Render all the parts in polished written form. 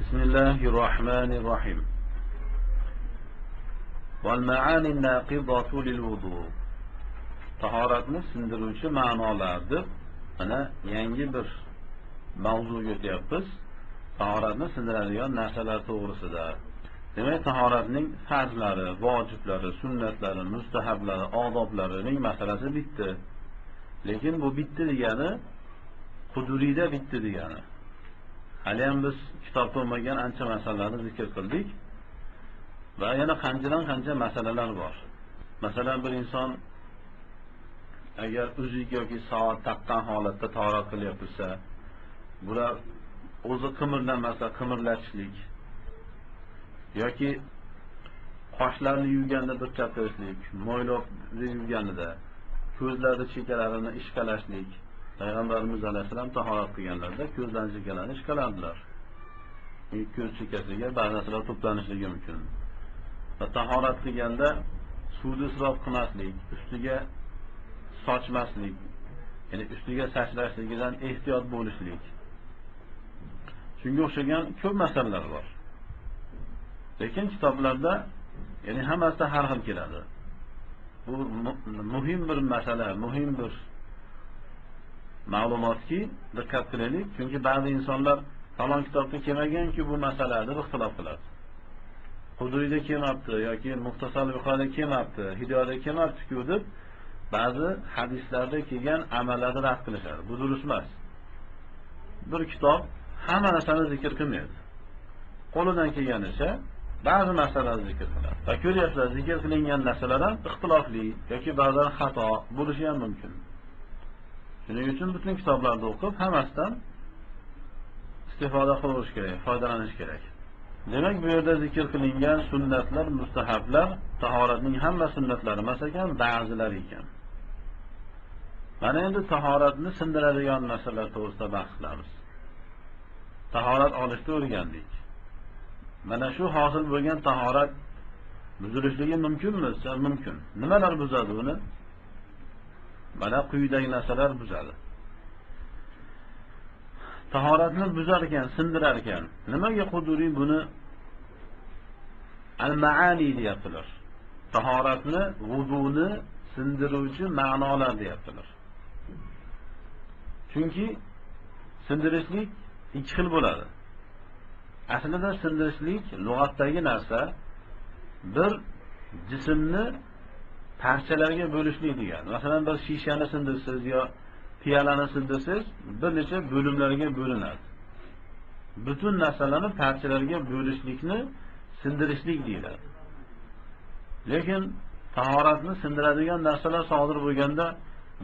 Bismillahirrahmanirrahim. Val ma'ani naqidatu lil wudu. Tahoratni sindiruvchi ma'nolar deb mana yangi bir mavzuga o'tyapmiz. Tahoratni sindiradigan narsalar to'g'risida. Demak, tahoratning farzlari, vojiblari, sunnatlari, mustahablari, odoblarining masalasi bitdi. Lekin bu bitdi degani huduriyda bitdi degani. Hali ham biz kitobda bo'lmagan ancha masalalarni zikr qildik va yana qancha masalalar bor. Masalan, bir inson agar uzuk yoki soat taqqan holatda tahorat qilyapsa, bular o'zi qimirlamasa qimirlatishlik yoki qoshlarni yuvganda diqqat qilishlik, mo'ylobni yuvganida ko'zlarni chekkalarini ishqalashlik. Payg'ambarimiz alayhisalom tahorat qilganlarda ko'zlarni chekkalarini ishqalardilar. Ko'z chekkasiga ba'zi narsalar to'planishligi mumkin. Va tahorat qilganda suvni isrof qilmaslik, ustiga sochmaslik, ya'ni ustiga sachrashligidan ehtiyot bo'lishlik. Shunga o'xshagan ko'p masalalar bor. Lekin kitoblarda ya'ni hammasida har xil keladi. Bu muhim bir masala, muhim bir ma'lumotki diqqat qilaylik, chunki ba'zi insonlar falon kitobda kelmagan-ku bu masala deb ixtilof qiladi. Huduriyda kelmabdi yoki Muxtasar Buxoriyda kelmabdi, Hidoyada kelmabdi-ku deb ba'zi hadislarda kelgan amallarni rad qilishadi. Bu durust emas. Bir kitob hamma narsani zikr qilmaydi. Qo'lidan kelganicha ba'zi masalalarni zikr qiladi. Va ko'ryapsizlar, zikr qilingan narsalar ham ixtilofli yoki ba'zan xato bo'lishi ham mumkin. Shuning uchun butun kitoblarni o'qib, hammasidan istifoda qilish kerak, foydalanish kerak. Demak, bu yerda zikr qilingan sunnatlar, mustahablar, tahoratning hamma sunnatlari emas ekan, ba'zilari ekan. Mana endi tahoratni sindiradigan narsalar to'g'risida bahs qilamiz. Tahorat olishni o'rgandik. Mana shu hosil bo'lgan tahorat buzilishligi mumkinmi? Mumkin. Nimalar buzadi uni? Mana quyidagi narsalar buzadi. Tahoratni buzar ekan, sindirar ekan. Nimaga Quduriy buni al-ma'ani deyaptilar? Tahoratni, vuduni sindiruvchi ma'nolar deyaptilar. Chunki sindirishlik ikki xil bo'ladi. Aslida sindirishlik lug'atdagi narsa bir jismni parchalarga bo'lishlik degani. Masalan, bir shishani sindirsiz yo piyolani sindirsiz, bir necha bo'limlarga bo'linadi. Butun narsalarni parchalarga bo'lishlikni sindirishlik deyiladi. Lekin tahoratni sindiradigan narsalar sodir bo'lganda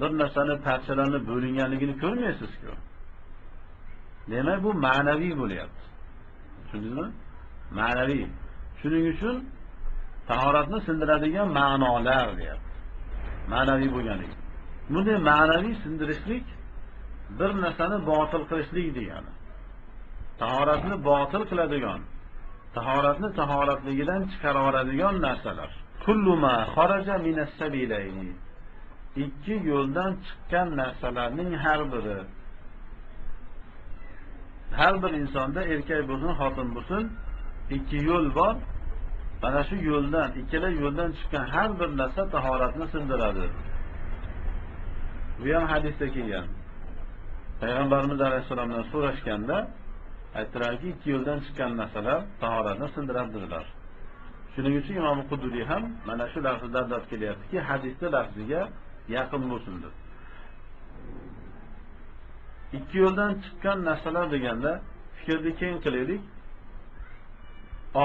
bir narsani parchalarni bo'linganligini ko'rmaysiz-ku. Demak, bu ma'naviy bo'lyapti. Tushundingizmi? Ma'naviy. Shuning uchun tahoratni sindiradigan ma'nolar deyapti. Ma'naviy bo'lganligi. Bunday ma'naviy sindirishlik bir narsani botil qilishlik degani. Tahoratni botil qiladigan, tahoratni tahoratligidan chiqarib yuboradigan narsalar. Kullu ma kharaja minas sabilayni. Ikki yo'ldan chiqqan narsalarning har biri. Har bir insonda erkak bo'lsin, xotin bo'lsin, ikki yo'l bor. Mana shu yo'ldan, ikkala yo'ldan chiqqan har bir narsa tahoratni sindiradi. Bu ham hadisda kelgan. Payg'ambarimiz alayhisolamdan so'rashganda aytdilarki, ikki yo'ldan chiqqan narsalar tahoratni sindiradilar. Shuning uchun Imom Quduriy ham mana shu lafzlarda kelyaptiki, hadisda lafziga yaqin bo'lsin deb. Ikki yo'ldan chiqqan narsalar deganda fikrni keng qilaylik.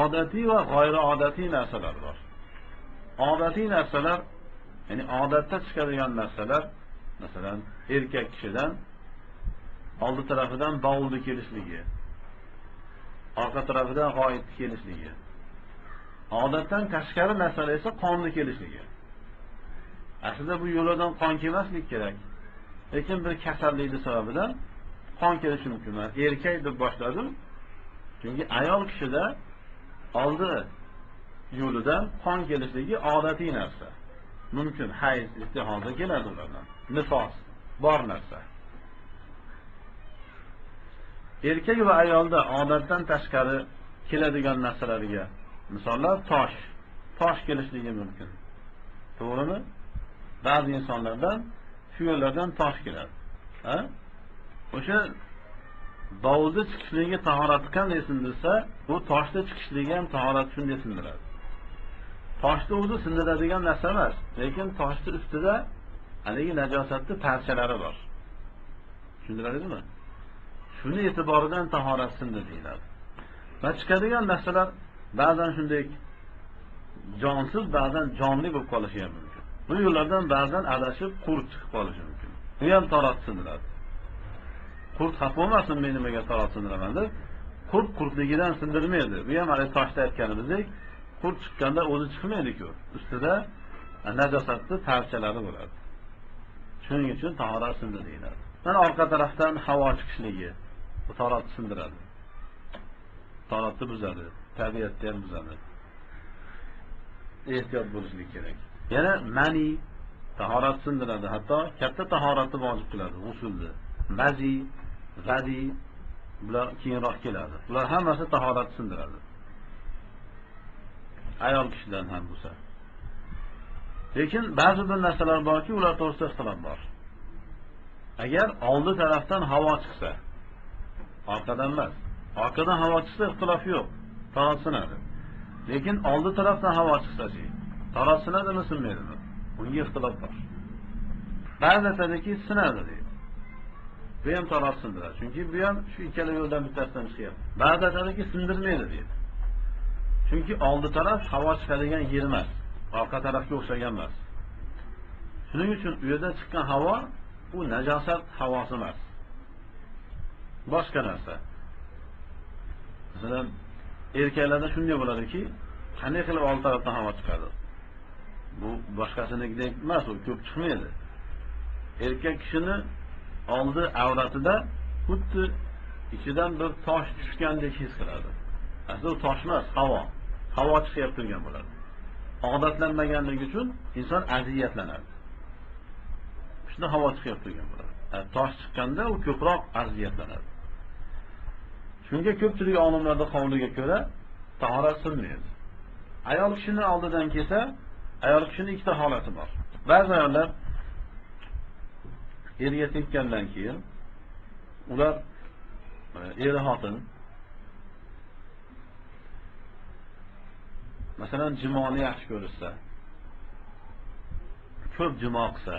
Odatiy va g'ayriodatiy narsalar bor. Odatiy narsalar, ya'ni odatda chiqadigan narsalar, masalan, erkak kishidan oldi tarafidan bovulni kelishligi, orqa tarafidan g'oyitni kelishligi. Odatdan tashqari narsalar esa qonni kelishligi. Aslida bu yo'ldan qon kelmasligi kerak. Lekin bir kasallik sababidan qon kelishi mumkin. Erkak deb boshladim. Chunki ayol kishida oldi yo'lidan qon kelishligi odatiy narsa. Mumkin hayz, istihoza keladi ulardan. Nifos bor narsa. erkak va ayolda odatdan tashqari keladigan narsalarga misollar tosh kelishligi mumkin. To'g'rimi? Ba'zi insonlardan shu yo'llardan tosh keladi. Ha? O'sha dovulda chiqishligi tahorati qanday sindirsa, bu toshda chiqishligi ham tahorati shunday sindiradi. Toshni o'zi sindiradigan narsa emas, lekin toshning ustida haligi najosatli parchalari bor. Tushundiradingizmi? Shuni e'tiboridan tahorat sindi deyiladi. Va chiqadigan narsalar ba'zan shunday jonsiz, ba'zan jonli bo'lib qolishi ham mumkin. Bu yo'llardan ba'zan adashib qurt chiqib qolishi mumkin. Bu ham tahorat sindiradi. Qurt xafa bo'lmasin, men nimaga tahorat sindiraman deb, qurtligidan sindirmaydi. Bu ham hali toshda aytganimizdek, qurt chiqqanda o'zi chiqmaydi-ku. Ustida najosatli parchalari bo'ladi. Shuning uchun tahorat sindi deyiladi. Mana orqa tarafdan havo chiqishligi bu tahoratni sindiradi. Tahoratni buzadi, tabiatni ham buzadi. Ehtiyot bo'lishlik kerak. Yana mani tahorat sindiradi, hatto katta tahoratni vojib qiladi, g'usulni. Mazi, vadi bular keyinroq keladi. Bular hammasi tahorat sindiradi. Ayol kishidan ham bo'lsa. Lekin ba'zi bir narsalar borki, ular to'g'risida ixtilof bor. Agar oldi tarafdan havo chiqsa, orqadan emas, orqadan havo chiqsa ixtilof yo'q, tahorat sinadi. Lekin oldi tarafdan havo chiqsa-chi, tahorat sinadimi, sinmaydimi? Bunga ixtilof bor. Ba'zi aytadiki, sinadi deydi. Bu ham tahorat sindiradi. Chunki bu ham shu ikkala yo'ldan bittasidan chiqyapti. Ba'zi aytadiki, sindirmaydi deydi. Chunki oldi taraf havo chiqadigan yer emas, orqa tarafga o'xshagan emas. Shuning uchun u yerdan chiqqan havo bu najosat havosi emas. Boshqa narsa. Masalan, erkaklarda shunday bo'ladiki, qanday qilib oldi tarafdan havo chiqadi? Bu boshqasinigidek emas, u ko'p chiqmaydi. Erkak kishini oldi avratida xuddi ichidan bir tosh tushgandek his qiladi. Aslida u tosh emas, havo. Havo chiqib turgan bo'ladi. Odatlanmaganligi uchun inson aziyatlanadi. Shunda havo chiqib turgan bo'ladi. Tosh chiqqanda u ko'proq aziyatlanadi. Shunga ko'pchilik olimlarda qavliga ko'ra tahorat sinmaydi. Ayol kishini oldidan kelsa, ayol kishining ikkita holati bor. Ba'zi ayollar erga tekkandan keyin ular xotin masalan jimoni yaxshi ko'rsa, ko'p jimo qilsa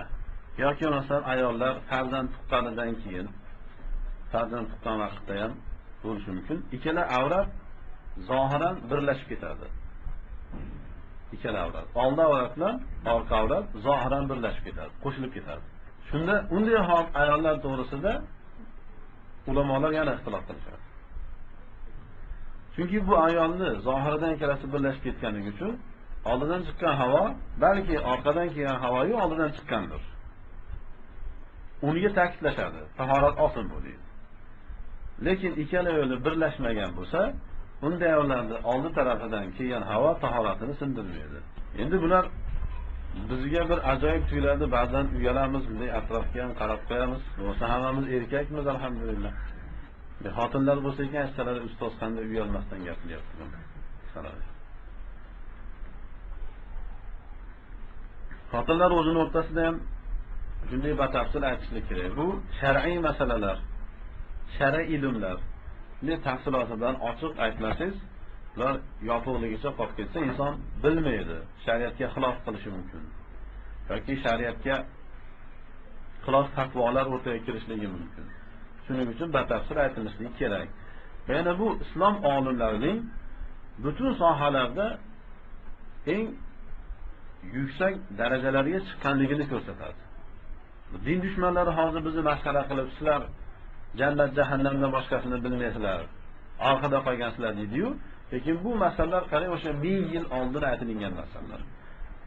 yoki masalan ayollar farzand tuqqanidan keyin, farzand tuqqan vaqtda ham bo'lishi mumkin. Ikkala avrat zohiran birlashib ketadi. Ikkala avrat, oldi avrat bilan orqa avrat zohiran birlashib ketadi, qo'shilib ketadi. Shunda unday ayollar to'g'risida ulamolar yana ixtilof qilishadi. Chunki bu ayolni zohiridan ikkalasi birlashib ketganligi uchun oldidan chiqqan havo balki orqadan kelgan havoyu oldidan chiqqandir. Uniga ta'kidlashadi, tahorat olsin bu deydi. Lekin ikkala yo'li birlashmagan bo'lsa, bunday ayollarning oldi tarafidan kelgan havo tahoratini sindirmaydi. Endi bular bizga bir ajoyib tuyuladi, ba'zan uyalamiz, bunday atrofga ham qarab qo'yamiz. Bo'lsa hammamiz erkakmiz, alhamdulillah. Xotinlar bo'lsa ekan, aytsalar ustoz qanday uyalmasdan gapiryapti. Xotinlar o'zini o'rtasida ham shunday batafsil aytishlik kerak. Bu shar'iy masalalar, shar'iy ilmlar. Ne tafsiloti bilan ochiq aytmasangiz, ular yopiqligicha qolib ketsa, inson bilmaydi, shariatga xilof qilishi mumkin. Yoki shariatga xilof fatvolar o'rtaga kirishligi mumkin. Shuning uchun batafsil aytilishligi kerak. Yana bu islom olimlarining butun sohalarda eng yuksak darajalarga chiqqanligini ko'rsatadi. Din dushmanlari hozir bizni masxara qilib, sizlar jannat jahannamdan boshqasini bilmaysizlar, orqada qolgansizlar deydi-yu, lekin bu masalalar qarang, o'sha 1000 yil oldin aytilgan masalalar.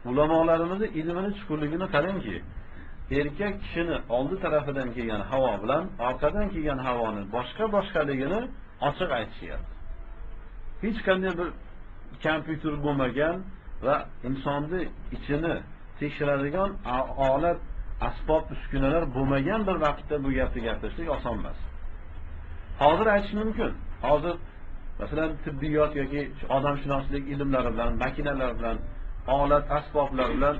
Ulamolarimiz ilmini chuqurligini qarangki, erkak kishini oldi tarafidan kelgan havo bilan orqadan kelgan havoni boshqa-boshqaligini ochiq aytishyapti. Hech qanday bir kompyuter bo'lmagan va insonni ichini tekshiradigan olat, asbob uskunalar bo'lmagan bir vaqtda bu gapni gapirishlik oson emas. Hozir aytish mumkin. Hozir masalan tibbiyot yoki odamshunoslik ilmlari bilan, makinalar bilan, olat asboblar bilan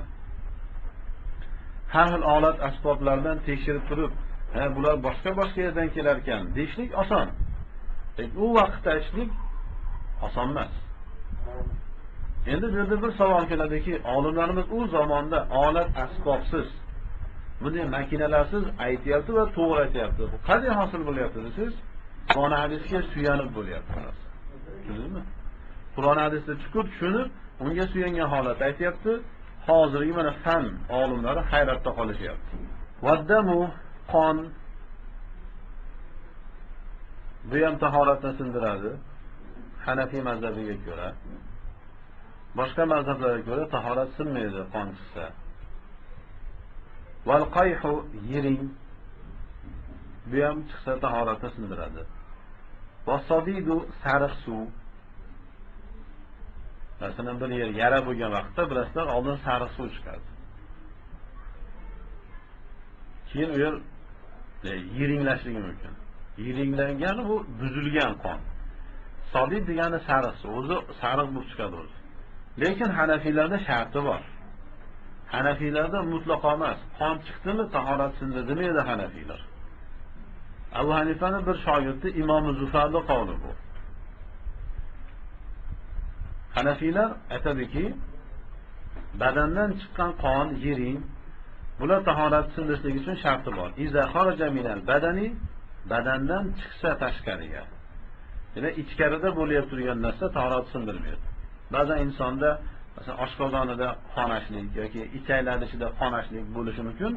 har xil olat asboblar bilan tekshirib turib, bular boshqa yerdan kelar ekan deyishlik oson. Lekin u vaqtda aytishlik oson emas. Endi bu yerda bir savol keladiki, olimlarimiz u zamonda olat asbobsiz, bunday makinalarsiz aytyapti va to'g'ri aytyapti. Bu qanday hosil bo'lyapti desiz? Qur'on hadisga suyanib bo'lyapti. Tushundingizmi? Qur'on hadisda chuqur tushunib, unga suyangan holatda aytyapti. Hozirgi mana fan olimlari hayratda qolishyapti. Vaddamu qon bu ham tahoratni sindiradi. Hanafiy mazhabiga ko'ra. Boshqa mazhablarga ko'ra tahorat sinmaydi qon chiqsa. Val qayhu yiring bu ham chiqsa tahoratni sindiradi. Vasadidu sariq suv. Masalan bir yer yara bo'lgan vaqtda bilasizlar oldin sariq suv chiqadi. Keyin u yer yiringlashligi mumkin. Yiringlangani bu buzilgan qon. Sodid degani sariq suv, o'zi sariq bo'lib chiqadi o'zi. Lekin Hanafiylarda sharti bor. Hanafiylarda mutlaqo emas. Qon chiqdimi tahorat sindi demaydi Hanafiylar. Abu Hanifaning bir shogirdi Imom Zufarning qavli bu. Hanafiylar aytadiki, badandan chiqqan qon, yiring, bular tahorat sindirishlik uchun sharti bor. Iza kharaja minal badani, badandan chiqsa tashqariga. Ya'ni ichkarida bo'lib turgan narsa tahorat sindirmaydi. Ba'zan insonda masalan oshqozonida qonashlik yoki ichaklar ichida qonashlik bo'lishi mumkin.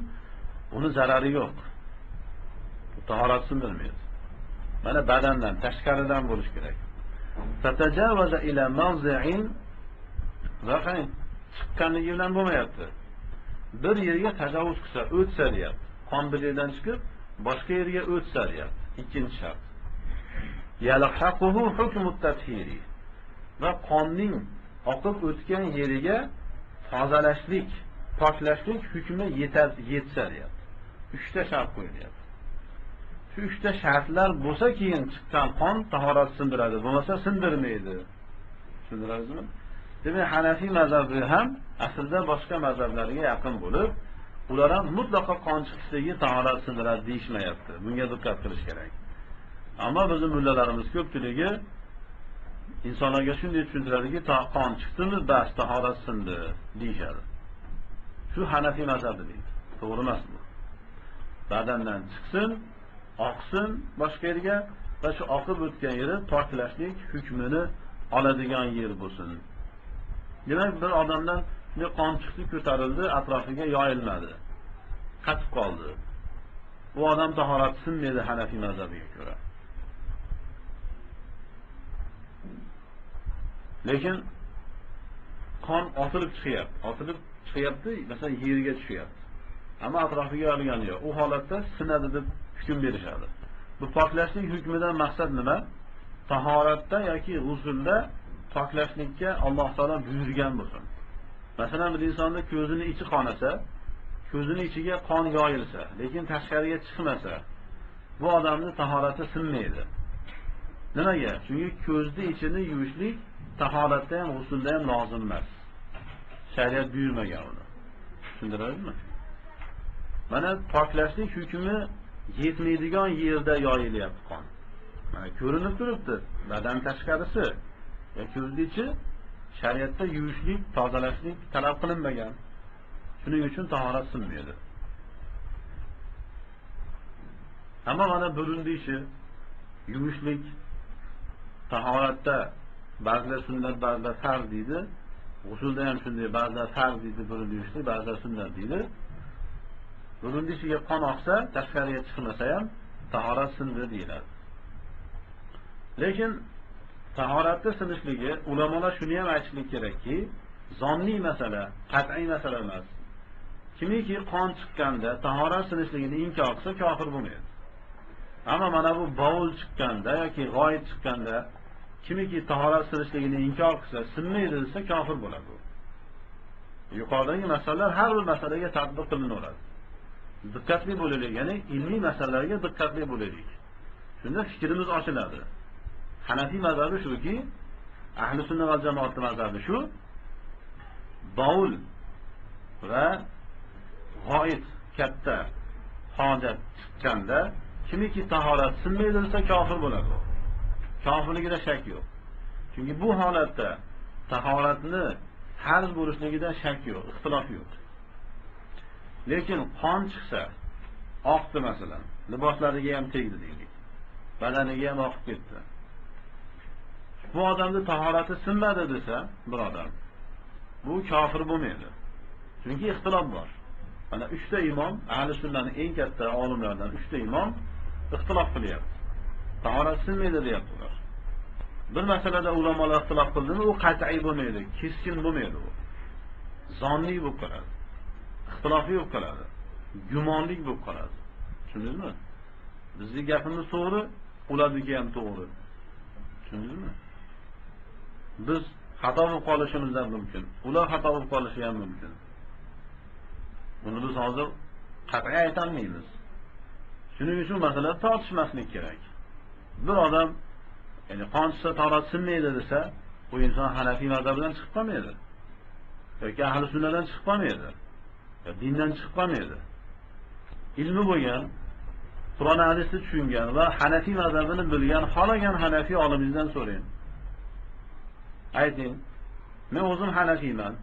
Uni zarari yo'q. Tahorat sindirmaydi. Mana badandan, tashqaridan bo'lish kerak. Tatajawaza ila mawzi'in vaqin chiqqanligi bilan bo'lmayapti. Bir yerga tajovuz qilsa, o'tsa deyapti. Qon bir yerdan chiqib, boshqa yerga o'tsa deyapti. Ikkinchi shart. Yalhaquhu hukmut tathiri. Va qonning oqib o'tgan yeriga tozalashlik, poklashlik hukmi yetsa deyapti. 3 ta shart qo'yilyapti. Shu 3 ta shartlar bo'lsa keyin chiqqan qon tahorat sindiradi, bo'lmasa sindirmaydi. Tushundiringizmi? Demak, Hanafiy mazhabi ham aslida boshqa mazhablarga yaqin bo'lib, ular ham mutlaqo qon chiqishligi tahorat sindiradi deyishmayapti. Bunga diqqat qilish kerak. Ammo bizning mullalarimiz ko'pchiligi insonlarga shunday tushuntiradiki, qon chiqdimi, bas tahorat sindi deyishadi. Shu Hanafiy mazhabi deydi. To'g'ri emas bu. Badandan chiqsin, oqsin boshqa yerga va shu oqib o'tgan yeri poklashlik hukmini oladigan yer bo'lsin. Demak, bir odamdan bir qon chiqdi, ko'tarildi, atrofiga yoyilmadi. Qatib qoldi. Bu odam tahorat sinmaydi Hanafiy mazhabiga ko'ra. Lekin qon otilib chiqyapti, masalan yerga tushyapti. Ammo atrofiga yoyilgani yo'q. U holatda sinadi deb hukm berishadi. Bu poklashlik hukmidan maqsad nima? Tahoratda yoki g'usulda poklashlikka Alloh taolo buyurgan bo'lsin. Masalan, bir insonning ko'zini ichi qonasa, ko'zini ichiga qon yoyilsa, lekin tashqariga chiqmasa, bu odamning tahorati sinmaydi. Nimaga? Chunki ko'zni ichini yuvishlik tahoratda ham, g'usulda ham lozim emas. Shariat buyurmagan uni. Tushundiringizmi? Mana poklashlik hukmi yetmaydigan yerda yoyilyapti qon. Mana ko'rinib turibdi, badan tashqarisi va ko'zning ichi shariatda yuvishlik, tozalashlik talab qilinmagan. Shuning uchun tahorat sinmaydi. Ammo mana burunli ishi yuvishlik tahoratda ba'zilar sunnat, ba'zilar farz deydi. G'usulda ham shunday, ba'zilar farz deydi, burunli yuvishlik, ba'zilar sunnat deydi. Burunli ishiga qon oqsa, tashqariga chiqmasa ham tahorat sindi deyiladi. Lekin tahoratda sinishligi ulamolar shuni ham aytishlik kerakki, zonni masala, qat'iy masala emas. Kimiki qon chiqqanda tahorat sinishligini inkor qilsa kofir bo'lmaydi. Ammo mana bu bovul chiqqanda yoki g'oyib chiqqanda kimiki tahorat sinishligini inkor qilsa, sinmaydi desa kofir bo'ladi. Yuqoridagi masalalar har bir masalaga tatbiq qilinaveradi. Diqqatli bo'laylik, ya'ni ilmiy masalalarga diqqatli bo'laylik. Shunda fikrimiz ochiladi. Hanafiy mazhabi shuki, ahli sunna va jamoat mazhabi shu, bovul va g'oyat katta hojat chiqqanda kimiki tahorat sinmaydi desa kofir bo'ladi. Kofirligida shak yo'q. Chunki bu holatda tahoratni farz bo'lishligida shak yo'q, ixtilof yo'q. Lekin qon chiqsa, oqdi masalan, liboslariga ham tegdi deylik. Badaniga ham oqib ketdi. Bu odamning tahorati sinmadi desa, bir odam bu kofir bo'lmaydi. Chunki ixtilof bor. Mana 3 ta imom, ahli sunnaning eng katta olimlaridan 3 ta imom ixtilof qilyapti. Tahorat sinmaydi deyaptilar. Bir masalada ulamolar ixtilof qildimi, u qat'iy bo'lmaydi, keskin bo'lmaydi u. Zonni bo'lib qoladi. Ixtilofli bo'lib qoladi. Gumonlik bo'lib qoladi. Tushundingizmi? Bizning gapimiz to'g'ri, ulardagi ham to'g'ri. Tushundingizmi? Biz xato bo'lib qolishimiz ham mumkin. Ular xato bo'lib qolishi ham mumkin. Buni biz hozir qat'iy ayta olmaymiz. Shuning uchun masalan tortishmaslik kerak. Bir odam ya'ni qonchisa tahorat sinmaydi desa, bu inson Hanafiy mazhabidan chiqib qolmaydi. Yoki ahli sunnadan chiqib qolmaydi. Yo dindan chiqib qolmaydi. Ilmi bo'lgan, Qur'on hadisni tushungan va Hanafiy mazhabini bilgan, xolagan Hanafiy olimizdan so'rang. Ayting, men o'zim Hanafiyman,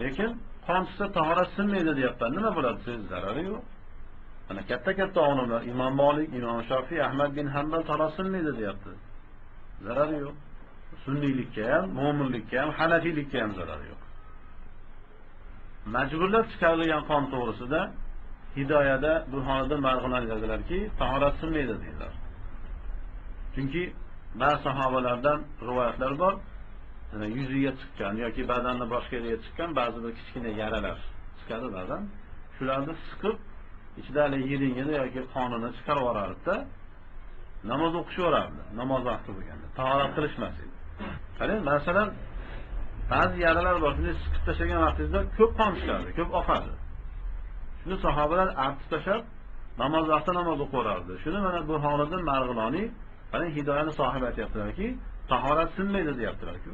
lekin qonchisa tahorat sinmaydi deyapman. Nima bo'ladi? Siz zarari yo'q. Mana katta olimlar, Imom Malik, Imom Shofiy, Ahmad bin Hanbal tahorat sinmaydi deyapti. Zarari yo'q. Sunniylikka ham, mo'minlikka ham, Hanafiylikka ham zarari yo'q. Majburlab chiqarilgan qon to'g'risida hidoyada Burhonida marg'iladilarki, tahorat sinmaydi deydilar. Chunki ba'zi sahobalardan rivoyatlar bor, yuziga chiqqan yoki badanni boshqa yerga chiqqan ba'zi bir kichkina yaralar chiqadi ba'zan. Shularni siqib, ichidagi yiringini yoki qonini chiqarib yuborardi-da, namoz o'qishaverardi. Namoz vaqti bo'lganda tahorat qilishmas edi. Qarang, masalan, ba'zi yaralar bor, shuni siqib tashlagan vaqtingizda ko'p qon chiqadi, ko'p oqadi. Shuni sahobalar artib tashlab, namoz vaqtida namoz o'qiyorardi. Shuni mana Burhoniddin Marg'iloniy, qarang, hidoyani sohibi aytibdilarki, tahorat sinmaydi deyaptilar-ku.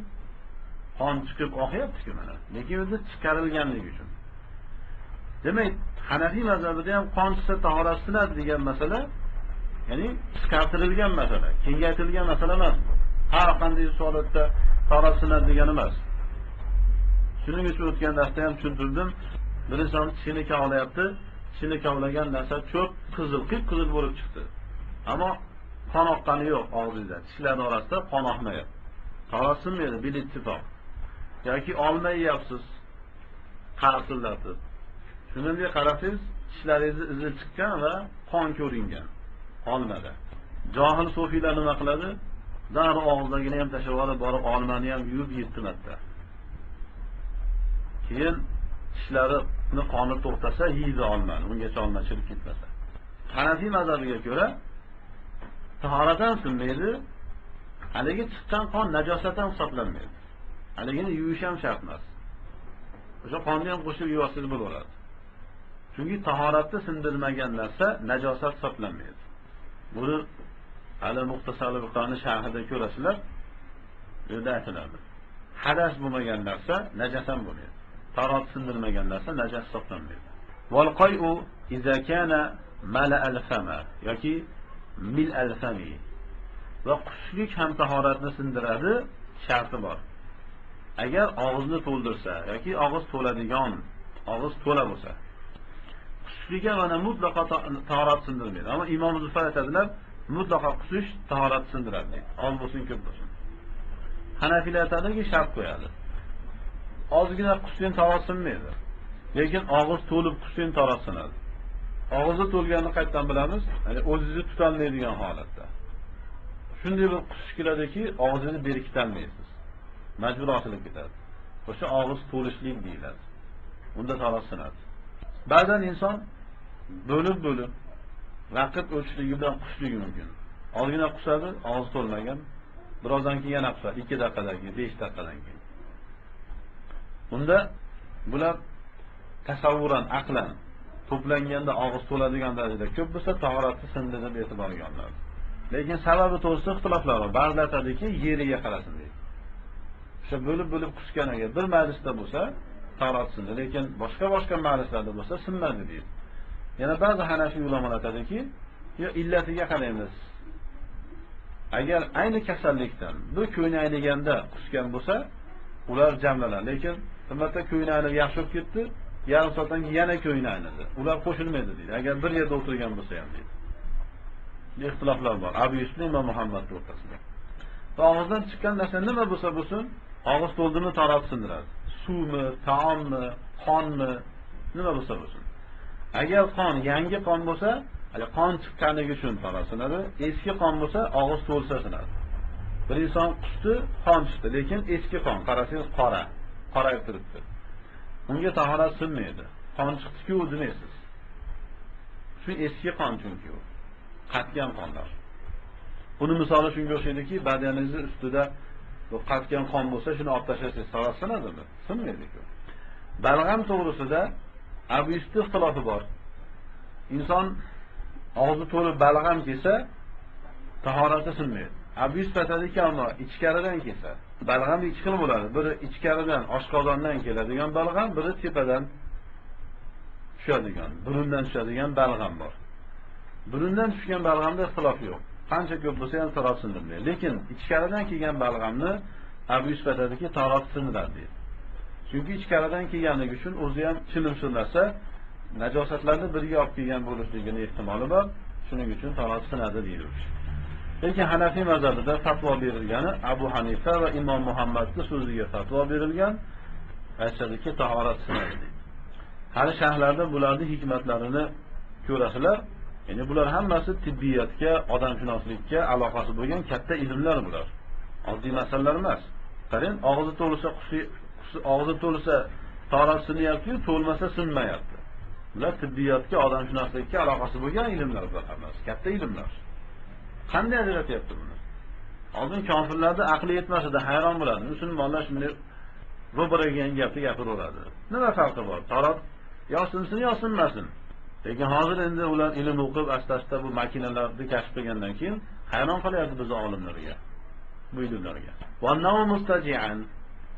Qon chiqib oqyapti-ku mana. Lekin o'zi chiqarilganligi uchun. Demak, Hanafiy mazhabida ham qon chiqsa tahorat sinadi degan masala, ya'ni qisqartirilgan masala, kengaytirilgan masala emas. Har qanday holatda tahorat sinadi degani emas. Shuning uchun o'tgan darsda ham tushuntirdim. Bir inson tishini kavlayapti, tishini kavlagan narsa cho'p, qip-qizil bo'lib chiqdi. Ammo qon oqqani yo'q og'zida, tishlar orasida qon oqmayapti. Tahorat sinmaydi, bil ittifoq. Yoki olma yeyapsiz, qarsillatib. Shuningdek qarasangiz, tishlaringiz izi chiqqan va qon ko'ringan olmada. Johil sufiylar nima qiladi? Darrov og'zidagini ham tashlab olib, borib olmani ham yuvib yetti marta. Keyin tishlarini qoni to'xtasa, yeydi olmani, ungacha olma chirib ketmasa. Hanafiy mazhabiga ko'ra tahoratdan sinmaydi, haligi chiqqan qon najosatdan hisoblanmaydi. Haligini yuvish ham shart emas. O'sha qonni ham qo'shib yuvasiz bo'laveradi. Chunki tahoratni sindirmagan narsa najosat hisoblanmaydi. Buni hali Muxtasar Buxoriy sharhida ko'rasizlar. Bu yerda aytiladi. Hadas bo'lmagan narsa najas ham bo'ladi. Tahorat sindirmagan narsa najas hisoblanmaydi. Wal qay'u idza kana mala al-fama yoki mil al-fami. Va qushlik ham tahoratni sindiradi, sharti bor. Agar og'izni to'ldirsa yoki og'iz to'ladigan, og'iz to'la bo'lsa, qushlikka mana mutlaqo tahorat sindirmaydi. Ammo Imom Zufar aytadilar, mutlaqo qusish tahorat sindiradi deydi. Oz bo'lsin, ko'p bo'lsin. Hanafiylar aytadiki, shart qo'yadi. Ozgina qushning tahorat sinmaydi. Lekin og'iz to'lib qushning tahorat sinadi. Og'izi to'lganini qayerdan bilamiz? Ya'ni o'zingizni tutolmaydigan holatda. Shunday bir qusish keladiki, og'izingizni berkitolmaysiz. Majbur ochilib ketadi. O'sha og'iz to'lishlik deyiladi. Unda tahorat sinadi. Ba'zan inson bo'lib raqib o'tishligi bilan qushligi mumkin. Ozgina qusadi, og'iz to'lmagan, birozdan keyin yana qusadi, 2 daqiqadan keyin, 5 daqiqadan keyin. Unda bular tasavvuran, aqlan to'planganda og'iz to'ladigan darajada ko'p bo'lsa, tahoratni sindi deb e'tiborga olinadi. Lekin sababi to'g'risida ixtiloflar bor. Ba'zilar aytadiki, yeriga qarasin deydi. O'sha bo'lib qusgan agar bir majlisda bo'lsa, tahorat sindi, lekin boshqa majlislarda bo'lsa, sinmaydi deydi. Yana ba'zi Hanafiy ulamolar aytadiki, yo illatiga qaraymiz. Agar ayni kasallikdan bu ko'yni aylaganda qusgan bo'lsa, ular jamlanadi. Lekin albatta ko'yni aylab yaxshi bo'lib ketdi, yarim soatdan keyin yana ko'yni ayladi. Ular qo'shilmaydi deydi. Agar bir yerda o'tirgan bo'lsa ham deydi. Ixtiloflar bor. Abu Yusuf Imom Muhammad o'rtasida. Va og'izdan chiqqan narsa nima bo'lsa bo'lsin, og'iz to'ldimi tahorat sindiradi. Suvmi, taommi, qonmi, nima bo'lsa bo'lsin. Agar qon yangi qon bo'lsa, hali qon chiqqanligi uchun tahorat sinadi. Eski qon bo'lsa, og'iz to'lsa sinadi. Bir inson qushdi, qon chiqdi, lekin eski qon, qarasangiz qorayib turibdi. Unga tahorat sinmaydi. Qon chiqdi-ku demaysiz. Shu eski qon chunki u. Qatgan qonlar. Buni misoli shunga o'xshaydiki, badaningiz ustida bu qatgan qon bo'lsa, shuni olib tashlasangiz tahorat sinadimi? Sinmaydi-ku. Balg'am to'g'risida Abu Yusuf ixtilofi bor. Inson og'zi to'lib balg'am kelsa, tahorati sinmaydi. Abu Yusuf aytadiki, ammo ichkaridan kelsa, balg'am ikki xil bo'ladi. Biri ichkaridan, oshqozondan keladigan balg'am, biri tepadan tushadigan, burundan tushadigan balg'am bor. Burundan tushgan balg'amda ixtilof yo'q. Qancha ko'p bo'lsa ham tahorat sindirmaydi. Lekin ichkaridan kelgan balg'amni Abu Yusuf aytadiki, tahorat sindiradi deydi. Chunki ichkaridan kelganligi uchun o'zi ham chilimsirlasa, najosatlarni birga olib kelgan bo'lishligining ehtimoli bor. Shuning uchun tahorat sinadi deydi. Lekin Hanafiy mazhabida fatvo berilgani Abu Hanifa va Imom Muhammadning so'ziga fatvo berilgan, aytadiki, tahorat sinadi deydi. Hali shahlarda bularning hikmatlarini ko'rasizlar. Ya'ni bular hammasi tibbiyotga, odamshunoslikka aloqasi bo'lgan katta ilmlar bular. Oddiy masalalar emas. Qarang, og'zi to'lsa tahorat sinyapti-yu, to'lmasa sinmayapti. Bular tibbiyotga, odamshunoslikka aloqasi bo'lgan ilmlar bular hammasi, katta ilmlar. Qanday ajratyapti buni? Oldin kofirlarda aqli yetmasida hayron bo'ladi. Musulmonlar shunday ro'baragan gapni gapiraveradi. Nima farqi bor? Tahorat yo sinsin yo sinmasin. Lekin hozir endi ular ilm o'qib, asta-asta bu makinalarni kashf qilgandan keyin hayron qolyapti biz olimlarga, bu ilmlarga. Va naw mustaji'an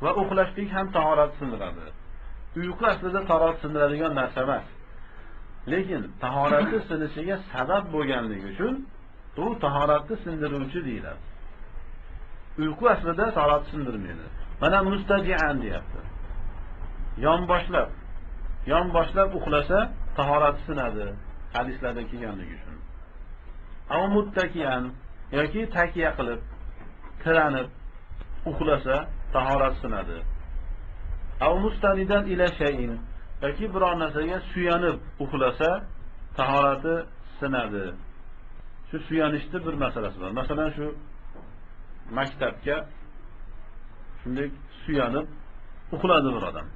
va uxlashlik ham tahorat sindiradi. Uyqu aslida tahorat sindiradigan narsa emas. Lekin tahoratni sinishiga sabab bo'lganligi uchun u tahoratni sindiruvchi deyiladi. Uyqu aslida tahorat sindirmaydi. Mana mustaji'an deyapti. Yonboshlab uxlasa tahorat sinadi, hadislarda kelganligi uchun. Aw muttakiyan yoki takiya qilib, tiranib uxlasa tahorat sinadi. Aw mustanidan ila shay'in yoki biror narsaga suyanib uxlasa tahorati sinadi. Shu suyanishning bir masalasi bor. Masalan, shu maktabga shunday suyanib uxladi bir odam.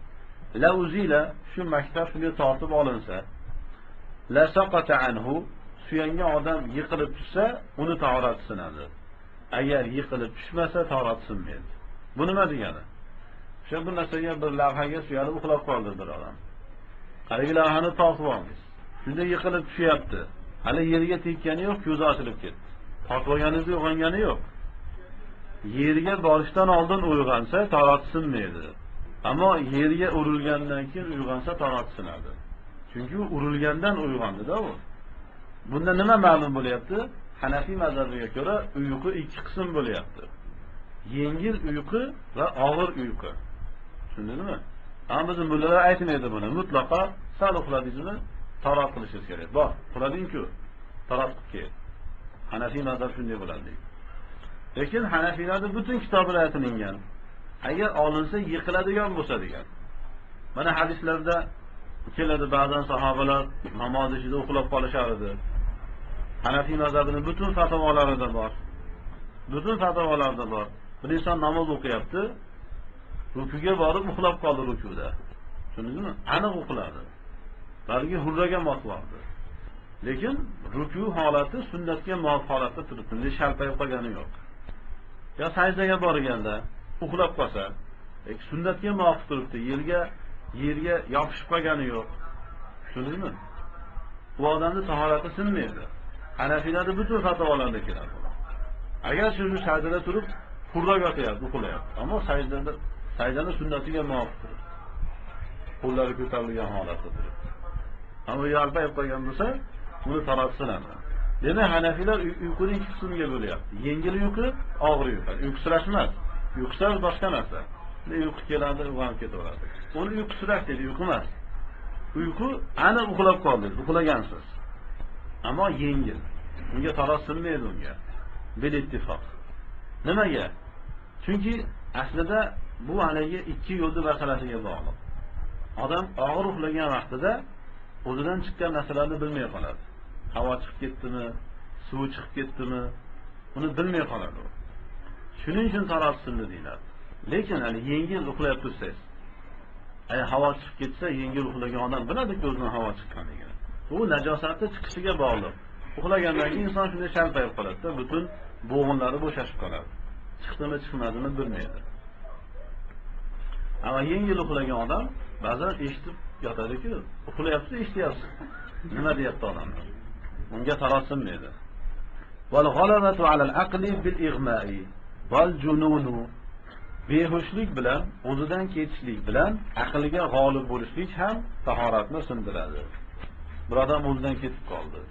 La uzila shu maktab shunga tortib olinsa, la saqata anhu suyangan odam yiqilib tushsa, uni tahorati sinadi. Agar yiqilib tushmasa, tahorati sinmaydi. Bu nima degani? O'sha bir narsaga, bir lavhaga suyanib uxlab qoldi bir odam. Qaragi lavhani tortib oldi. Shunda yiqilib tushyapti. Hali yerga tekkani yo'q, ko'zi ochilib ketdi. Tortib olganingizda uyg'ongani yo'q. Yerga borishdan oldin uyg'onsa, tahorati sinmaydi. Ammo yerga urilgandan keyin uyg'onsa tahorati sinadi. Chunki u urilgandan uyg'ondi-da u. Bunda nima ma'lum bo'lyapti? Hanafiy mazhabiga ko'ra uyqu ikki qism bo'lyapti. Yengil uyqu va og'ir uyqu. Tushundingizmi? Ammo biz bular aytmaydi buni. Mutlaqo sal uxladingizmi, tahorat qilishingiz kerak. Bor, uxlading-ku, tahorat qilib kel. Hanafiy mazhab shunday bo'ladi. Lekin Hanafiylarda butun kitoblar aytilgan. Agar olinsa yiqiladigan bo'lsa degan. Mana hadislarda keladi, ba'zan sahobalar namoz ichida uxlab qolishar edi. Hanafiy mazhabining butun fatvolarida bor. Bir inson namoz o'qiyapti, rukuga borib uxlab qoldi rukuda. Tushundingizmi? Aniq uxladi. Balki hurraga motvordi. Lekin ruku holati sunnatga muvofiq holatda turibdi. Shalpayib qolgani yo'q. yo sajdaga borganda uxlab qolsa, sunnatga muvofiq turibdi, yerga yopishib qolgani yo'q. Tushundingizmi? Bu odamning tahorati sinmaydi. Hanafiylarda butun fatvolarda keladi. Agar shu sajdada turib qurdoq yotyapti, uxlayapti. Ammo sajdani sunnatiga muvofiq turib, qo'llari ko'tarilgan holatda turib. Ammo yalpayib qolgan bo'lsa, buni taratsinadi. Demak, Hanafilar uyquni ikki qismga bo'lyapti. Yengil uyqu, og'ir uyqu. Uyqusirash emas. Uyqusirash boshqa narsa. Uyqu keladi, uyg'onib ketaveradi. Uni uyqusirash deydi, uyqu emas. Uyqu aniq uxlab qoldingiz, uxlagansiz. Ammo yengil. Unga taratsinmaydi unga. Bil ittifoq. Nimaga? Chunki aslida bu haligi ikki yo'lni masalasiga bog'liq. Odam og'ir uxlagan vaqtida o'zidan chiqqan narsalarni bilmay qoladi. Havo chiqib ketdimi, suv chiqib ketdimi, uni bilmay qoladi. Shuning uchun taratsinni deyiladi. Lekin hali yengil uxlab tursangiz, agar havo chiqib ketsa, yengil uxlagan odam biladi-ku o'zidan havo chiqqanligini. Bu najosatni chiqishiga bog'liq. Uxlagandan keyin inson shunday shalpayib qoladi-da, butun bo'g'inlari bo'shashib qoladi. Chiqdimi, chiqmadimi bilmaydi. Ammo yengil uxlagan odam ba'zan eshitib yotadi-ku, uxlayapti, eshityapti. Nima deyapti odamlar? Unga taratsinmaydi. Wal ghalabatu 'ala al-aqli bil ighma'i wal jununu. Behushlik bilan, o'zidan ketishlik bilan aqlga g'olib bo'lishlik ham tahoratni sindiradi. Bir odam o'zidan ketib qoldi.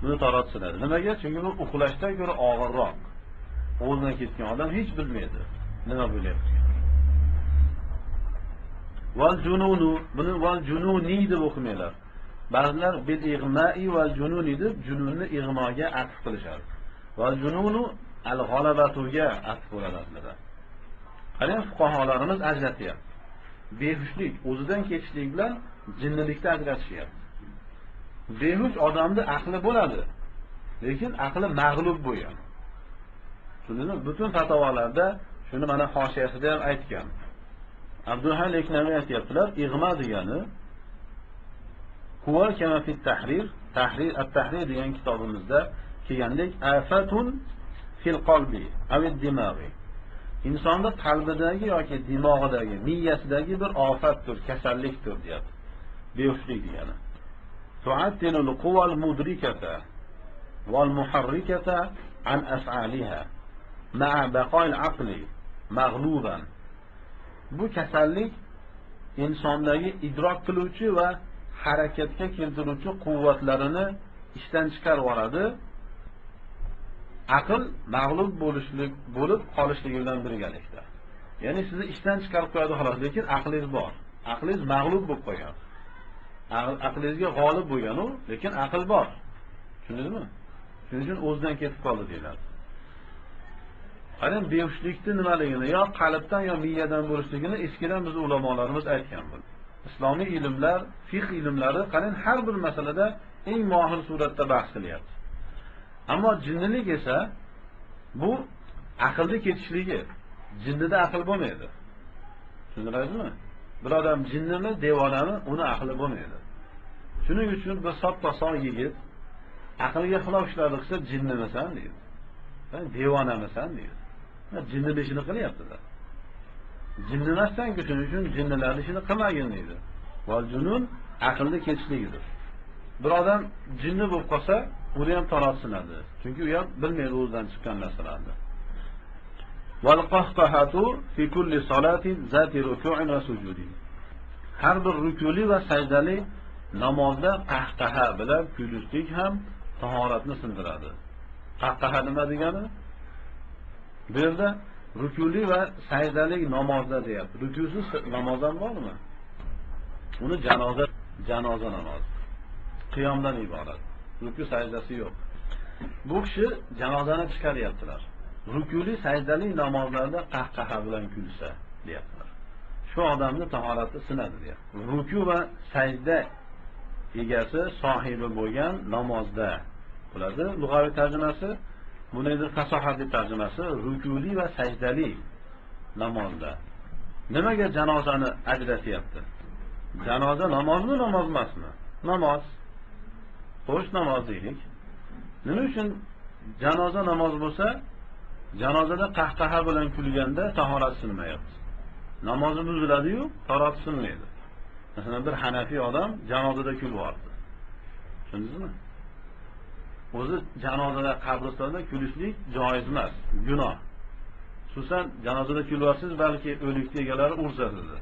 Buni taratsinadi. Nimaga? Chunki bu uxlashdan ko'ra og'irroq. O'zidan ketgan odam hech bilmaydi nima bo'lyapti. Wal jununu, buni wal jununi deb o'qimaylar. Ba'zilar bil ig'ma'i wal jununi deb jununni ig'moga atf qilishadi. Wal jununu al g'alabatuga atf bo'ladi aslida. Qarang, fuqaholarimiz ajratyapti. Behushlik, o'zidan ketishlik bilan jinnilikni ajratishyapti. Behush odamning aqli bo'ladi, lekin aqli mag'lub bo'lgan. Shuni butun fatavolarda shuni mana hoshiyasida ham aytgan. Abdulhal Eknami aytibdilar, ig'ma degani huwa kama fi at-tahrir degan kitobimizda kelgandek afatun fil qalbi aw ad-dimaghi. Insonning qalbidagi yoki dimog'idagi, miyasidagi bir ofatdir, kasallikdir deyapti. Behushlik degani. Tu'attilu al-quwa al-mudrikata wal-muharrikata an af'aliha ma'a baqa'il aqli maghluban. Bu kasallik insondagi idrok qiluvchi va harakatga keltiruvchi quvvatlarini ishdan chiqarib yuboradi. Aql mag'lub bo'lib qolishligi bilan birgalikda. Ya'ni sizni ishdan chiqarib qo'yadi xolos, lekin aqlingiz bor. Aqlingiz mag'lub bo'lib qolgan. Aqlingizga g'olib bo'lgan u, lekin aql bor. Tushundingizmi? Shuning uchun o'zidan ketib qoldi deyiladi. Qarang, behushlikni nimaligini, yo qalbdan yo miyadan bo'lishligini eskidan biz ulamolarimiz aytgan bu. Islomiy ilmlar, fiqh ilmlari qarang har bir masalada eng mohir suratda bahs qilyapti. Ammo jinnilik esa bu aqlni ketishligi. Jinnida aql bo'lmaydi. Tushundingizmi? Bir odam jinnimi, devonami, uni aqli bo'lmaydi. Shuning uchun bir soppa-sog' yigit aqlga xilof ishlarni qilsa jinnimisan deydi. Sen devonamisan deydi. Jinnilik ishini qilyapti-da. Jinni emasdan-ku, shuning uchun jinnilarning ishini qilmagin deydi. Val junun aqlni ketishligidir. Bir odam jinni bo'lib qolsa, uni ham taratsinadi. Chunki u ham bilmaydi o'zidan chiqqan narsalarni. Wal qahqahatu fi kulli salatin zati ruku'in va sujudin. Har bir rukuli va sajdali namozda qahqaha bilan kulishlik ham tahoratni sindiradi. Qahqaha nima degani? Bu yerda rukuli va sajdali namozda deyapti. Rukusiz namoz ham bormi? Uni janoza namozi. Qiyomdan iborat. Ruku sajdasi yo'q. Bu kishi janozani chiqaryaptilar. Rukuli sajdali namozlarda qahqaha bilan kulsa deyaptilar. Shu odamni tahorati sinadi deyapti. Ruku va sajda egasi sohibi bo'lgan namozda bo'ladi. Lug'aviy tarjimasi, buni fasohatli tarjimasi rukuli va sajdali namozda. Nimaga janozani ajratyapti? Janoza namozmi, namoz emasmi? Namoz. Xo'sh, namoz deylik. Nima uchun janoza namoz bo'lsa, janozada qahqaha bilan kulganda tahorat sinmayapti. Namozi buziladi-yu, tahorat sinmaydi. Masalan, bir Hanafiy odam janozada kulib yubordi. Tushundingizmi? o'zi janozada qabristonda kulishlik joiz emas, gunoh. Xususan janozada kulyapsiz, balki o'likni egalari ursa sizni.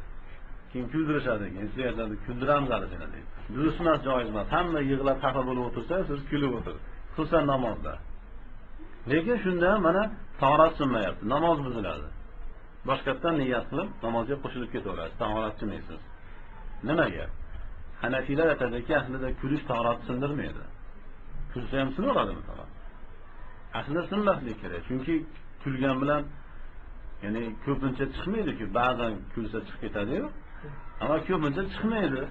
Keyin kuldirishadi, keyin siz aytadi, kuldiramiz hali seni deydi. Durust emas, joiz emas. Hamma yig'lab xafa bo'lib o'tirsa, siz kulib o'tir. Xususan namozda. Lekin shunda mana tahorat sinmayapti, namoz buziladi. Boshqatdan niyat qilib namozga qo'shilib ketaverasiz, tahorat sinmaysiz. Nimaga? Hanafilar aytadiki, aslida kulish tahorat sindirmaydi. Kulsa ham sinaveradimi tahorat? Aslida sinmaslik kerak. Chunki kulgan bilan ya'ni ko'pincha chiqmaydi-ku, ba'zan kulsa chiqib ketadi-yu. Ammo ko'pincha chiqmaydi.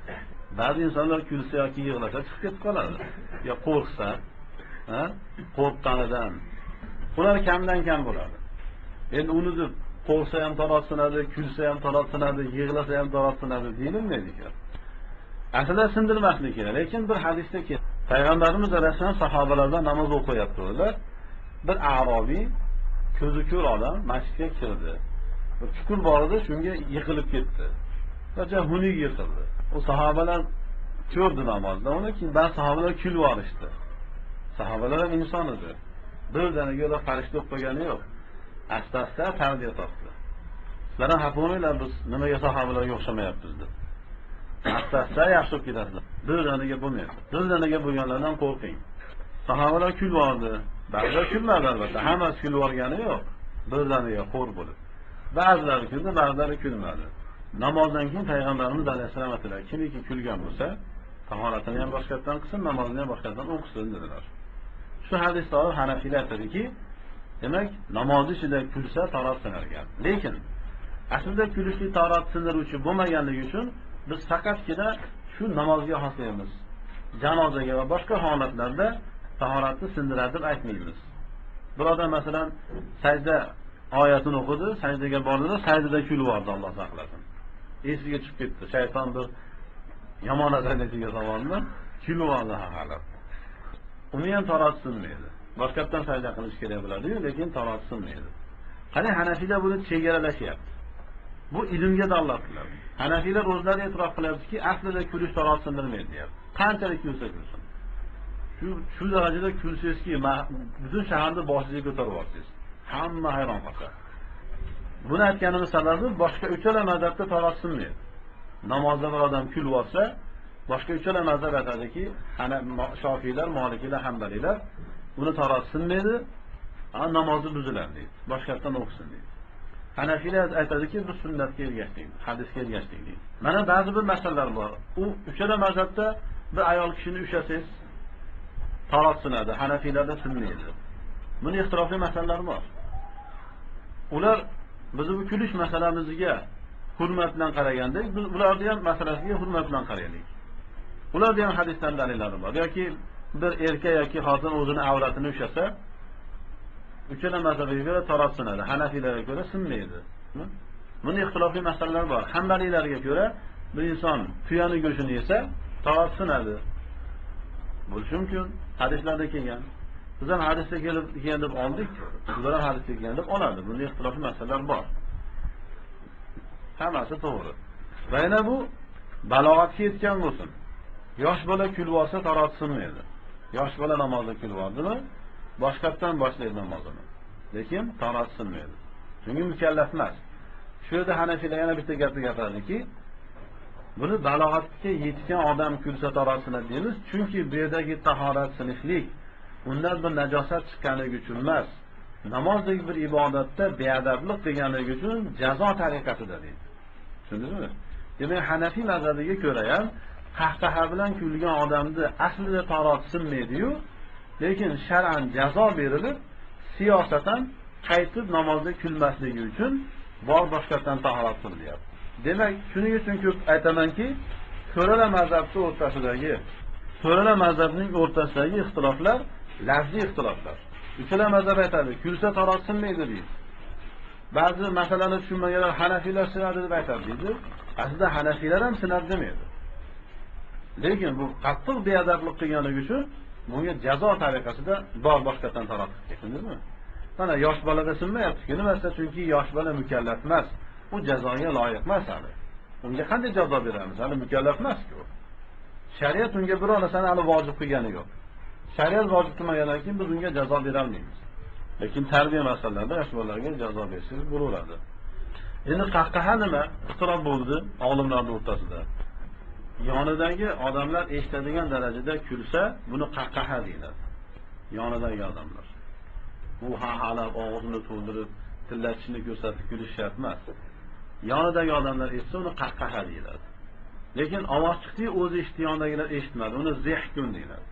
Ba'zi insonlar kulsa yoki yig'lasa chiqib ketib qoladi. Yo qo'rqsa, qo'rqqanidan. Ular kamdan kam bo'ladi. Endi uni deb qo'rqsa ham tahorat sinadi, kulsa ham tahorat sinadi, yig'lasa ham tahorat sinadi deyilmaydi-ku. Aslida sindirmaslik kerak. Lekin bir hadisda Payg'ambarimiz alayhisalom sahobalardan namoz o'qiyaptilar. Bir a'robiy ko'zi ko'r odam masjidga kirdi. Bir chuqur bor edi, shunga yiqilib ketdi. Qancha hunig yiqildi. O sahobalar ko'rdi namozda, uni keyin ba'zi sahobalar kulib yuborishdi. Sahobalar ham inson edi. Birdaniga ular farishta o'qigani yo'q. Asta-asta tarbiya topdi. Sizlar ham xafa bo'lmanglar, biz nimaga sahobalarga o'xshamayapmiz deb. Asta-asta yaxshi bo'lib ketadi. Birdaniga bo'lmaydi. Birdaniga bo'lganlardan qo'rqing. Sahobalar kulib yubordi. Ba'zilar kulmadi albatta. Hammasi kulib yuborgani yo'q. Birdaniga xo'r bo'lib. Ba'zilari kuldi, ba'zilari kulmadi. Namozdan keyin Payg'ambarimiz alayhisalom aytdilar, kimiki kulgan bo'lsa, tahoratini ham boshqatdan qilsin, namozini ham boshqatdan o'qisin dedilar. Shu hadisda Hanafiylar aytadiki, demak, namoz ichida kulsa tahorat sinargan. Lekin aslida kulishlik tahorat sindiruvchi bo'lmaganligi uchun biz faqatgina shu namozga xoslaymiz. Janozaga va boshqa holatlarda tahoratni sindiradi deb aytmaymiz. Bir odam masalan sajda oyatini o'qidi, sajdaga bordi-da, sajdada kulib yubordi, Alloh saqlasin. Esiga chiqib ketdi. Shayton bir yomon azalatiga savolni kulib yubordi haqalab. Uni ham tahorat sinmaydi. Boshqatdan sajda qilish kerak bo'ladi-yu, lekin tahorat sinmaydi. Qani Hanafiylar buni chegaralashyapti. Bu ilmga dalolat qiladi. Hanafiylar o'zlari e'tirof qilyaptiki, aslida kulish tahorat sindirmaydi deyapti. Qanchalik kulsa kulsin. Shu darajada kulsizki, butun shaharni boshiga ko'tarib yuborsiz. Hamma hayron qoladi. Buni aytganimiz sababi boshqa uchala mazhabda tahorat sinmaydi. Namozda bir odam kulib olsa, boshqa uchala mazhab aytadiki, Shofiylar, Malikiylar, Hanbaliylar buni tahorat sinmaydi, namozi buziladi deydi. Boshqatdan o'qisin deydi. Hanafiylar aytadiki, biz sunnatga ergashdik, hadisga ergashdik deydi. Mana ba'zi bir masalalar bor. U uchala mazhabda bir ayol kishini ushlasangiz tahorat sinadi, Hanafiylarda sinmaydi. Buni ixtirofli masalalar bor. Ular biz bu kulish masalamizga hurmat bilan qaraganda, biz ularni ham masalasiga hurmat bilan qaraylik. Ularda ham hadisdan dalillari bor. Yoki bir erkak yoki xotin o'zini avratini ushlasa, uchala mazhabga ko'ra tahorat sinadi, Hanafiylarga ko'ra sinmaydi. Buni ixtirofli masalalar bor. Hanbaliylarga ko'ra bir inson tuyani go'shtini yesa, tahorat sinadi. Bo'lishi mumkin. Hadislarda kelgan. Biz ham hadisda kelgan deb oldik, ular ham hadisda kelgan deb oladi. Bunda ixtilofli masalalar bor. Hammasi to'g'ri. Va yana bu balog'atga yetgan bo'lsin. Yosh bola kulib olsa tahorat sinmaydi. Yosh bola namozda kulib oldimi, boshqatdan boshlaydi namozini. Lekin tahorat sinmaydi. Chunki mukallaf emas. Shu yerda Hanafiylar yana bitta gapni gapiradiki, buni balog'atga yetgan odam kulsa tahorat sinadi deymiz, chunki bu yerdagi tahorat sinishlik undan bir najosat chiqqanligi uchun emas, namozdagi bir ibodatda beadablik deganligi uchun jazo tariqasida deydi. Tushundingizmi? Demak, Hanafiy mazhabiga ko'ra ham qahqaha bilan kulgan odamni aslida tahorat sinmaydi-yu, lekin shar'an jazo berilib, siyosatan qaytib namozda kulmasligi uchun bor boshqatdan tahorat qilinyapti. Demak, shuning uchun ko'p aytamanki, ko'rala mazhabning o'rtasidagi ixtiloflar lafziy ixtiloflar. Uchala mazhab aytadi, kulsa tahorat sinmaydi deydi. Ba'zi masalani tushunmaganlar Hanafiylar sinadi deb aytadi deydi. Aslida Hanafiylar ham sinadi demaydi. Lekin bu qattiq beadablik qilganligi uchun bunga jazo tariqasida bor boshqatdan tahorat qilindingizmi? Mana yosh bolada sinmayapti. Nimasi? Chunki yosh bola mukallaf emas. U jazoga loyiq emas hali. Unga qanday jazo beramiz? Hali mukallaf emas-ku. Shariat unga biror narsani hali vojib qilgani yo'q. shariat vojib qilmagandan keyin biz unga jazo bera olmaymiz. Lekin tarbiya masalalarida yosh bolalarga jazo bersangiz bo'laveradi. Endi qahqaha nima? Ixtirob bo'ldi olimlarning o'rtasida. Yonidagi odamlar eshitadigan darajada kulsa, buni qahqaha deyiladi. Yonidagi odamlar. Bu halab og'zini to'ldirib, tillatishni ko'rsatib kulish shart emas. Yonidagi odamlar eshitsa, uni qahqaha deyiladi. Lekin ovoz chiqdi, o'zi eshitdi, yonidagilar eshitmadi. Uni zehkun deyiladi.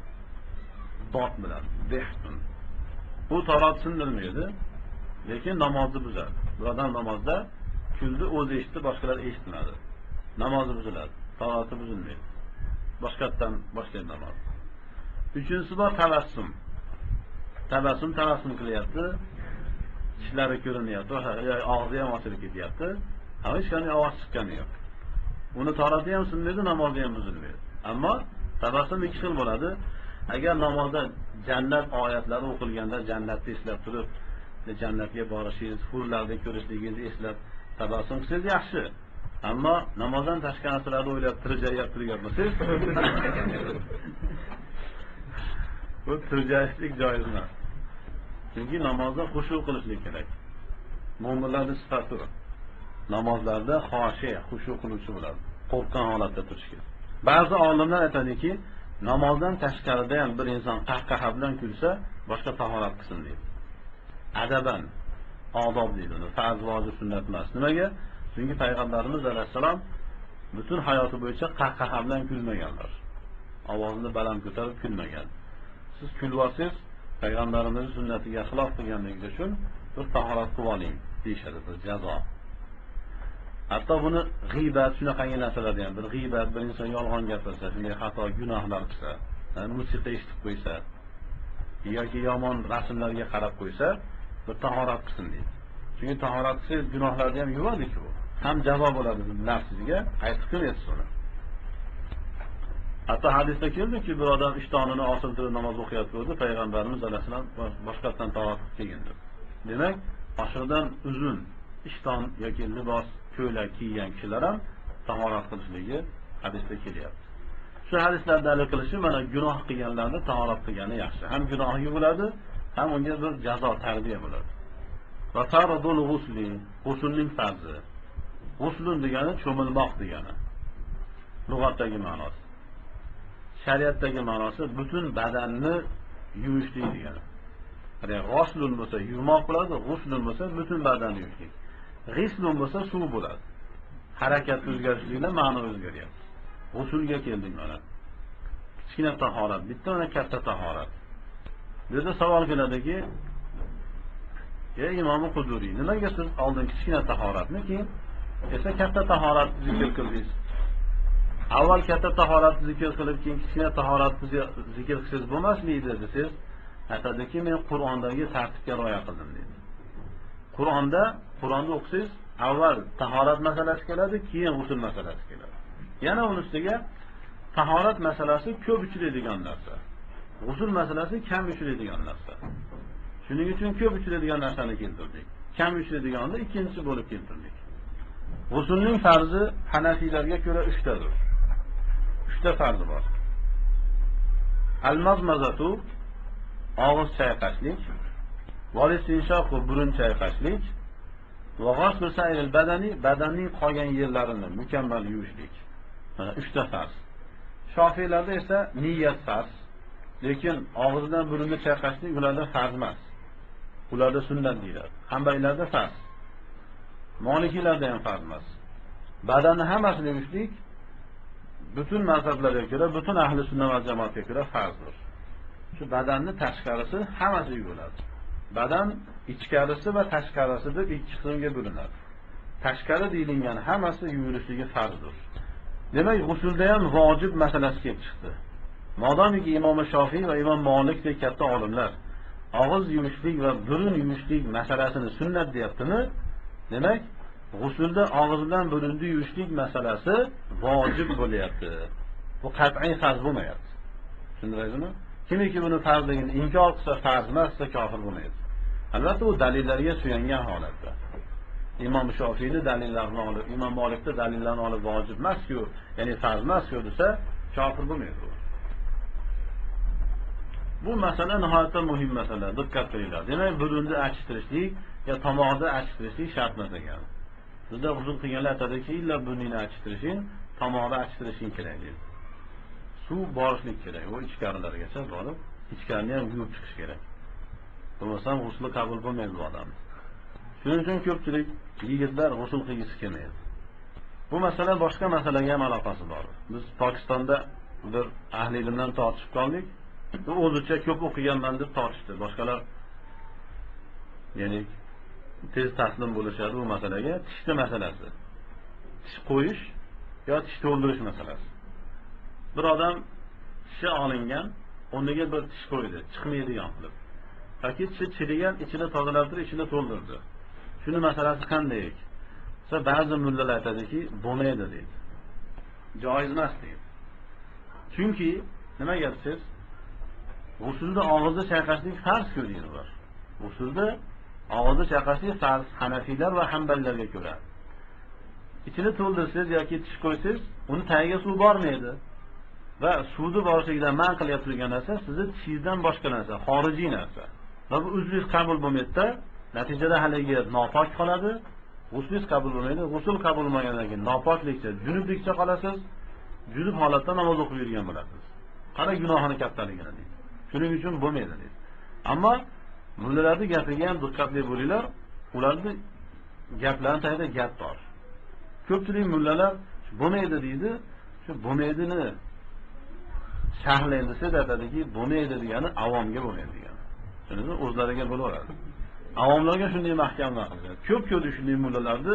Dod bilan zehkun. Bu tarat sindirmaydi, lekin namozni buzadi. Bu odam namozda kuldi, o'zi eshitdi, boshqalar eshitmadi. Namozi buziladi, tarati buzilmaydi. Boshqatdan boshlaydi namoz. Uchinchisi bor tabassum. Tabassum qilyapti. Tishlari ko'rinyapti, og'zi ham ochilib ketyapti. Hech qanday ovoz chiqqani yo'q. Uni tarati ham sinmaydi, namozi ham buzilmaydi. Ammo tabassum ikki xil bo'ladi. Agar namozda jannat oyatlari o'qilganda jannatni eslab turib, jannatga borishingiz, hurlarni ko'rishligingizni eslab tabassum qilsangiz yaxshi. Ammo namozdan tashqarilarni o'ylab tirjayib turganmisiz? Bu tirjayishlik joiz emas. Chunki namozda xushu qilishlik kerak. Mo'minlarning sifati bu. Namozlarda xoshi, xushu qiluvchi bo'ladi. Qo'rqqan holatda turish kerak. Ba'zi olimlar aytadiki, namozdan tashqarida ham bir inson qahqaha bilan kulsa, boshqa tahorat qilsin deydi. Adaban, odob deydi uni. Farz, vojib, sunnat emas. Nimaga? Chunki payg'ambarimiz alayhisalom butun hayoti bo'yicha qahqaha bilan kulmaganlar. Ovozini baland ko'tarib kulmagan. Siz kulvasiz, payg'ambarimiz sunnatiga xilof qilganligingiz uchun bir tahorat qilib oling deyshadi, bir jazo. Hatto buni g'iybat shunaqangi narsalarda ham bir g'iybat, bir inson yolg'on gapirsa, shunday xato gunohlar qilsa, musiqa eshitib qo'ysa yoki yomon rasmlarga qarab qo'ysa, bir tahorat qilsin deydi. Chunki tahorat qilsa gunohlarni ham yuvadi-ku. Ham jazo bo'ladi nafsiga, qaytib qilmaysiz uni. Hatto hadisda keldi-ki, bir odam ishtonini osiltirib namoz o'qiyotganda payg'ambarimiz alayhisalom boshqatdan tahorat qilgandi. Demak, oshirdan uzun ishton yoki libos ko'ylak kiygan kishilar ham tahorat qilishligi hadisda kelyapti. Shu hadislar dalil qilishi mana gunoh qilganlarni tahorat qilgani yaxshi. Ham gunohi bo'ladi, ham unga bir jazo, tarbiya bo'ladi. Va farzul g'usli, g'uslning farzi. G'uslun degani cho'milmoq degani. Lug'atdagi ma'nosi. Shariatdagi ma'nosi butun badanni yuvishlik degani. Ya'ni g'uslun bo'lsa yuvmoq bo'ladi, g'uslun bo'lsa butun badanni yuvishlik. G'islun bo'lsa suv bo'ladi. Harakat o'zgarishlikda ma'no o'zgaryapti. G'usulga keldik mana. Kichkina tahorat, bitta va katta tahorat. Bu yerda savol keladiki, ey Imom Quduriy, nimaga siz oldin kichkina tahoratni, keyin esa katta tahorat zikr qildingiz? Avval katta tahorat zikr qilib, keyin kichkina tahorat zikr qilsangiz bo'lmasmidi desiz? Aytadiki, men Qur'ondagi tartibga rioya qildim dedi. Qur'onda o'qisangiz, avval tahorat masalasi keladi, keyin g'usl masalasi keladi. Yana uning ustiga tahorat masalasi ko'p uchraydigan narsa. G'usl masalasi kam uchraydigan narsa. Shuning uchun ko'p uchraydigan narsani keltirdik. Kam uchraydiganni ikkinchi bo'lib keltirdik. G'uslning farzi Hanafiylarga ko'ra 3 tadir. 3 ta farzi bor. Al-mazmazatu, og'iz chayqashlik, valistinshoqu, burun chayqashlik, va ghusl sa'il badani, badanning qolgan yerlarini mukammal yuvishlik. Mana 3 ta farz. Shofiylarda esa niyat farz, lekin og'izdan burunni chayqashlik ularda farz emas. Ularda sunnat deyiladi. Hanbaylarda farz. Molikiylarda ham farz emas. Badanni hammasini yuvishlik butun mazhablarga ko'ra, butun ahli sunnat va jamoatga ko'ra farzdir. Shu badanni tashqarisi hammasi yuviladi. Badan ichkarisi va tashqarisi deb ikki qismga bo'linadi. Tashqari deyilgan hammasi yuvilishligi farzdir. Demak, g'usulda ham vojib masalasi kelib chiqdi. Modomiki Imom Shofiy va Imom Malikdek katta olimlar og'iz yuvishlik va burun yuvishlik masalasini sunnat deyaptimi? Demak, g'usulda og'izdan burunni yuvishlik masalasi vojib bo'lyapti. Bu qat'iy farz bo'lmayapti. Tushundingizmi? Kimiki buni farzligini inkor qilsa, farz emas desa kofir bo'lmaydi. Albatta u dalillarga suyangan holatda. Imom Shofiyning dalillarini olib, Imom Malikning dalillarini olib vojib emas-ku, ya'ni farz emas-ku desa kofir bo'lmaydi. Bu masala nihoyatda muhim masala, diqqat qilinglar. Demak, burunni achishtirishlik yo tomoqni achishtirishlik shart emas ekan. Bizda huzur qilganlar aytadiki, illa burningni achishtirishing, tomoqni achishtirishing kerak deydi. Suv borishlik kerak, u ichkarilargacha borib, ichkarini ham yuvib chiqish kerak. Bo'lmasam g'usl qabul bo'lmaydi bu odam. Shuning uchun ko'pchilik yigitlar g'usl qilgisi kelmaydi. Bu masala boshqa masalaga ham aloqasi bor. Biz Pokistonda bir ahli ilmdan tortishib qoldik. U o'zicha ko'p o'qiganman deb tortishdi. Boshqalar ya'ni tez taslim bo'lishadi bu masalaga. Tishni masalasi. Tish qo'yish yo tish to'ldirish masalasi. Bir odam tishi olingan, o'rniga bir tish qo'ydi, chiqmaydigan qilib. Yoki tishi chirigan, ichini tozalab turib, ichini to'ldirdi. Shuni masalasi qanday? Ba'zi mullalar aytadiki, bo'lmaydi deydi. Joiz emas deydi. Chunki nimaga siz g'usulda og'izda chayqashlik farz ko'rdingizlar. G'usulda og'izda chayqashlik farz Hanafiylar va Hanballarga ko'ra. Ichini to'ldirsangiz yoki tish qo'ysangiz, uni tagiga suv bormaydi. Va suvni borishligidan man qilyap turgan narsa sizni tishingizdan boshqa narsa, xorijiy narsa. Va bu o'zingiz qabul bo'lmaydi, natijada haligi nopok qoladi. G'uslingiz qabul bo'lmaydi. G'usul qabul bo'lmagandan keyin nopoklikcha, junublikcha qolasiz. Junub holatda namoz o'qib yurgan bo'lasiz. Qara gunohini kattaligini deydi. Shuning uchun bo'lmaydi deydi. Ammo mullalarning gapiga ham diqqatli bo'linglar. Ularning gaplarining tagida gap bor. Ko'pchilik mullalar bo'lmaydi deydi. Shu bo'lmaydini sharhlaydi desa aytadiki, bo'lmaydi degani avomga bo'lmaydi degani. Shuni o'zlariga bo'laveradi. Avomlarga shunday mahkam qiladi. Ko'p ko'rdik shunday mullalarni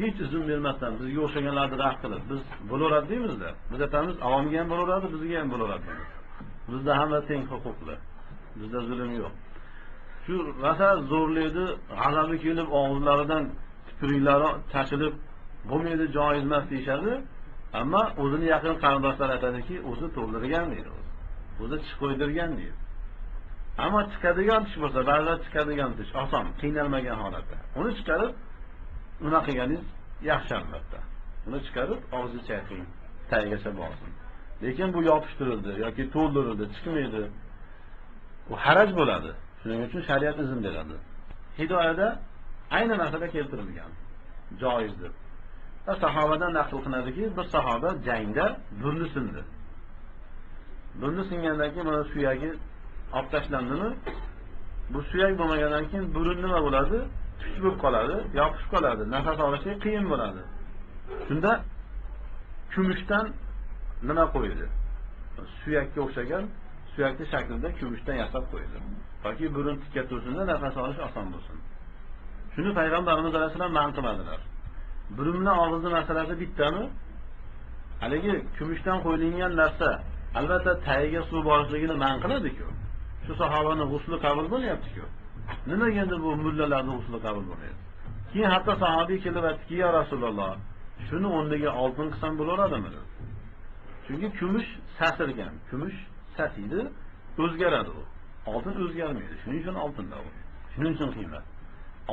hech izn bermasdan bizga o'xshaganlarni rad qilib, biz bo'laveradi deymiz-da. Biz aytamiz, avomga ham bo'laveradi, bizga ham bo'laveradi. Bizda hamma teng huquqli. Bizda zulm yo'q. Shu rosa zo'rlaydi, g'azabi kelib og'izlaridan tupuringlari tashilib, bo'lmaydi, joiz emas deyshadi. Ammo o'zini yaqin qarindoshlari aytadiki, o'zi to'ldirgan deydi. O'zi tish qo'ydirgan deydi. Ammo chiqadigan tish bo'lsa, ba'zida chiqadigan tish oson, qiynalmagan holatda. Uni chiqarib, nima qilganingiz yaxshi albatta. Uni chiqarib, og'zni chayqing, tagigacha borsin. Lekin bu yopishtirildi yoki to'ldirildi, chiqmaydi. Bu haraj bo'ladi. Shuning uchun shariat izn beradi. Hidoyada ayni narsaga keltirilgan. Joiz deb. Va sahobadan naql qilinadiki, bir sahoba jangda burni sindi. Burni singandan keyin mana suyagi olib tashlandimi? Bu suyak bo'lmagandan keyin burun nima bo'ladi? Tush bo'lib qoladi, yopishib qoladi, nafas olishi qiyin bo'ladi. Shunda kumushdan nima qo'ydi? Suyakka o'xshagan, suyakning shaklida kumushdan yasab qo'ydi. Yoki burun tikka tursin, nafas olish oson bo'lsin. Shuni payg'ambarimiz alayhisalom man qilmadilar. Burun bilan og'izni masalasi bittami? Haligi kumushdan qo'yilgan narsa albatta tagiga suv borishligini man qiladi-ku. Shu sahobaning g'usli qabul bo'lyapti-ku. Nimaga endi bu mullalarning g'usli qabul bo'lmaydi? Keyin hatto sahobiy kelib aytdiki, "Ya Rasululloh, shuni o'rniga oltin qilsam bo'laveradimi?" dedi. Chunki kumush sasirgan, kumush sasiydi, o'zgaradi u. Oltin o'zgarmaydi. Shuning uchun oltinda u. Shuning uchun qiymat.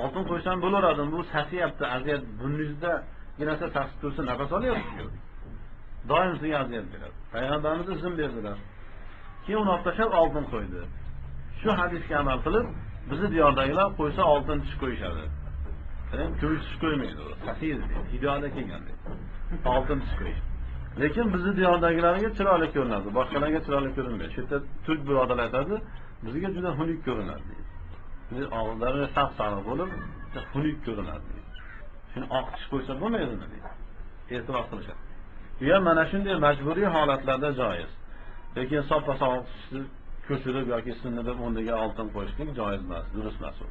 Oltin qo'ysam bo'laveradi, bu sasiyapti, aziyat burningizda narsa sasib tursa nafas olyapsiz-ku. Doim sizga aziyat beradi. Payg'ambarimiz izn berdilar. Keyin uni olib tashlab oltin qo'ydi. Shu hadisga amal qilib, bizni diyordagilar qo'ysa oltin tish qo'yishadi. Kumush tish qo'ymaydi u. Sasiydi deydi. Hidoyada kelgan deydi. Oltin tish qo'yish. Lekin bizni diyordagilarga chiroyli ko'rinadi, boshqalarga chiroyli ko'rinmaydi. Shu yerda turk birodarlar aytadi, bizga juda xunuk ko'rinadi deydi. Biz og'izlari sap-sariq bo'lib, xunuk ko'rinadi deydi. Shuni oq tish qo'ysa bo'lmaydimi deydi. E'tiroz qilishadi. Bu ham mana shunday majburiy holatlarda joiz. Lekin soppa-sog'liq ko'chirib yoki sunni deb o'rniga oltin qo'yishlik joiz emas, durust emas u.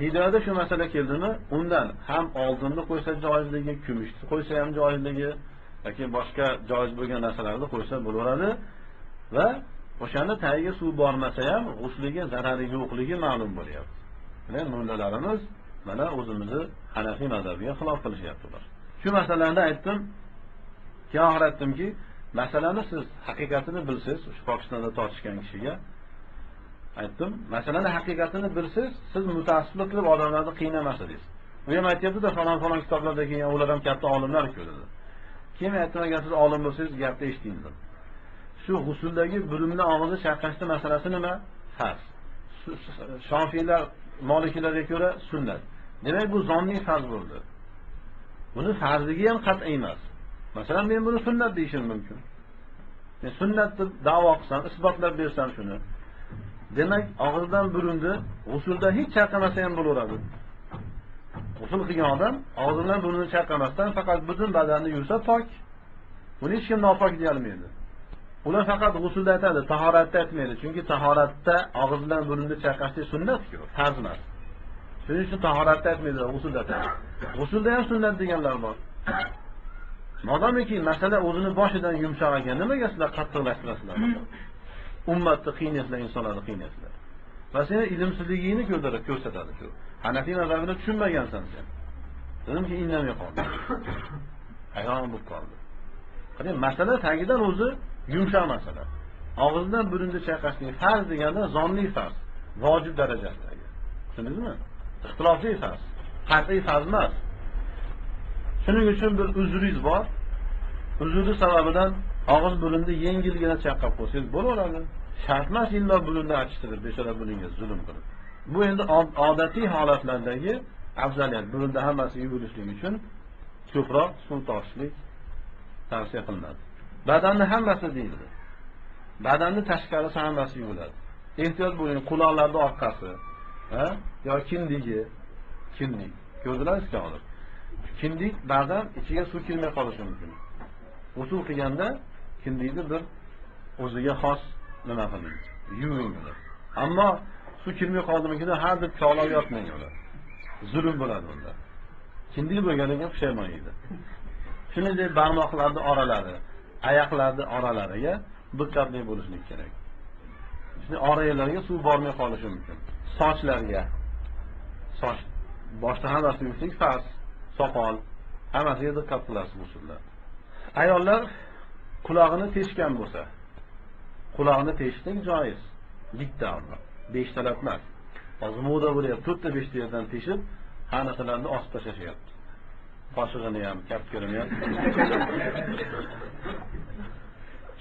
Hidoyada shu masala keldimi, undan ham oltinni qo'ysa joizligi, kumushni qo'ysa ham joizligi yoki boshqa joiz bo'lgan narsalarni qo'ysa bo'laveradi va o'shanda tagiga suv bormasa ham g'usliga zarari yo'qligi ma'lum bo'lyapti. Mana mullalarimiz mana o'zimizni Hanafiy mazhabiga xilof qilishyaptilar. Shu masalani aytdim. Keyin oxir aytdimki, masalani siz haqiqatini bilsiz, shu Pokistonda tortishgan kishiga aytdim, masalani haqiqatini bilsiz, siz mutaassiblik qilib odamlarni qiynamas edingiz. U ham aytibdi-da, falon kitoblarda kelgan ular ham katta olimlar-ku dedi. Keyin aytdim, agar siz olim bo'lsangiz, gapni eshiting dedim. shu g'usuldagi burunni og'izni chayqashni masalasi nima? Farz. Shofiylar, Molikilarga ko'ra sunnat. Demak bu zonniy farz bo'ldi. Buni farzligi ham qat'iy emas. Masalan, men buni sunnat deyishim mumkin. Men sunnat deb da'vo qilsam, isbotlab bersam shuni. Demak, og'izdan burunni g'usulda hech chayqamasa ham bo'laveradi. G'usul qilgan odam og'zidan burnini chayqamasdan faqat butun badanni yuvsa pok. Buni hech kim nopok deya olmaydi. Ular faqat g'usulda aytadi, tahoratda aytmaydi. Chunki tahoratda og'iz bilan burnini chayqashlik sunnat-ku, farz emas. Shuning uchun tahoratda aytmaydi, g'usulda aytadi. G'usulda ham sunnat deganlar bor. Modomiki masala o'zini boshidan yumshoq ekan, nimaga sizlar qattiqlashtirasizlar? Ummatni qiynasizlar, insonlarni qiynasizlar. Va seni ilmsizligingni ko'rsatadi shu. Hanafiy mazhabini tushunmagansan sen. Dedimki, indamay qoldi. Hayron bo'lib qoldi. Qarang, masala tagidan o'zi yumshoq masala. Og'izdan burunni chayqashning farz deganda zonniy farz, vojib darajasidagi. Tushundingizmi? Ixtilofli farz, qat'iy farz emas. Shuning uchun bir uzringiz bor. Uzri sababidan og'iz burunni yengilgina chayqab qo'ysangiz bo'laveradi. Shart emas illo burunni achishtirib, bechora burunga zulm qilib. Bu endi odatiy holatlardagi afzaliyat. Burunda hammasi yuvilishligi uchun ko'proq suv tortishlik tavsiya qilinadi. Badanni hammasi deyildi. Badanni tashqarisi hammasi yuviladi. Ehtiyot bo'ling, quloqlarning orqasi, yo kindigi, kindik. Ko'rdilaringizmi hozir? Kindik ba'zan ichiga suv kirmay qolishi mumkin. Usul qilganda kindikni bir o'ziga xos nima qiling, yuving uni. Ammo suv kirmay qoldimikin har deb kavlab yotmang ular. Zulm bo'ladi unda. Kindik bo'lganiga pushaymon yeydi. Shuningdek barmoqlarning oralari, oyoqlarning oralariga diqqatli bo'lishlik kerak. Shuni oralarga suv bormay qolishi mumkin. Sochlarga, soch boshda hammasi yuvishlik farz, soqol hammasiga diqqat qilasiz usullar. Ayollar quloqini teshgan bo'lsa, quloqni teshishlik joiz. Bitta alma, 5 talab emas. Hozir moda bo'lyapti, 4 ta 5 ta yerdan teshib, hanaqilarni osib tashlashyapti. Qoshig'ini ham, kapkirini ham.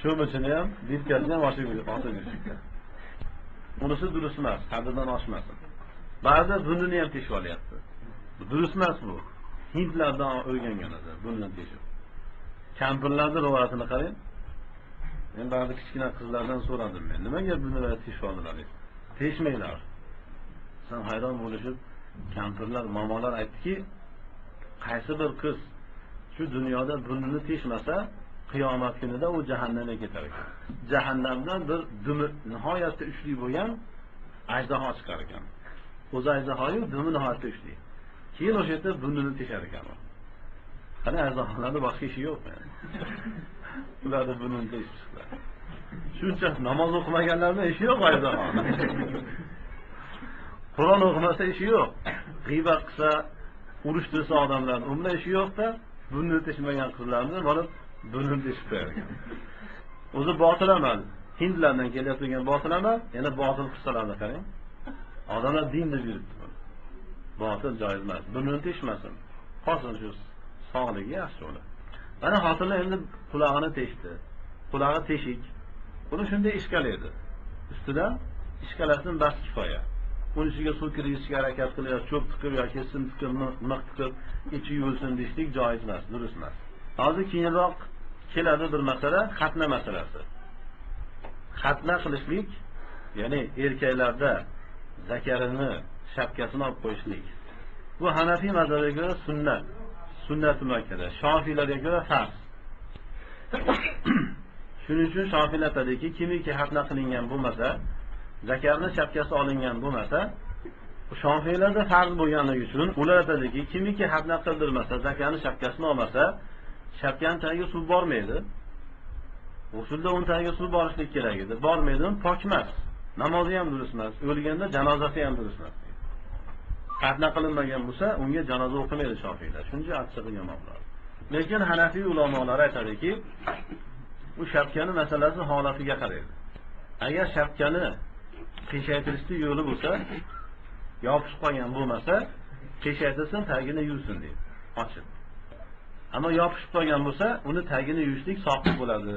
Cho'michini ham, ditkasini ham osib yurishdi. Bunisi durust emas, haddidan oshmasin. Ba'zi burnini ham teshib olyapti. Bu durust emas bu. Hindlardan o'rgangan edi, burnini teshib. Kampirlarning rivoyatini qarang. Men ba'zi kichkina qizlardan so'radim men, nimaga buni teshib oldilar deb. Teshmanglar. Sen hayron bo'lishib, kampirlar, momolar aytdiki, qaysi bir qiz shu dunyoda burnini teshmasa, qiyomat kunida u jahannamga ketar ekan. Jahannamdan bir dumi nihoyatda kuchli bo'lgan ajdaho chiqar ekan. O'zi ajdahoyu dumi nihoyatda kuchli. Keyin o'sha yerda burnini teshar ekan. Qani ajdaholarda boshqa ishi yo'q yani. Ularda burnini teshib chiqdi. Shuncha namoz o'qimaganlarning ishi yo'q ajdaho. Qur'on o'qimasa ishi yo'q. G'iybat qilsa, urushtirsa odamlar, unda ishi yo'q-da, burnini teshmagan qizlarni borib burnini teshib qo'yar ekan. O'zi botil amal. Hindlardan kelayotgan botil amal, yana botil qilsalarni qarang. Odamlar din deb yuribdi. Botil joiz emas. Burnini teshmasin. Qolsin shu sog'ligi yaxshi bo'ladi. Mana xotinlar endi qulog'ini teshdi. Qulog'i teshik. Buni shunday ishkal edi. Ustidan ishkalasdan bas kifoya. Uning ichiga suv kirgizishga harakat qilib, cho'p tiqib yoki sim tiqib, naq tiqib, ichi yuvilsin deshlik joiz emas, durust emas. Hozir keyinroq keladi bir masala, xatna masalasi. Xatna qilishlik, ya'ni erkaklarda zakarini, shapkasini olib qo'yishlik. Bu Hanafiy mazhabiga ko'ra sunnat, sunnat muakkada. Shofiylarga ko'ra farz. Shuning uchun Shofiylar aytadiki, kimiki xatna qilingan bo'lmasa, zakarning shapkasi olingan bo'lmasa, Shofiylarda farz bo'lganligi uchun ular aytadiki, kimiki xatna qildirmasa, zakarning shapkasini olmasa, shapkaning tagiga suv bormaydi. Usulda uning tagiga suv borishlik kerak edi. Bormaydi, pok emas. Namozi ham durust emas, o'lganda janozasi ham durust emas. Xatna qilinmagan bo'lsa, unga janoza o'qimaydi Shofiylar. Shuncha achchiq yomonlar. Lekin Hanafiy ulamolar aytadiki, bu shapkani masalasi holatiga qaraydi. Agar shapkani qiyshaytirishni yo'li bo'lsa, yopishib qolgan bo'lmasa, qiyshaytirsin, tagini yuvsin deydi. Ochib. Ammo yopishib qolgan bo'lsa, uni tagini yuvishlik soqit bo'ladi.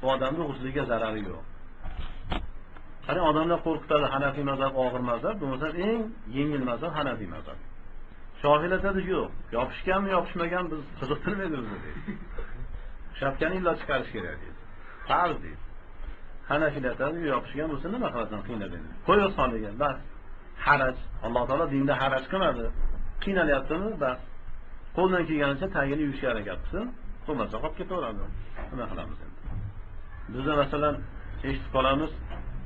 u odamning g'usliga zarari yo'q. Qani odamlar qo'rqitadi, Hanafiy mazhab og'ir mazhab, bo'lmasa eng yengil mazhab Hanafiy mazhab. Shofiiylar aytadi, yo'q, yopishganmi, yopishmagan biz qiziqtirmaydi bizni deydi. Shapkani illa chiqarish kerak deydi. Farz deydi. Hanafiylar aytadi, yopishgan bo'lsa nima qilasan, qiynaladi. Qo'y soniga, bas. Haraj, Alloh taolo dinda haraj qilmadi. Qiynalyaptimi, bas. Qo'ldan kelganicha tagini yuvishga harakat qilsin, bo'lmasa qolib ketaveradi. Nima qilamiz endi? Bizda masalan eshitib qolamiz,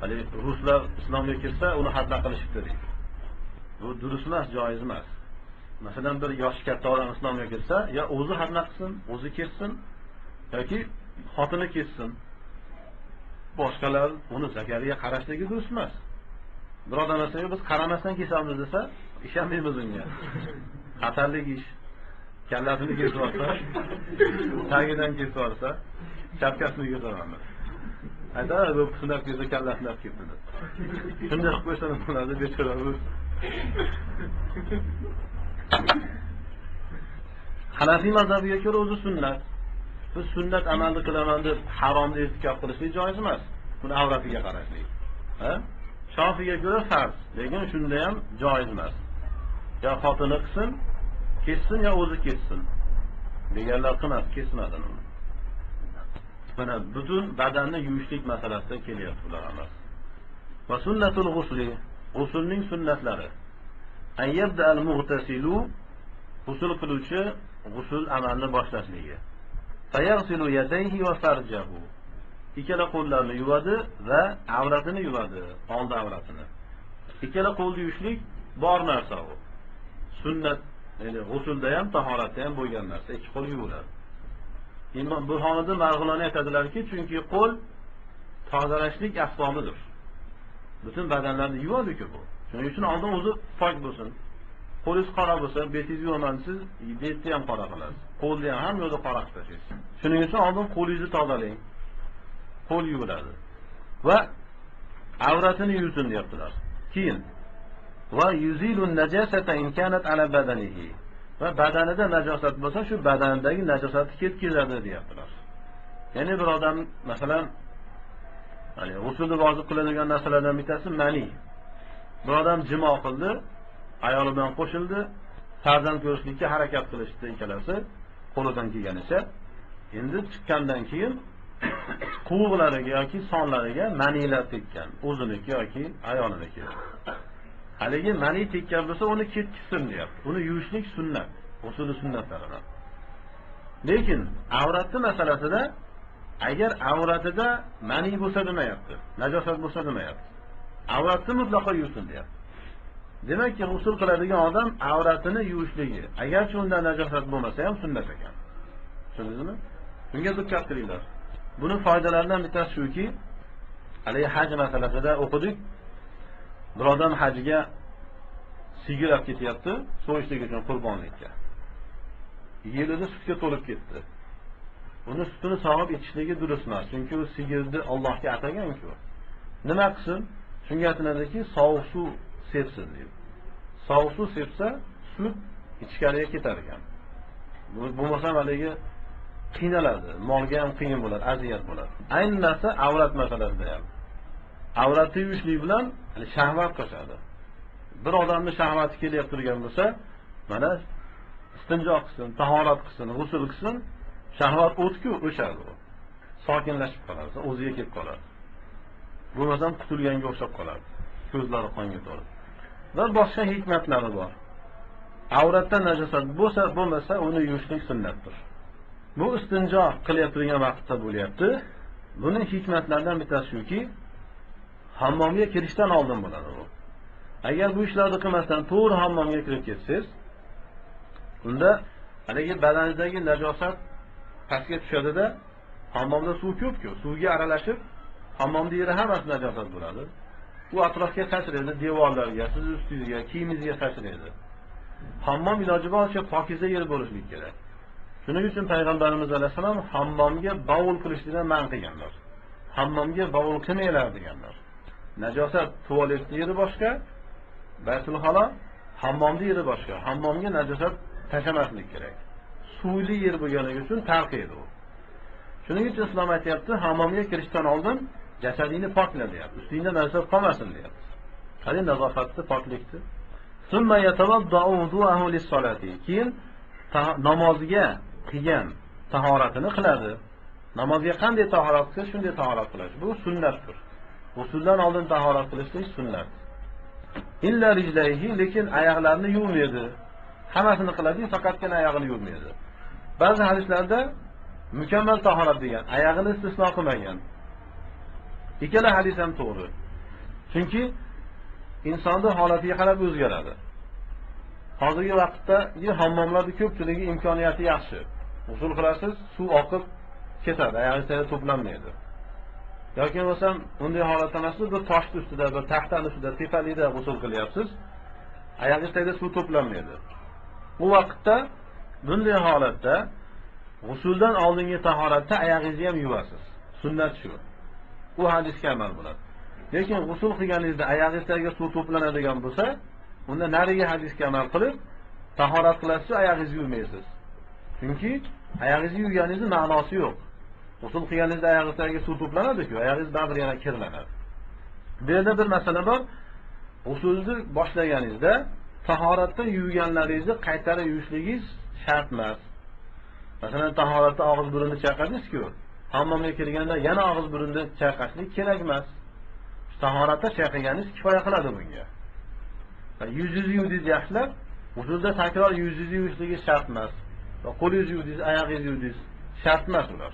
hali ruslar islomga kirsa, uni hadla qilishibdi deydi. Bu durust emas, joiz emas. Masalan bir yoshi katta odam islomga kirsa, yo o'zi hadla qilsin, o'zi kessin yoki xotini kessin. Boshqalar uni zakariya qarashligi durust emas. Bir odam masalan biz qaramasdan kesamiz desa, ishonmaymiz unga. Xatarli ish. Kallasini kesib olsa, tagidan kesib olsa, chapkasini kesamiz. Aytadi, bu shunday kelsa kallasini olib ketdi. Shunday qilib qo'ysa bo'ladi, bechora bu. Hanafiy mazhabiga ko'ra o'zi sunnat. Biz sunnat amalni qilaman deb haromni irtikob qilishlik joiz emas. Buni avratiga qarashlik. Ha? Shofiyga ko'ra farz, lekin shunda ham joiz emas. Ya xotini qilsin, kessin yo o'zi kessin. Deganlar qilmas, kesmadi uni. Mana butun badanni yuvishlik masalasida kelyapti bular hammasi. Va sunnatul g'usli, g'uslning sunnatlari. Ayyabda al-mughtasilu, g'usl qiluvchi g'usl amalni boshlashligi. Fayaghsilu yadayhi va farjahu. Ikkala qo'llarini yuvadi va avratini yuvadi, oldi avratini. Ikkala qo'lni yuvishlik bor narsa u. Sunnat, ya'ni g'usulda ham, tahoratda ham bo'lgan narsa, ikki qo'l yuviladi. Imom Burhoniddin Marg'iloni aytadilarki, chunki qo'l tozalashlik asbobidir. Butun badanlarni yuvadi-ku bu. Shuning uchun oldin o'zi pok bo'lsin. Qo'lingiz qora bo'lsa, betingizni yuvaman, siz betni ham qora qilasiz. Qo'lni ham hamma yo'lda qora qilib tashlaysiz. Shuning uchun oldin qo'lingizni tozalang. Qo'l yuviladi. Va avratini yuvsin deyaptilar. Keyin va yuzilun najasata in kanat ala badanihi. Va badanida najosat bo'lsa, shu badanidagi najosatni ketkazadi deyaptilar. Ya'ni bir odam masalan hani g'usulni vojib qiladigan narsalardan bittasi mani. Bir odam jimo qildi, ayoli bilan qo'shildi, farzand ko'rishlikka harakat qilishdi ikkalasi, qo'lidan kelganicha. Endi chiqqandan keyin quvurlariga yoki sonlariga manilar tekkan, o'ziniki yoki ayoliniki. Haligi mani tekkan bo'lsa, uni ketkizsin deyapti. Uni yuvishlik sunnat, usul sunnatlaridan. Lekin avratni masalasida agar avratida mani bo'lsa demayapti, najosat bo'lsa demayapti. Avratni mutlaqo yuvsin deyapti. Demakki, usul qiladigan odam avratini yuvishligi, agarchi unda najosat bo'lmasa ham sunnat ekan. Tushundingizmi? Bunga diqqat qilinglar. Buni foydalaridan bittasi shuki, haligi haj masalasida o'qidik. Bir odam hajga sigir olib ketyapti, so'yishlik uchun qurbonlikka. Yelida sutga to'lib ketdi. Uni sutini sog'ib ichishligi durust emas, chunki u sigirni Allohga atagan-ku. Nima qilsin? Shunga aytiladiki, sovuq suv sepsin deydi. Sovuq suv sepsa, sut ichkariga ketar ekan. Bo'lmasa haligi qiynaladi, molga ham qiyin bo'ladi, aziyat bo'ladi. Ayni narsa avrat masalasida ham. Avratni yuvishlik bilan shahvat qochadi. Bir odamning shahvati kelib turgan bo'lsa, mana istinjo qilsin, tahorat qilsin, g'usl qilsin, shahvat o'tku o'shadi u. Sokinlashib qoladi, o'ziga kelib qoladi. Bo'lmasam qutulganga o'xshab qoladi. Ko'zlari qonga to'lib. Va boshqa hikmatlari bor. Avratdan najosat bo'lmasa, uni yuvishlik sunnatdir. Bu istinjo qilayotgan vaqtda bo'lyapti. Buning hikmatlaridan bittasi shuki, hammomga kirishdan oldin bo'ladi bu. Agar bu ishlarni qilmasdan to'g'ri hammomga kirib ketsangiz, unda haligi badaningizdagi najosat pastga tushadi-da, hammomda suv ko'p-ku, suvga aralashib, hammomning yeri hammasi najosat bo'ladi. U atrofga sachraydi, devorlarga, siz ustingizga, kiyimingizga sachraydi. Hammom iloji boricha pokiza yer bo'lishi kerak. Shuning uchun payg'ambarimiz alayhisalom hammomga bavul qilishdan man qilganlar. Hammomga bavul qilmanglar deganlar. Najosat tualetning yeri boshqa, baytul xalo hammomning yeri boshqa. Hammomga najosat tashlamaslik kerak. Suvli yer bo'lganligi uchun tarqiydi u. Shuning uchun islom aytayapti, hammomga kirishdan oldin jasadingni pokla deyapti. Ustingda narsa qolmasin deyapti. Qani nazofatni, poklikni. Summa yatawadda'u wudu'ahu lis-solati. Keyin namoziga qilgan tahoratini qiladi. Namozga qanday tahorat qilish, shunday tahorat qilish. Bu sunnatdir. Usuldan oldin tahorat qilishlik sunnat. Illa rijlayhi, lekin oyoqlarini yuvmaydi. Hammasini qiladi, faqatgina oyog'ini yuvmaydi. Ba'zi hadislarda mukammal tahorat degan, oyog'ini istisno qilmagan. Ikkala hadis ham to'g'ri. Chunki insonning holatiga qarab o'zgaradi. Hozirgi vaqtda hammomlarda ko'pchiligi imkoniyati yaxshi. Usul qilasiz, suv oqib ketadi, oyog'ingizda to'planmaydi. Yoki bo'lsam bunday holatda emas, bir toshning ustida, bir taxtaning ustida, tepalikda usul qilyapsiz. Oyog'ingizda suv to'planmaydi. Bu vaqtda bunday holatda g'usuldan oldingi tahoratda oyog'ingizni ham yuvasiz. Sunnat shu. Bu hadisga amal bo'ladi. Lekin g'usul qilganingizda oyog'ingizga suv to'planadigan bo'lsa, unda nariga hadisga amal qilib tahorat qilasiz, oyog'ingizni yuvmaysiz. Chunki oyog'ingizni yuvganingizning ma'nosi yo'q. G'usul qilganingizda oyog'ingizga suv to'planadi-ku, oyog'ingiz baribir yana kirlanadi. Bu yerda bir masala bor. G'usulni boshlaganingizda tahoratda yuvganlaringizni qaytarib yuvishligingiz shart emas. Masalan, tahoratda og'iz burunni chayqadingiz-ku, hammomga kirganda yana og'iz burunni chayqashlik kerak emas. Tahoratda chayqaganingiz kifoya qiladi bunga. Yuzingizni yuvdingiz yaxshilab, usulda takror yuzingizni yuvishligi shart emas. Qo'lingizni yuvdingiz, oyog'ingizni yuvdingiz, shart emas ular.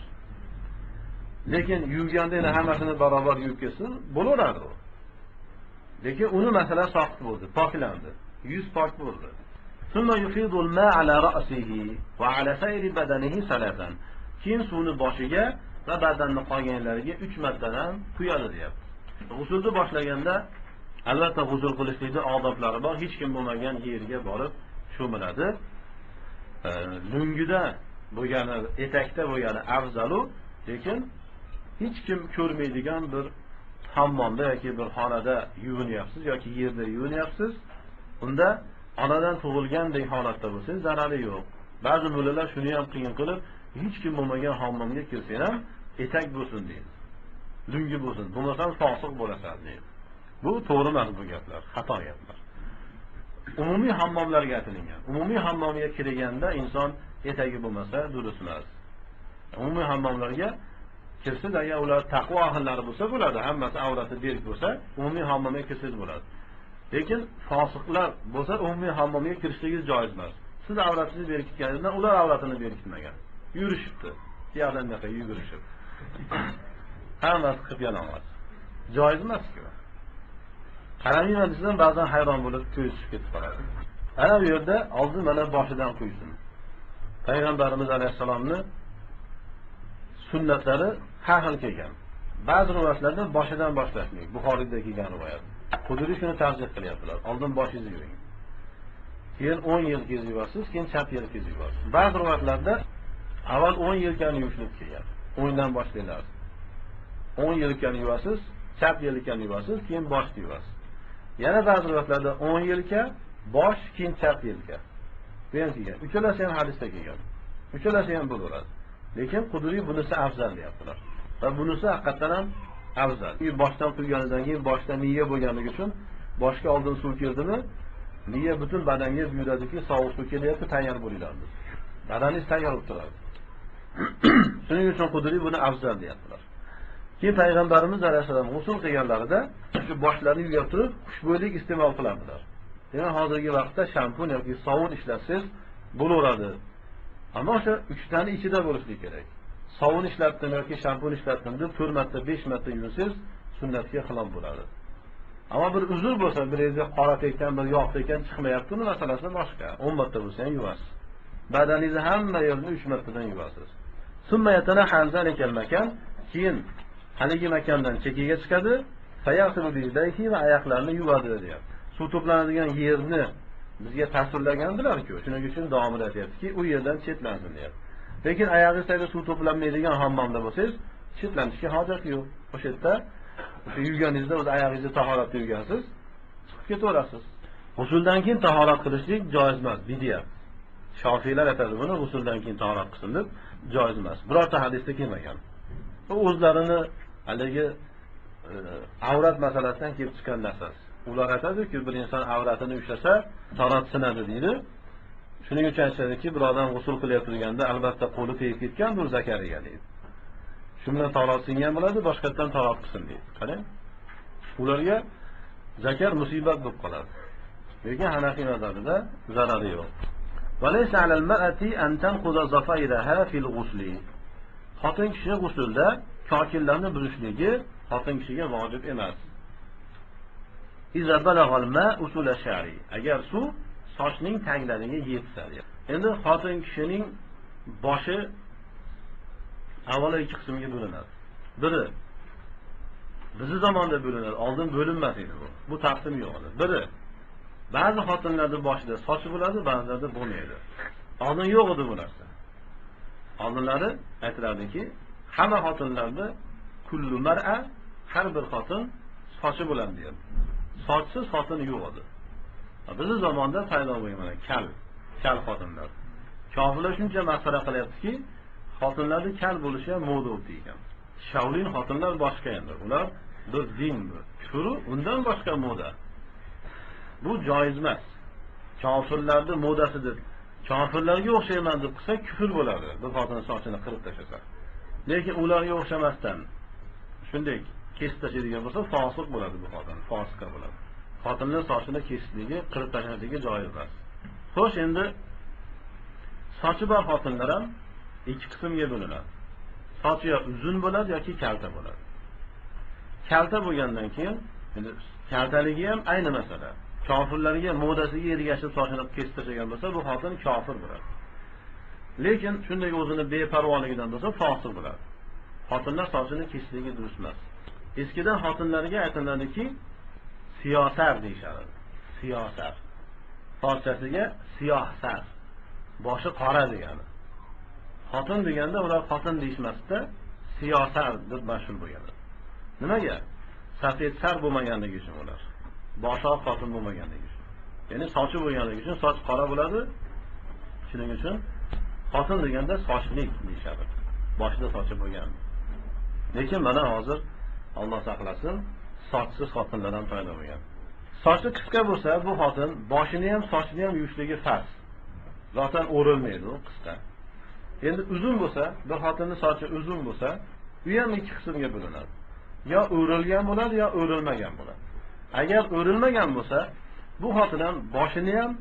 Lekin yuvganda yana hammasini barobar yuvib ketsin, bo'laveradi u. Lekin uni masalan soqit bo'ldi, poklandi. Yuz pok bo'ldi. Summa yufidul ma ala ra'sihi va ala sayri badanihi salatan. Keyin suvni boshiga va badanning qolganlariga 3 martadan quyadi deyapti. G'usulni boshlaganda albatta g'usul qilishlikning odoblari bor. Hech kim bo'lmagan yerga borib sho'miladi. Lungida bo'lgani, etakda bo'lgani afzalu, lekin hech kim ko'rmaydigan bir hammomda yoki bir xonada yuvinyapsiz yoki yerda yuvinyapsiz. Unda onadan tug'ilgandek holatda bo'lsa, zarari yo'q. Ba'zi mullalar shuni ham qiyin qilib, hech kim bo'lmagan hammomga kirsa ham etak bo'lsin deydi. Lungi bo'lsin, bo'lmasam fosiq bo'lasan deydi. Bu to'g'ri emas bu gaplar, xato gaplar. Umumiy hammomlarga aytilgan. Umumiy hammomga kirganda inson etagi bo'lmasa durust emas. Umumiy hammomlarga kirsa, agar ular taqvo ahllari bo'lsa bo'ladi, hammasi avrati berk bo'lsa, umumiy hammomga kirsa bo'ladi. Lekin fosiqlar bo'lsa, umumiy hammomga kirishligingiz joiz emas. Siz avratingizni berkitganingizda ular avratini berkitmagan. Yurishibdi. Yaqindaqa yugurishib. Hammasi qilib yalang'och. Joiz emas-ku. Qaramayman desam, ba'zan hayron bo'lib ko'z tushib ketib qoladi. Ana bu yerda oldin mana boshidan qo'ysin. Payg'ambarimiz alayhisalomning sunnatlari har xil kelgan. Ba'zi rivoyatlarda boshidan boshlashlik, Buxoriyda kelgan rivoyat. Quduriy shuni tavsiya qilyaptilar. Oldin boshingizni yuving. Keyin 10 yelkangizni yuvasiz, keyin chap yelkangizni yuvasiz. Ba'zi rivoyatlarda avval 10 yelkani yuvishlik kelgan. O'ngdan boshlaysiz. 10 yelkani yuvasiz, chap yelkani yuvasiz, keyin boshni yuvasiz. Yana ba'zi rivoyatlarda 10 yelka, bosh, keyin chap yelka. Bu ham kelgan. Uchalasi ham hadisda kelgan. Uchalasi ham bo'laveradi. Lekin Quduriy bunisi afzal deyaptilar. Va bunisi haqiqatan ham afzal. Boshdan quyganidan keyin boshda miya bo'lganligi uchun boshga oldin suv kirdimi, miya butun badanga buyuradiki, sovuq suv kelyapti, tayyor bo'linglar. Badaningiz tayyor bo'lib turadi. Shuning uchun Quduriy buni afzal deyaptilar. Keyin payg'ambarimiz alayhisalom g'usul qilganlarida shu boshlarini yuvib turib, xushbo'ylik iste'mol qiladilar. Demak, hozirgi vaqtda shampun yoki sovun ishlatsangiz bo'laveradi. Ammo o'sha 3 tani ichida bo'lishi kerak. Sovun ishlatdim yoki shampun ishlatdim deb 4 marta, 5 marta yuvsangiz sunnatga xilof bo'ladi. Ammo bir uzr bo'lsa, bir yerda qora tekkan, bir yog' tekkan chiqmayapti, uni masalasi boshqa. 10 marta bo'lsa ham yuvasiz. Badaningizni hamma yerini 3 martadan yuvasiz. Summa yatanaha zalikal makan, keyin haligi makondan chekiga chiqadi, fayaqsilu bijdayhi va oyoqlarini yuvadi deyapti. Suv to'planadigan yerni bizga tasvirlagandilar-ku, shuning uchun davomida aytayaptiki, u yerdan chetlansin deyapti. Lekin oyog'ingizda suv to'planmaydigan hammomda bo'lsangiz, chetlanishga hojat yo'q. O'sha yerda o'sha yuvganingizda o'z oyog'ingizni tahoratda yuvgansiz, chiqib ketaverasiz. G'usuldan keyin tahorat qilishlik joiz emas, bid'at. Shofiylar aytadi buni g'usuldan keyin tahorat qilsin deb, joiz emas. Birorta hadisda kelmagan. Bu o'zlarini haligi avrat masalasidan kelib chiqqan narsa. Ular aytadi-ki, bir inson avratini ushlasa, tahorat sinadi deydi. Shuning uchun aytadiki, bir odam g'usul qilayotganda albatta qo'li tegib ketgandir zakariga deydi. Shu bilan tahorat singan bo'ladi, boshqatdan tahorat qilsin deydi. Qarang. Ularga zakar musibat bo'lib qoladi. Lekin Hanafiy mazhabida zarari yo'q. وَلَيْسَ عَلَى الْمَرْأَةِ أَنْ تَنْقُضَ ضَفَائِرَهَا فِي الْغُسْلِ. Xotin kishi g'usulda kokillarni burishligi xotin kishiga vojib emas. إِذَا بَلَغَ الْمَاءُ أُصُولَ الشَّعْرِ. Agar suv sochning taglariga yetsa. Endi xotin kishining boshi avvalo ikki qismga bo'linadi. Biri bizi zamonda bo'linadi, oldin bo'linmas edi bu. Bu taqsim yo'q edi. Biri ba'zi xotinlarning boshida sochi bo'ladi, ba'zilarda bo'lmaydi. Oldin yo'q edi bu narsa. Oldinlari aytiladiki, hamma xotinlarda kullu mar'a, har bir xotin sochi bo'ladi deydi. Sochsiz xotin yo'q edi. Bizning zamonda paydo bo'lgan kal xotinlar. Kofirlar shuncha masxara qilyaptiki, xotinlarning kal bo'lishi ham moda bo'ldi ekan. Shavlin xotinlar boshqa endi. Ular bir din, kufr, undan boshqa moda. Bu joiz emas. Kofirlarning modasidir. Kofirlarga o'xshayman deb qilsa kufr bo'ladi. Bir xotin sochini qirib tashlasa. Lekin ularga o'xshamasdan shunday kesib tashlaydigan bo'lsa, fosiq bo'ladi bu xotin, fosiqa bo'ladi. Xotinlar sochini kesishligi, qirib tashlashligi joiz emas. Xo'sh, endi sochi bor xotinlar ham ikki qismga bo'linadi. Sochi yo uzun bo'ladi yoki kalta bo'ladi. Kalta bo'lgandan keyin, endi kaltaligi ham ayni masala. Kofirlarga modasiga ergashib sochini kesib tashlagan bo'lsa, bu xotin kofir bo'ladi. Lekin shunday o'zini beparvoligidan bo'lsa, fosiq bo'ladi. Xotinlar sochini kesishligi durust emas. Eskidan xotinlarga aytiladiki, siyosar deyishardi. Siyosar. Farchasiga siyohsar. Boshi qora degani. Xotin deganda ular xotin deyishmasda siyosar deb mashhur bo'lgan. Nimaga? Safed sar bo'lmaganligi uchun ular. Boshi xotin bo'lmaganligi uchun. Ya'ni sochi bo'lganligi uchun soch qora bo'ladi. Shuning uchun xotin deganda sochlik deyishadi. Boshida sochi bo'lgan. Lekin mana hozir Alloh saqlasin, sochsiz xotinlar ham paydo bo'lgan. Sochi qisqa bo'lsa, bu xotin boshini ham, sochini ham yuvishligi farz. Zaten o'rilmaydi u qisqa. Endi uzun bo'lsa, bir xotinning sochi uzun bo'lsa, u ham ikki qismga bo'linadi. Yo o'rilgan bo'ladi, yo o'rilmagan bo'ladi. Agar o'rilmagan bo'lsa, bu xotin ham boshini ham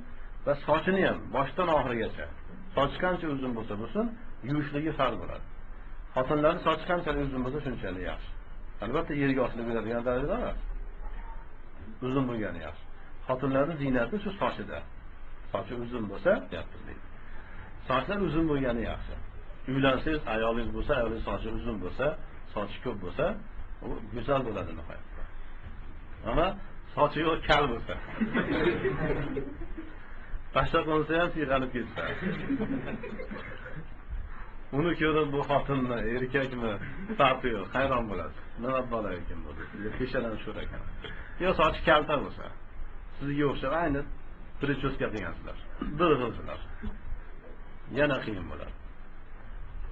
va sochini ham boshdan oxirigacha, sochi qancha uzun bo'lsa bo'lsin, yuvishligi farz bo'ladi. Xotinlarning sochi qanchalik uzun bo'lsa, shunchalik yaxshi. Albatta yerga osilib beradigan darajada emas. Uzun bo'lgani yaxshi. Xotinlarning ziynati shu sochida. Sochi uzun bo'lsa, gapirmaydi. Sochlar uzun bo'lgani yaxshi. Uylansangiz, ayolingiz bo'lsa, ayolingiz sochi uzun bo'lsa, sochi ko'p bo'lsa, u go'zal bo'ladi nihoyatda. Ammo sochi yo'q kal bo'lsa, pashta qilsa ham siyqalib ketsa. Uni ko'rib bu xotinmi, erkakmi, farqi yo'q, hayron bo'ladi. Nima bola ekan bu? Peshadan sho'r ekan. Yo sochi kalta bo'lsa, sizga o'xshab ayni prichoska qilgansizlar. Bir xilsizlar. Yana qiyin bo'ladi.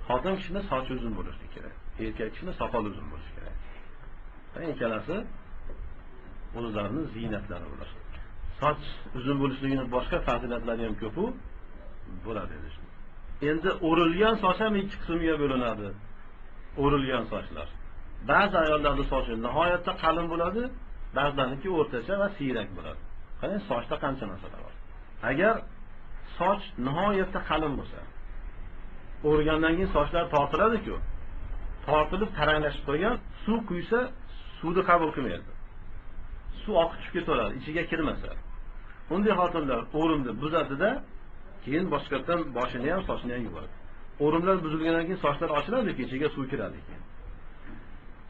Xotin kishining sochi uzun bo'lishi kerak. Erkak kishining soqoli uzun bo'lishi kerak. Ikkalasi o'zlarining ziynatlari bo'lar. Soch uzun bo'lishligining boshqa fazilatlari ham ko'p-u bo'ladi dedi. Endi o'rilgan soch ham ikki qismga bo'linadi. O'rilgan sochlar. Ba'zi ayollarning sochi nihoyatda qalin bo'ladi, ba'zilarniki o'rtacha va siyrak bo'ladi. Qarang, sochda qancha narsalar bor. Agar soch nihoyatda qalin bo'lsa, o'rgandan keyin sochlar tortiladi-ku. Tortilib taranglashib qo'ygan, suv quysa, suvni qabul qilmaydi. Suv oqib chiqib ketaveradi, ichiga kirmasa. Unday xotinlar o'rimni buzadida, keyin boshqatdan boshini ham, sochini ham yuvadi. O'rimlar buzilgandan keyin sochlar ochiladi, ichiga suv kiradi keyin.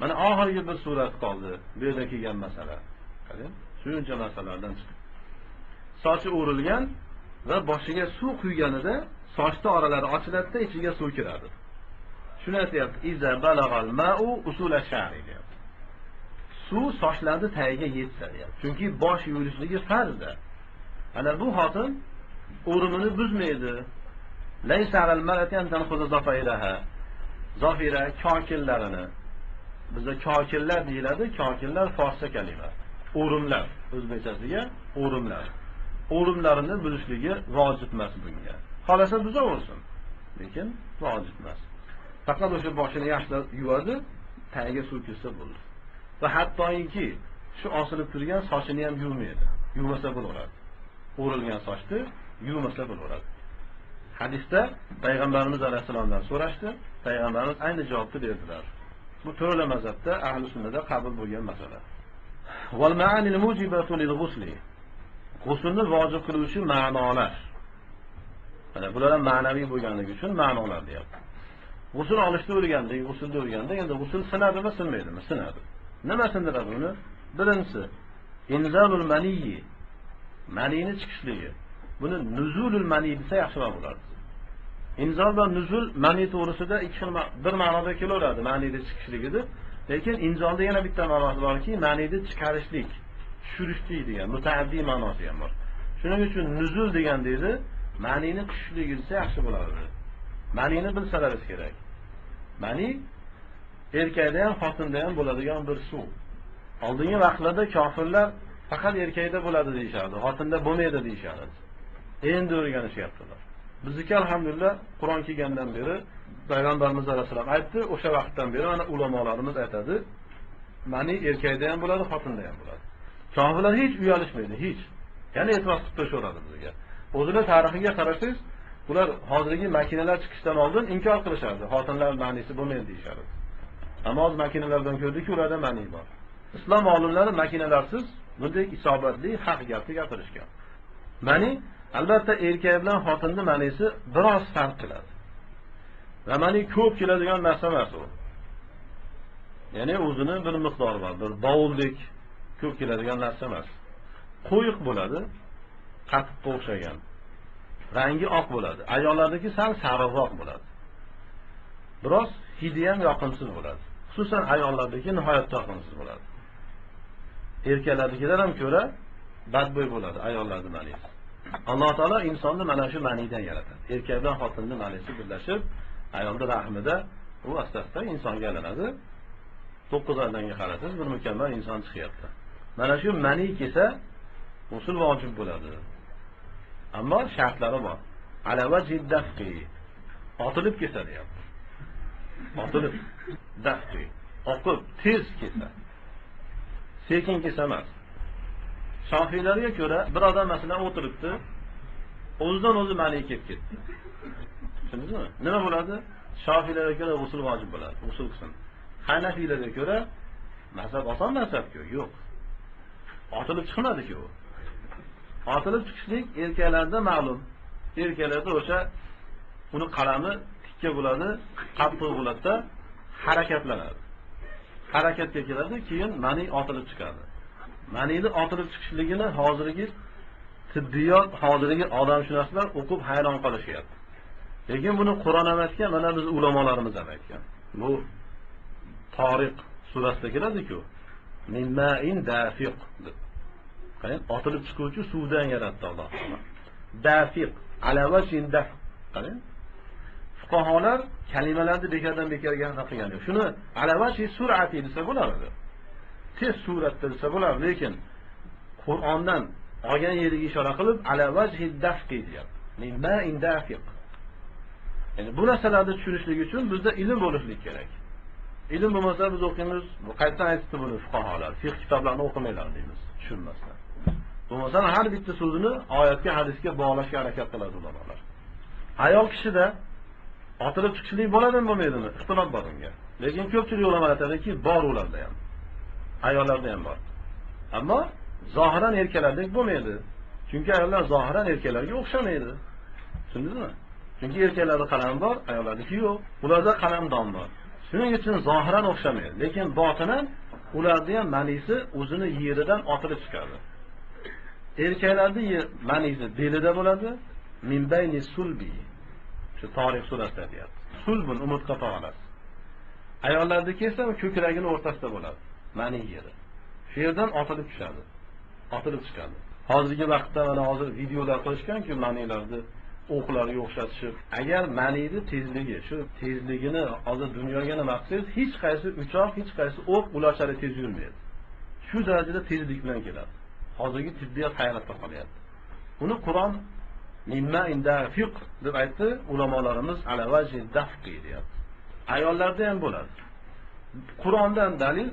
Mana oxirgi bir surat qoldi. Bu yerda kelgan masala. Qarang, shuncha masalalardan chiqdi. Sochi o'rilgan va boshiga suv quyganida sochning oralari ochiladi, ichiga suv kiradi. Shuni aytayapti, iza balagal ma'u usul ash-sha'ri. Suv sochlarning tagiga yetsa deyapti. Chunki bosh yuvilishligi farzda. Ana bu xotin o'rimini buzmaydi, Laysa alal mar'ati an tankhudha zafiraha. Zafira kokillarini. Bizda kokillar deyiladi. Kokillar forscha kalima. O'rimlar, o'zbekchasiga o'rimlar. O'rimlarini bilishligi vojib emas bunga. Xolasa buzaversin. Lekin vojib emas. Faqat o'sha boshini yaxshilab yuvadi, tagiga suv kirsa bo'ldi. Va hattoki shu osilib turgan sochini ham yuvmaydi. Yuvmasa bo'laveradi. O'rilgan sochni yuvmasa bo'laveradi. Hadisda payg'ambarimiz alayhisolamdan so'rashdi, payg'ambarimiz ayni javobni berdilar. Bu to'rala mazhabda ahli sunnada qabul bo'lgan masala. Wal ma'anil mujibatu lil ghusl. G'uslni vojib qiluvchi ma'nolar. Mana bular ham ma'naviy bo'lganligi uchun ma'nolar deyapti. G'usl olishni o'rgandik, g'uslni o'rgandik. Endi g'usl sinadimi, sinmaydimi? Sinadi. Nima sindiradi uni? Birinchisi, inzalul maniyyi. Maniyni chiqishligi. Buni nuzulul maniy desa yaxshiroq bo'lardi. Inzol va nuzul mani to'g'risida ikki xil bir ma'noda kelaveradi, maniyni chiqishligida. Lekin inzolda yana bitta ma'nosi borki, maniyni chiqarishlik, tushirishlik degan mutaaddi ma'nosi ham bor. Shuning uchun nuzul degan deydi, maniyni tushishligi desa yaxshi bo'lardi. Maniyni bilsangiz kerak. Mani erkakda ham, xotinda ham bo'ladigan bir suv. Oldingi vaqtlarda kofirlar faqat erkakda bo'ladi deyishardi, xotinda bo'lmaydi deyishardi. Endi o'rganishyaptilar. Bizniki alhamdulillah Qur'on kelgandan beri payg'ambarimiz alayhisalom aytdi, o'sha vaqtdan beri mana ulamolarimiz aytadi, mani erkakda ham bo'ladi, xotinda ham bo'ladi. Kofirlar hech uyalishmaydi, hech. Ya'ni e'tiroz qilib tashlaveradi bizga. O'zining tarixiga qarasangiz, ular hozirgi makinalar chiqishdan oldin inkor qilishardi. Xotinlar manisi bo'lmaydi deyishardi. Ammo hozir makinalardan ko'rdikki, ularda mani bor. Islom olimlari makinalarsiz bunday isobatli haq gapni gapirishgan. Mani albatta erkak bilan xotinning manisi biroz farq qiladi. Va mani ko'p keladigan narsa emas u. Ya'ni o'zining bir miqdori bor, bir bovuldek ko'p keladigan narsa emas. Qo'yiq bo'ladi, qatiqqa o'xshagan. Rangi oq bo'ladi. Ayollardagi sal sariqroq bo'ladi. Biroz hidi ham yoqimsiz bo'ladi. Xususan ayollardagi nihoyatda yoqimsiz bo'ladi. Erkaklardagidan ham ko'ra badbo'y bo'ladi ayollarning manisi. Alloh taolo insonni mana shu manidan yaratadi. Erkak bilan xotinning manisi birlashib, ayolning rahmida u asta-asta insonga aylanadi. 9 oydan qarasangiz bir mukammal inson chiqyapti. Mana shu mani kelsa, g'usl vojib bo'ladi. Ammo shartlari bor. Alava jiddafqi. Otilib kelsa deyapti. Otilib dafqi. Oqib tez kelsa. Sekin kelsa emas. Shofiylarga ko'ra bir odam masalan o'tiribdi, o'zidan o'zi mani kelib ketdi. Tushundingizmi? Nima bo'ladi? Shofiylarga ko'ra g'usl vojib bo'ladi, g'usl qilsin. Hanafiylarga ko'ra mazhab oson mazhab-ku, yo'q. Otilib chiqmadi-ku u. Otilib chiqishlik erkaklarda ma'lum. Erkaklarda o'sha uni qalami tikka bo'ladi, qattiq bo'ladi-da, harakatlanadi. Harakatga keladi, keyin mani otilib chiqadi. Manini otilib chiqishligini hozirgi tibbiyot, hozirgi odamshunoslar o'qib hayron qolishyapti. Lekin buni Qur'on emaskan, mana biz ulamolarimiz ham aytgan. Bu Tariq surasida keladi-ku. Min ma'in dafiq. Qarang, otilib chiquvchi suvdan yaratdi Alloh taolo. Dafiq, alava shindaf. Qarang. Fuqaholar kalimalarni bekardan bekarga qilgan. Shuni alavashi sur'ati desa bo'lardi. Tez suratda desa bo'lar, lekin Qur'ondan olgan yeriga ishora qilib alavajhi dafqi deyapti. Min ma'in dafiq. Ya'ni bu narsalarni tushunishlik uchun bizda ilm bo'lishlik kerak. Ilm bo'lmasa biz o'qiymiz, bu qayerdan aytdi buni fuqaholar? Fiqh kitoblarini o'qimaylar deymiz, tushunmasdan. Bo'lmasa har bitta so'zini oyatga, hadisga bog'lashga harakat qiladi ular. Ayol kishida otilib chiqishlik bo'ladimi, bo'lmaydimi? Ixtilof bor unga. Lekin ko'pchilik ulamolar aytadiki, bor ularda ham. Ayollarda ham bor. Ammo zohiran erkaklardek bo'lmaydi. Chunki ayollar zohiran erkaklarga o'xshamaydi. Tushundingizmi? Chunki erkaklarda qalam bor, ayollardagi yo'q. Ularda qalamdon bor. Shuning uchun zohiran o'xshamaydi, lekin botinan ularda ham manisi o'zini yeridan otilib chiqadi. Erkaklarda manisi belida bo'ladi, minbayni sulbi. Shu Tariq surasida deyapti. Sulbun umurtqa tog'alasi. Ayollarda kelsa ko'kragining o'rtasida bo'ladi. Mani yeri. Shu yerdan otilib tushadi. Otilib chiqadi. Hozirgi vaqtda mana hozir videolar qo'yishgan-ku, manilarni o'qlarga o'xshatishib, agar maniyni tezligi, shu tezligini hozir dunyoga nima qilsangiz, hech qaysi uchoq, hech qaysi o'q ularchalik tez yurmaydi. Shu darajada tezlik bilan keladi. Hozirgi tibbiyot hayratda qolyapti. Uni Qur'on mimma inda fiqh deb aytdi ulamolarimiz ala vajhi dafqi deyapti. Ayollarda ham bo'ladi. Qur'ondan dalil,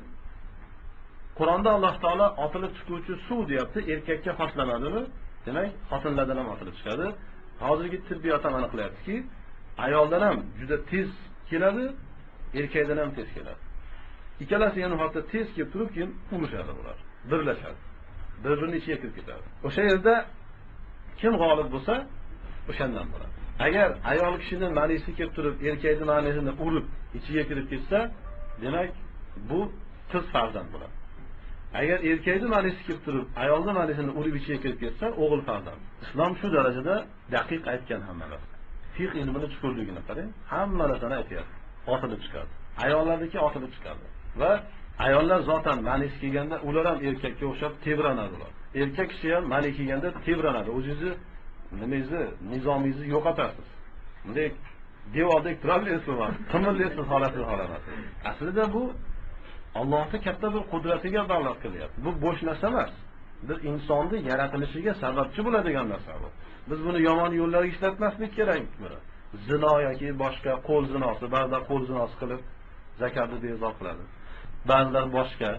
Qur'onda Alloh taolo otilib chiquvchi suv deyapti, erkakka xoslanadimi? Demak, xotinlardan ham otilib chiqadi. Hozirgi tibbiyot ham aniqlayaptiki, ayoldan ham juda tez keladi, erkakdan ham tez keladi. Ikkalasi yana hatto tez kelib turib, keyin urushadi ular, birlashadi. Bir-birini ichiga kirib ketadi. O'sha yerda kim g'olib bo'lsa, o'shandan bo'ladi. Agar ayol kishining ma'nisi kelib turib, erkakning ma'nisini urib, ichiga kirib ketsa, demak, bu qiz farzand bo'ladi. Agar erkakning ma'nisi kelib turib, ayolning ma'nisini urib ichiga kirib ketsa, o'g'il farzand. Islom shu darajada daqiq aytgan hammalar. Fiqh ilmini chuqurligini qarang, hamma narsani aytayapti. Otilib chiqadi. Ayollardagi otilib chiqadi. Va ayollar zotan ma'nisi kelganda ular ham erkakka o'xshab tebranadi ular. Erkak kishi ham ma'ni kelganda tebranadi. O'zingizni nimangizni, nizomingizni yo'qotasiz. Bunday devordek turaverasiz, qimirlaysiz holatni xohlamaysiz. Aslida bu Allohning katta bir qudratiga bog'liq qilyapti. Bu bo'sh narsa emas. Bir insonning yaratilishiga sababchi bo'ladigan narsa bu. Biz buni yomon yo'llarga ishlatmaslik kerak. Zino yoki boshqa qo'l zinosi, ba'zilar qo'l zinosi qilib zakotni bezo qiladi. Ba'zilar boshqa.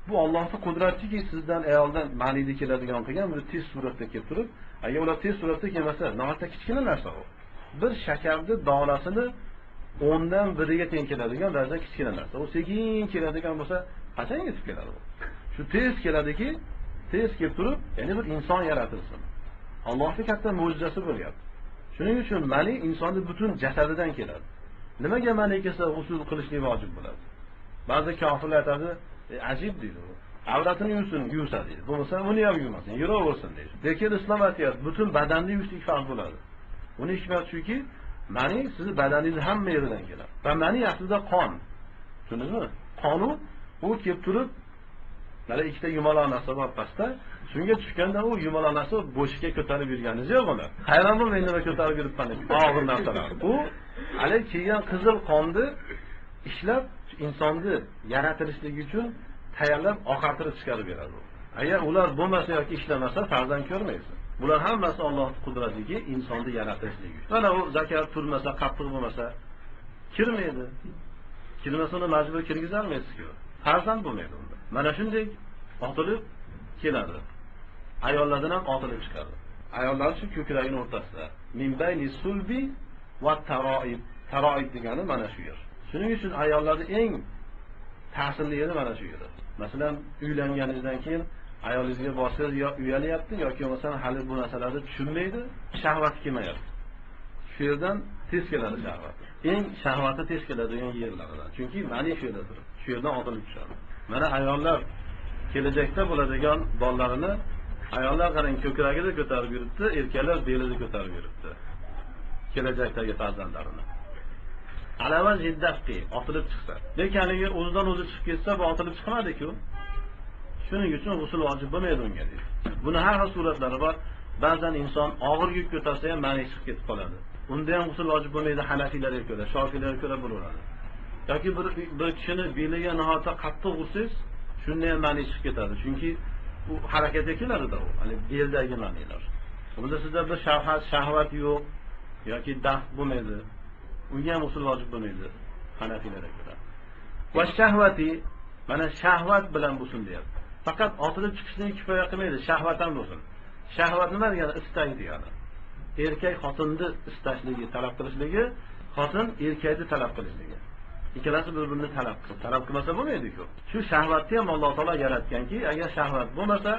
Bu Allohning qudratiki sizdan ayoldan ma'nida keladigan qilgan bir tez suratda kelib turib, agar ular tez suratda kelmasa, nihoyatda kichkina narsa bu. Bir shakarni donasini 10 dan 1 teng keladigan darajada kichkina narsa. U sekin keladigan bo'lsa, qachon yetib keladi bu? Shu tez keladiki, tez kelib turib, ya'ni bir inson yaratilsin. Allohning katta mo'jizasi bo'lyapti. Shuning uchun ma'ni insonning butun jasadidan keladi. Nimaga ma'ni kelsa g'usl qilishlik vojib bo'ladi? Ba'zi kofirlar aytadi, ajib deydi. Avratini yuvsa deydi. Bo'lmasa uni ham yuvmasin, yuraversin deydi. Lekin islom aytayapti, butun badanni yuvishlik farz bo'ladi. Uni hikmati shuki, ma'ni sizni badaningiz hamma yeridan keladi. Va ma'ni aslida qon. Tushundingizmi? Qonu u kelib turib, mana ikkita yumaloq narsa bor pastda, shunga tushganda u yumaloq narsa bo'shikka ko'tarib yurganingiz yo'q uni. Hayron bo'lmang, nima ko'tarib yuribman deb. Og'ir narsalar. U hali kelgan qizil qonni ishlab insonni yaratilishligi uchun tayyorlab oqartirib chiqarib beradi. Agar ular bo'lmasa yoki ishlamasa farzand ko'rmaysiz. Bular hammasi Allohning qudratligi, insonni yaratishligi. Mana u zakat turmasa, qattiq bo'lmasa kirmaydi. Kirmasa uni majbur kirgiza olmaysiz-ku. Farzand bo'lmaydi unda. Mana shunday otilib keladi. Ayollardan ham otilib chiqadi. Ayollar shu ko'kragining o'rtasida. Min bayni sulbi va taroib. Taroib degani mana shu yer. Shuning uchun ayollarning eng ta'sirli yeri mana shu yer. Masalan, uylanganingizdan keyin ayolingizga borsangiz yo uyalyapti yoki bo'lmasa hali bu narsalarni tushunmaydi, shahvat kelmayapti. Shu yerdan tez keladi shahvat. Eng shahvati tez keladigan yerlardan. Chunki ma'ni shu yerda turibdi. Shu yerdan otilib tushadi. Mana ayollar kelajakda bo'ladigan bolalarini ayollar qarang ko'kragida ko'tarib yuribdi, erkaklar belida ko'tarib yuribdi. Kelajakdagi farzandlarini. Alava jiddaqi otilib chiqsa. Lekin agar o'zidan o'zi chiqib ketsa, bu otilib chiqmadi-ku. Shuning uchun g'usl vojib bo'lmaydi unga deydi. Buni har xil suratlari bor. Ba'zan inson og'ir yuk ko'tarsa ham ma'ni chiqib ketib qoladi. Unda ham g'usl vojib bo'lmaydi Hanafiylarga ko'ra, Shofiiylarga ko'ra bo'laveradi. Yoki bir kishini beliga nihoyatda qattiq ursangiz, shunda ham ma'ni chiqib ketadi. Chunki u harakatga keladi-da u, ya'ni beldagi ma'nilar. Bunda sizda bir shahvat yo'q yoki daf bo'lmaydi. Unga ham g'usl vojib bo'lmaydi Hanafiylarga ko'ra. Va shahvati, mana shahvat bilan bo'lsin deyapti. Faqat otilib chiqishlik kifoya qilmaydi, shahvat ham bo'lsin. Shahvat nima degani? Istak degani. Erkak xotinni istashligi, talab qilishligi, xotin erkakni talab qilishligi. Ikkalasi bir-birini talab qilmasa bo'lmaydi-ku. Shu shahvatni ham Alloh taolo yaratganki, agar shahvat bo'lmasa,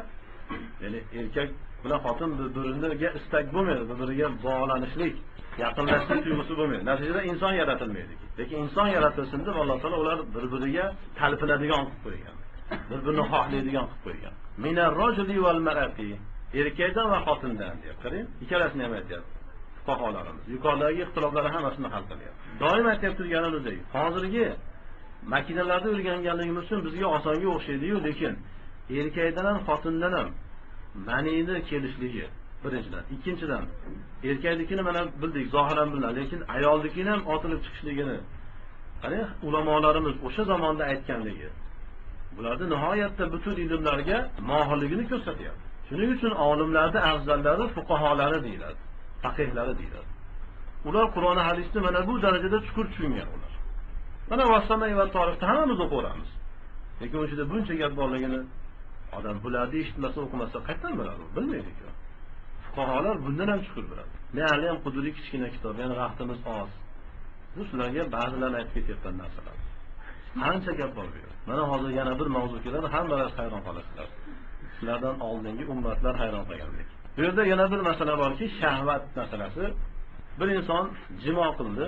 ya'ni erkak bilan xotin bir-biriga istak bo'lmaydi, bir-biriga bog'lanishlik, yaqinlashishlik tuyg'usi bo'lmaydi. Natijada inson yaratilmaydi. Lekin inson yaratilsin deb Alloh taolo ular bir-biriga talpinadigan qilib qo'ygan. Bir-birini xohlaydigan qilib qo'ygan. Minar rojuli val mar'ati, erkakdan va xotindan deb qarang, ikkalasini ham aytyapti. Fuqarolarimiz yuqoridagi ixtiloflarni hammasini hal qilyapti. Doim aytib turganimizdek, hozirgi makinalarda o'rganganligimiz uchun bizga osonga o'xshaydi-yu, lekin erkakdan ham xotindan ham ma'nini kelishligi, birinchidan. Ikkinchidan, erkaknikini mana bildik, zohiran bilan, lekin ayolnikini ham otilib chiqishligini qani ulamolarimiz o'sha zamonda aytganligi. Bularda nihoyatda butun ilmlarga mohirligini ko'rsatyapti. Shuning uchun olimlarning afzallari fuqaholari deyiladi, faqihlari deyiladi. Ular Qur'on hadisni mana bu darajada chuqur tushungan ular. Mana Vassama va tarixda hammamiz o'qiramiz. Lekin o'shida buncha gap borligini odam bularni eshitmasa, o'qimasa qayerdan biladi? Bilmaydi-ku. Fuqarolar bundan ham chuqur biladi. Men hali ham quduriy kichkina kitob, ya'ni vaqtimiz oz. Bu sizlarga ba'zilarni aytib ketayotgan narsalar. Qancha gap bor bu. Mana hozir yana bir mavzu keladi, hammalar hayron qolasizlar. Sizlardan oldingi ummatlar hayron qolgandek. Bu yerda yana bir masala borki, shahvat masalasi. Bir inson jimo qildi,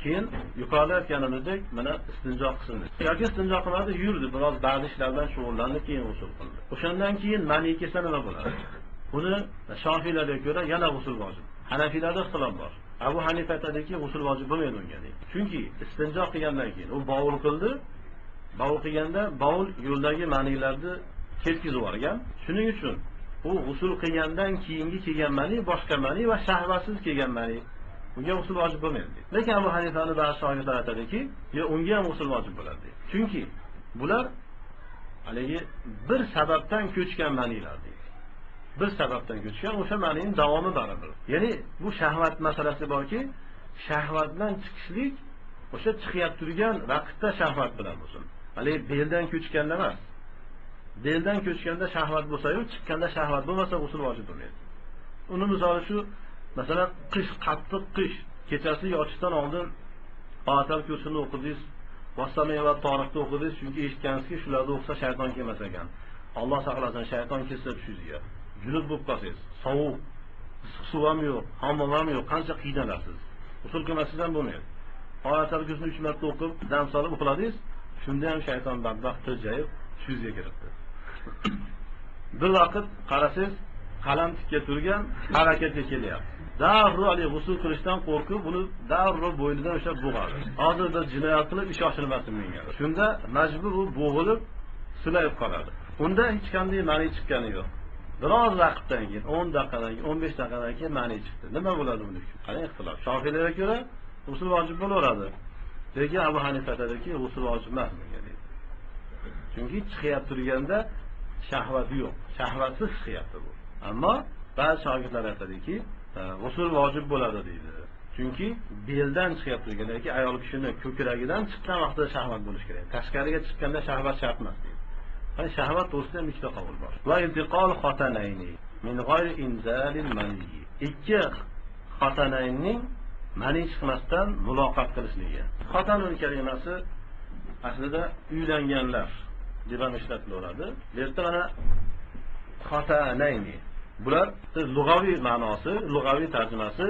keyin yuqorida aytganimizdek mana istinjo qildi. Yoki istinjo qilmadi, yurdi, biroz ba'zi ishlardan shug'ullandi, keyin g'usl qildi. O'shandan keyin mani kelsa nima bo'ladi? Buni Shofiylarga ko'ra yana g'usl vojib. Hanafiylarda ixtilof bor. Abu Hanifa aytadiki, g'usl vojib bo'lmaydi unga deydi. Chunki istinjo qilgandan keyin u bovul qildi. Bovul qilganda bovul yo'ldagi manilarni ketkizib yuborgan. Shuning uchun u g'usl qilgandan keyingi kelgan mani boshqa mani va shahvatsiz kelgan mani unga g'usl vojib bo'lmaydi. Lekin Abu Hanifaning ba'zi shogirdlari aytadiki, unga ham g'usl vojib bo'ladi. Chunki bular haligi bir sababdan ko'chgan manilar deydi. Bir sababdan ko'chgan, o'sha manining davomi baribir. Ya'ni bu shahvat masalasi borki, shahvatdan chiqishlik o'sha chiqyap turgan vaqtda shahvat bilan bo'lsin. Haligi beldan ko'chganda emas. Beldan ko'chganda shahvat bo'lsa-yu, chiqqanda shahvat bo'lmasa g'usl vojib bo'lmaydi. Uni misoli shu, masalan, qish, qattiq qish, kechasi yotishdan oldin Oyatul Kursini o'qidingiz, Vassama va tarixni o'qidingiz, chunki eshitgansizki, shularda o'qisa shayton kelmas ekan. Alloh saqlasin, shayton kelsa tushingizga. Junub bo'lib qolsangiz, sovuq, issiq suv ham yo'q, hammom ham yo'q, qancha qiynalasiz. Usul qilmasdan bo'lmaydi. Oyatul Kursini 3 marta o'qib, dam solib uxladingiz, shunda ham shayton badbaxt tirjayib tushingizga kiribdi. Bir vaqt qarasangiz, qalam tikka turgan, harakatga kelyapti. Darrov ali g'usl qilishdan qo'rqib, uni darrov bo'ynidan ushlab bo'g'adi. Hozirda jinoyat qilib ish oshirmasin menga. Shunda majbur u bo'g'ilib, sulayib qoladi. Unda hech qanday ma'ni chiqqani yo'q. Biroz vaqtdan keyin, 10 daqiqadan keyin, 15 daqiqadan keyin ma'ni chiqdi. Nima bo'ladi uni uchun? Qanday ixtilof? Shofiylarga ko'ra g'usl vojib bo'laveradi. Lekin Abu Hanifa aytadiki, g'usl vojib emas menga deydi. Chunki chiqyap turganda shahvat yo'q. Shahvatsiz chiqyapti bu. Ammo ba'zi shogirdlar aytadiki, g'usl vojib bo'ladi deydi. Chunki beldan chiqyap turgan yoki ayol kishining ko'kragidan chiqqan vaqtida shahvat bo'lishi kerak. Tashqariga chiqqanda shahvat shart emas deydi. Hani shahvat to'g'risida ham ikkita qavul bor. Va intiqol xotanayni min g'ayri inzalil mani. Ikki xotanayning mani chiqmasdan muloqot qilishligi. Xotanun kalimasi aslida uylanganlar deb ham ishlatilaveradi. Bu yerda mana xotanayni. Bular lug'aviy ma'nosi, lug'aviy tarjimasi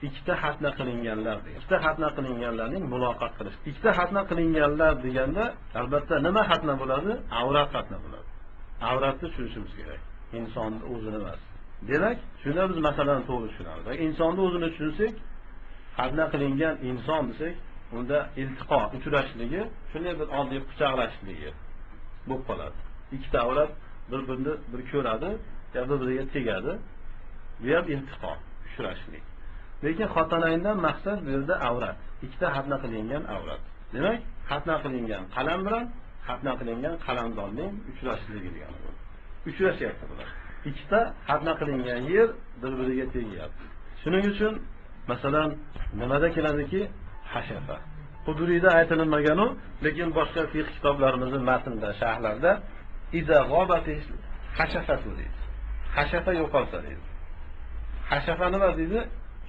ikkita xatna qilinganlar deydi. Ikkita xatna qilinganlarning muloqot qilish. Ikkita xatna qilinganlar deganda albatta nima xatna bo'ladi? Avrat xatna bo'ladi. Avratni tushunishimiz kerak. Insonning o'zini emas. Demak, shunda biz masalani to'g'ri tushunamiz. Insonning o'zini tushunsak, xatna qilingan inson desak, unda iltiqo, uchrashligi, shunday bir oddiy quchoqlashishligi bo'lib qoladi. Ikkita avrat bir-birini bir ko'radi, ya bir-biriga tegadi. Bu ham iltiqo, uchrashlik. Lekin xotanayndan maqsad bu yerda avrat. Ikkita xatna qilingan avrat. Demak, xatna qilingan qalam bilan xatna qilingan qalamdonning uchrashishligi degani bu. Uchrashyapti bular. Ikkita xatna qilingan yer bir-biriga tegyapti. Shuning uchun masalan nimada keladiki, hashafa. Quduriyda aytilmagan u, lekin boshqa fiqh kitoblarimizning matnida, sharhlarda iza g'obatish hashafatu deydi. Hashafa yo'qolsa deydi. Hashafa nima deydi?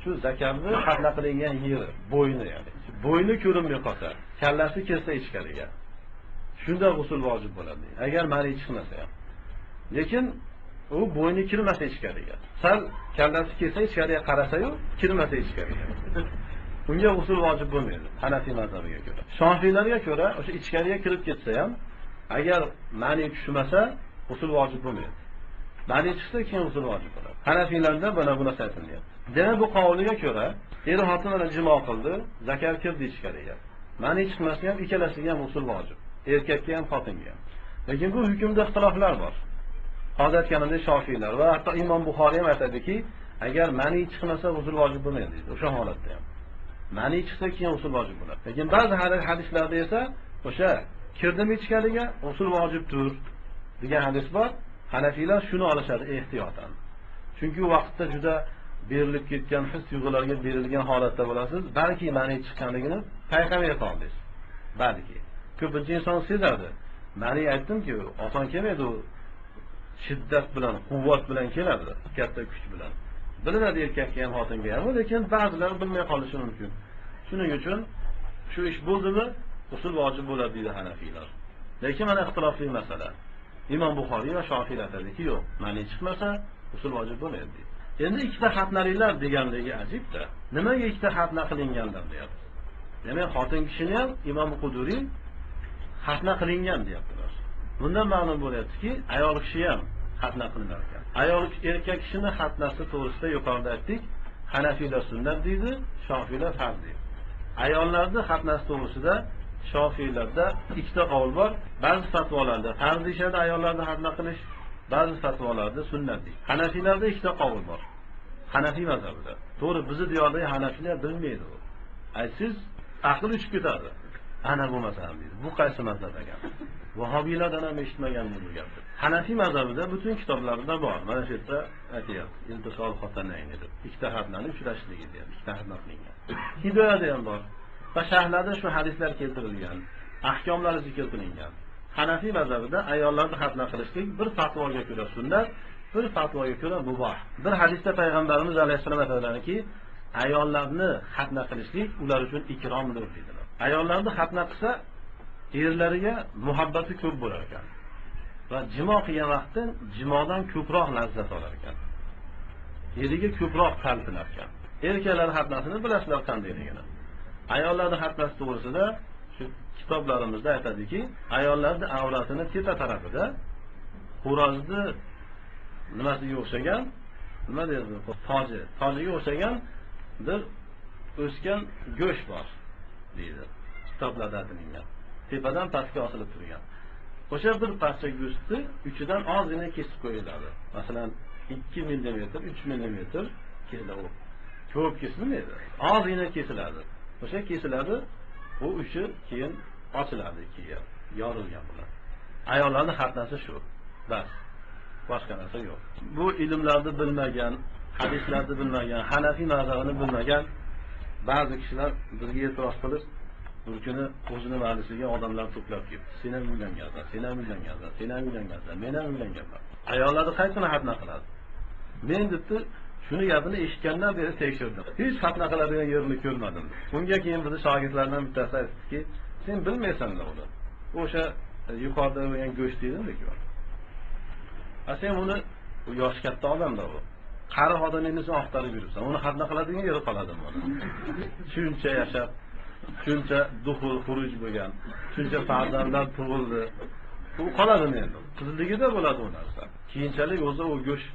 Shu zakarni xatna qilingan yeri, bo'yni ya'ni. Bo'yni ko'rinmay qolsa, kallasi kelsa ichkariga. Shunda g'usl vojib bo'ladi. Agar mani chiqmasa ham. Lekin u bo'yni kirmasa ichkariga. Sal kallasi kelsa ichkariga qarasa-yu, kirmasa ichkariga. Unga g'usl vojib bo'lmaydi, Hanafiy mazhabiga ko'ra. Shofiylarga ko'ra, o'sha ichkariga kirib ketsa ham, agar mani tushmasa, g'usl vojib bo'lmaydi. Mani chiqsa keyin g'usl vojib bo'ladi. Hanafiylarda bana bu narsa aytilyapti. Demak, bu qavliga ko'ra, er xotin bilan jimo qildi, zakar kirdi ichkariga. Mani chiqmasa ham ikkalasiga ham g'usl vojib. Erkakka ham, xotinga ham. Lekin bu hukmda ixtiloflar bor. hozir aytganimdek Shofiylar va hatto Imom Buxoriy ham aytadiki, agar mani chiqmasa g'usl vojib bo'lmaydi deydi. O'sha holatda ham. Mani chiqsa keyin g'usl vojib bo'ladi. Lekin ba'zi hadislarda esa o'sha kirdim ichkaliga g'usl vojibdir degan hadis bor. Hanafiylar shuni olishadi ehtiyotan. Chunki u vaqtda juda berilib ketgan his-tuyg'ularga berilgan holatda bo'lasiz. Balki mani chiqqanligini payqamay qoldingiz. Balki ko'pincha inson sezadi. Mani aytdim-ki, oson kelmaydi, u shiddat bilan, quvvat bilan keladi, katta kuch bilan. Bilinadi erkakka ham, xotinga ham, lekin ba'zilar bilmay qolishi mumkin. Shuning uchun shu ish bo'ldimi, usul vojib bo'ladi deydi Hanafiylar. Lekin mana ixtilofli masala. Imom Buxoriy va Shofiylar aytadiki, yo'q, mani chiqmasa usul vojib bo'lmaydi deydi. Endi ikkita xatnalilar deganligi ajibda. Nimaga ikkita xatna qilinganlar deyapti. Demak, xotin kishini ham Imom Quduriy xatna qilingan deyaptilar. Bundan ma'lum bo'lyaptiki, ayol kishi ham xatna qilinar ekan. Ayol erkak kishini xatnasi to'g'risida yuqorida aytdik, Hanafiylar sunnat deydi, Shofiylar farz deydi. Ayollarning xatnasi to'g'risida Shofiylarda ikkita qaul bor. Ba'zi fatvolarda farz deyshadi ayollarni xatna qilish, ba'zi fatvolarda sunnat deydi. Hanafiylarda ikkita qaul bor. Hanafiy mazhabida. To'g'ri, bizni diyordagi Hanafiylar bilmaydi u. Aytsiz aql uchib ketadi. Ana bu mazhab deydi. Bu qaysi mazhab ekan? Vahobiylardan ham eshitmagan bu gapni. Hanafiy mazhabida butun kitoblarida bor. Mana shu yerda aytayapti. Iltisol xotanayn deb. Ikkita xatnani uchrashligi deyapti. Ikkita xatna qilingan. Hidoyada ham bor. Va sharhlarda shu hadislar keltirilgan. Ahkomlari zikr qilingan. Hanafiy mazhabida ayollarni xatna qilishlik bir fatvoga ko'ra sunnat, bir fatvoga ko'ra muboh. Bir hadisda payg'ambarimiz alayhisalom aytadilarki, ayollarni xatna qilishlik ular uchun ikromdir dedilar. Ayollarni xatna qilsa, erlariga muhabbati ko'p bo'lar ekan. Va jimo qilgan vaqtda jimodan ko'proq lazzat olar ekan. Eriga ko'proq talpinar ekan. Erkaklar xatnasini bilasizlar qandayligini. Ayollarning xatnasi to'g'risida shu kitoblarimizda aytadiki, ayollarning avratini tepa tarafida xo'rozni nimasiga o'xshagan, nima deydi? Tojiga o'xshagan bir o'sgan go'sht bor deydi. Kitoblarda aytilgan. Tepadan pastga osilib turgan. O'sha bir parcha go'shtni uchidan ozgina kesib qo'yiladi. Masalan, 2 mm, 3 mm kesiladi. Ko'p kesilmaydi. Ozgina kesiladi. O'sha kesiladi, u uchi keyin ochiladi keyin, yorilgan bilan. Ayollarning xatnasi shu. Bas. Boshqa narsa yo'q. Bu ilmlarni bilmagan, hadislarni bilmagan, Hanafiy mazhabini bilmagan ba'zi kishilar bizga e'tiroz qilib, bir kuni o'zini majlisiga odamlar to'plab keldi. Sen ham uylangansan, sen ham uylangansan, sen ham uylangansan, men ham uylanganman. Ayollarni qaytini xatna qiladi. Men debdi, shuni gapini eshitgandan beri tekshirdim. Hech xatna qiladigan yerini ko'rmadim. Bunga keyin bizni shogirdlardan bittasi aytdiki, sen bilmaysan-da uni. O'sha yuqorida bo'lgan go'sht dedim-ku. Sen uni yosh katta odamda u. Qari xotiningni oqtarib yuribsan. Uni xatna qiladigan yeri qoladimi uni? Shuncha yashab, shuncha duxul xuruj bo'lgan, shuncha farzandlar tug'ildi. U qoladimi endi? Qizligida bo'ladi u narsa. Keyinchalik o'zi u go'sht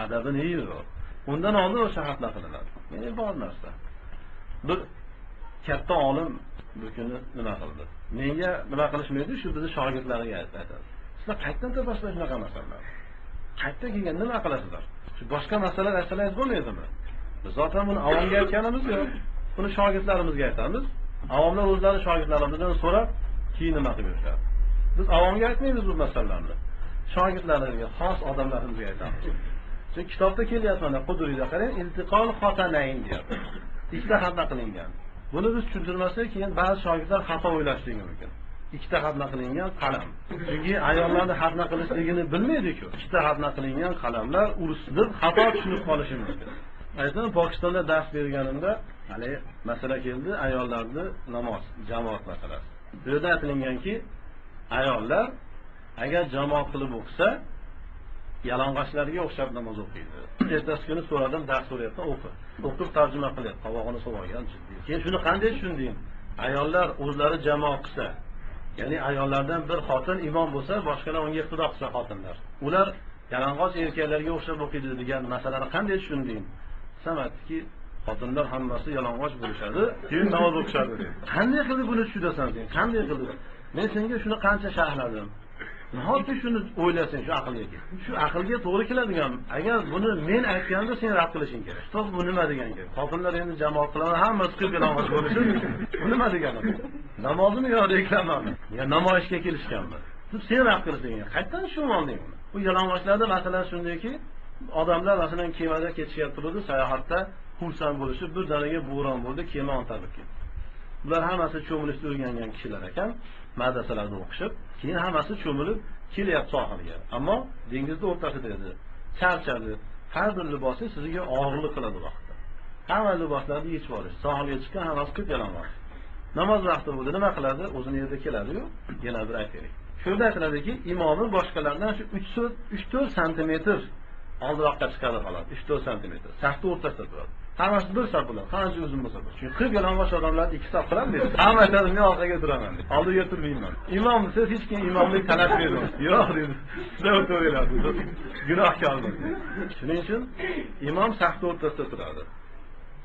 adabini yeydi. Undan oldin o'sha xatna qilinadi. Meni bor narsa. Bir katta olim bir kuni nima qildi? Menga nima qilishmaydi, shu bizni shogirdlariga aytadi. Sizlar qayerdan topasizlar shunaqa masalalar? Qayerda kelgan nima qilasizlar? Shu boshqa masalalar aytsangiz bo'lmaydimi? Biz zotan buni avomga aytganimiz yo'q. Buni shogirdlarimizga aytamiz. Avomlar o'zlari shogirdlarimizdan so'rab, keyin nima qilib yurishadi. Biz avomga aytmaymiz bu masalalarni. Shogirdlarimizga, xos odamlarimizga aytamiz. Shu kitobda kelyapti, Quduriyda qarang, iltiqol xotanayn deyapti. Ikkita xatna qilingan. Buni biz tushuntirmasak, keyin ba'zi shogirdlar xato o'ylashligi mumkin. Ikkita xatna qilingan qalam. Chunki ayollarni xatna qilishligini bilmaydi-ku. Ikkita xatna qilingan qalamlar urusilib, xato tushunib qolishi mumkin. Aytdim, Pokistonda dars berganimda, hali masala keldi, ayollarni namoz, jamoat masalasi. Bu yerda aytilganki, ayollar agar jamoat qilib o'qisa, yalang'ochlarga o'xshab namoz o'qiydi. Ertasi kuni so'radim, dars so'rayapti, o'qib tarjima qilyapti, qovog'ini so'ragan jiddiy. Keyin shuni qanday tushunding? Ayollar o'zlari jamoat qilsa, ya'ni ayollardan bir xotin imom bo'lsa, boshqalar unga iqtido qilsa xotinlar. Ular yalang'och erkaklarga o'xshab o'qiydi degan masalani qanday tushunding? Samatki, xotinlar hammasi yalang'och bo'lishadi, keyin namoz o'qishadi dedi. Qanday qilib buni tushunasan sen? Qanday qilib? Men senga shuni qancha sharhladim. Nahotki shuni o'ylasang, shu aqlga kel. Shu aqlga to'g'ri keladigan, agar buni men aytganimda sen rad qilishing kerak. Ustoz bu nima degan gap? Xotinlar endi jamoat qilaman, hammasi qilib namoz bo'lishi. Bu nima degani? Namozmi yo reklamami? Ya namoyishga kelishganmi? Sen rad qilishing. Qayerdan shu olding uni? Bu yalang'ochlarda masalan shundayki, odamlar masalan kemada ketishyapti edi, sayohatda xursand bo'lishib, bir daraga bo'ron bo'ldi, kema ontarib ketdi. Bular hammasi cho'milishda o'rgangan kishilar ekan, madrasalarda o'qishib, keyin hammasi cho'milib kelyapti sohilga. Ammo dengizning o'rtasida edi. Charchadi. Har bir libosi sizga og'irlik qiladi vaqtda. Hamma liboslarni yechib olish. Sohilga chiqqan hammasi qilib yalang'och. Namoz vaqti bo'ldi, nima qiladi? O'zini yerda keladi-yu, yana bir aytaylik. Shunda aytiladiki, imomi boshqalardan shu 3-4 santimetr oldiroqqa chiqadi xolos. 3-4 santimetr. Safni o'rtasida turadi. Hammasi bir saf bo'ladi. Qancha uzun bo'lsa bo'lsin. Chunki qilib yalang'och odamlar ikki saf qiladi deydi. Hamma aytadi, men orqaga turaman deydi. Oldiga turmayman. Imom siz hech kim imomlik talab bermaydi. Yo'q deydi. Sizlar o'tiraveradi. Gunohkordir. Shuning uchun imom safni o'rtasida turadi.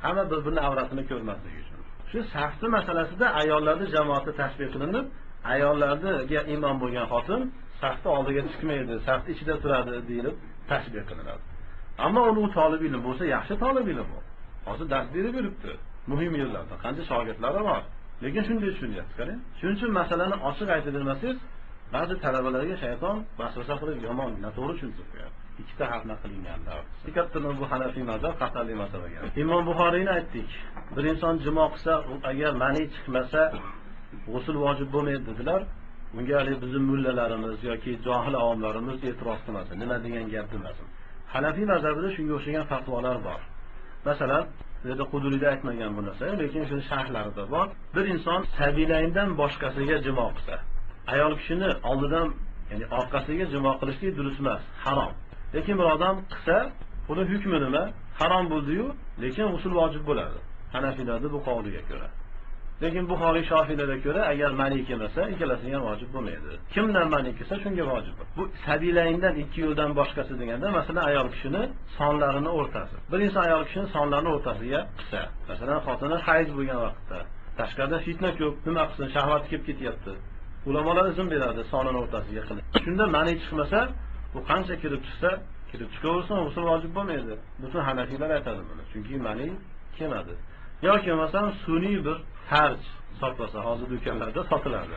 Hamma bir-birini avratini ko'rmasligi uchun. Shu safni masalasida ayollarning jamoati tashbih qilinib, ayollarga imom bo'lgan xotin safni oldiga chiqmaydi, safni ichida turadi deyilib tashbih qilinadi. Ammo uni talab ilm bo'lsa, yaxshi talab ilm bu. Hozir dars berib yuribdi. Muhim yerlarda qancha shogirdlari bor. Lekin shunday tushunyapti, qarang. Shuning uchun masalani ochiq aytib bermasangiz, ba'zi talabalarga shayton vasvasa qilib yomon, noto'g'ri tushuntirib qo'yadi. Ikkita haqna qilinganlar. Haqiqatan bu Hanafiy mazhab xatarli mazhab ekan. Imom Buxoriyni aytdik. Bir inson jimo qilsa, agar mani chiqmasa, g'usl vojib bo'lmaydi dedilar. Unga hali bizning mullalarimiz yoki johil avomlarimiz e'tiroz qilmasin. Nima degan gap demasin. Hanafiy mazhabida shunga o'xshagan fatvolar bor. Masalan, yerda Quduriyda aytmagan bu narsa, lekin shuni sharhlarida bor. Bir inson sabilayndan boshqasiga jimo qilsa, ayol kishini oldidan, ya'ni orqasiga jimo qilishlik durust emas, harom. Lekin bir odam qilsa, uni hukmi nima? Harom bo'ldi-yu, lekin g'usl vojib bo'ladi. Hanafiylarda bu qavliga ko'ra. Lekin Buxoriy, Shofiylarga ko'ra agar mani kelmasa, ikkalasiga ham vojib bo'lmaydi. Kimdan mani kelsa, shunga vojib. Bu sabilayndan ikki yo'ldan boshqasi deganda, masalan, ayol kishini sonlarini o'rtasi. Bir inson ayol kishini sonlarini o'rtasiga qilsa, masalan, xotini hayz bo'lgan vaqtda, tashqarida fitna ko'p, nima qilsin, shahvat kelib ketyapti. Ulamolar izn beradi sonini o'rtasiga qilib. Shunda mani chiqmasa, bu qancha kirib chiqsa, kirib chiqaversin, usul vojib bo'lmaydi. Butun Hanafiylar aytadi buni. Chunki mani kelmadi. Yoki masalan sun'iy bir harj sotlasa, hozir do'konlarda sotiladi.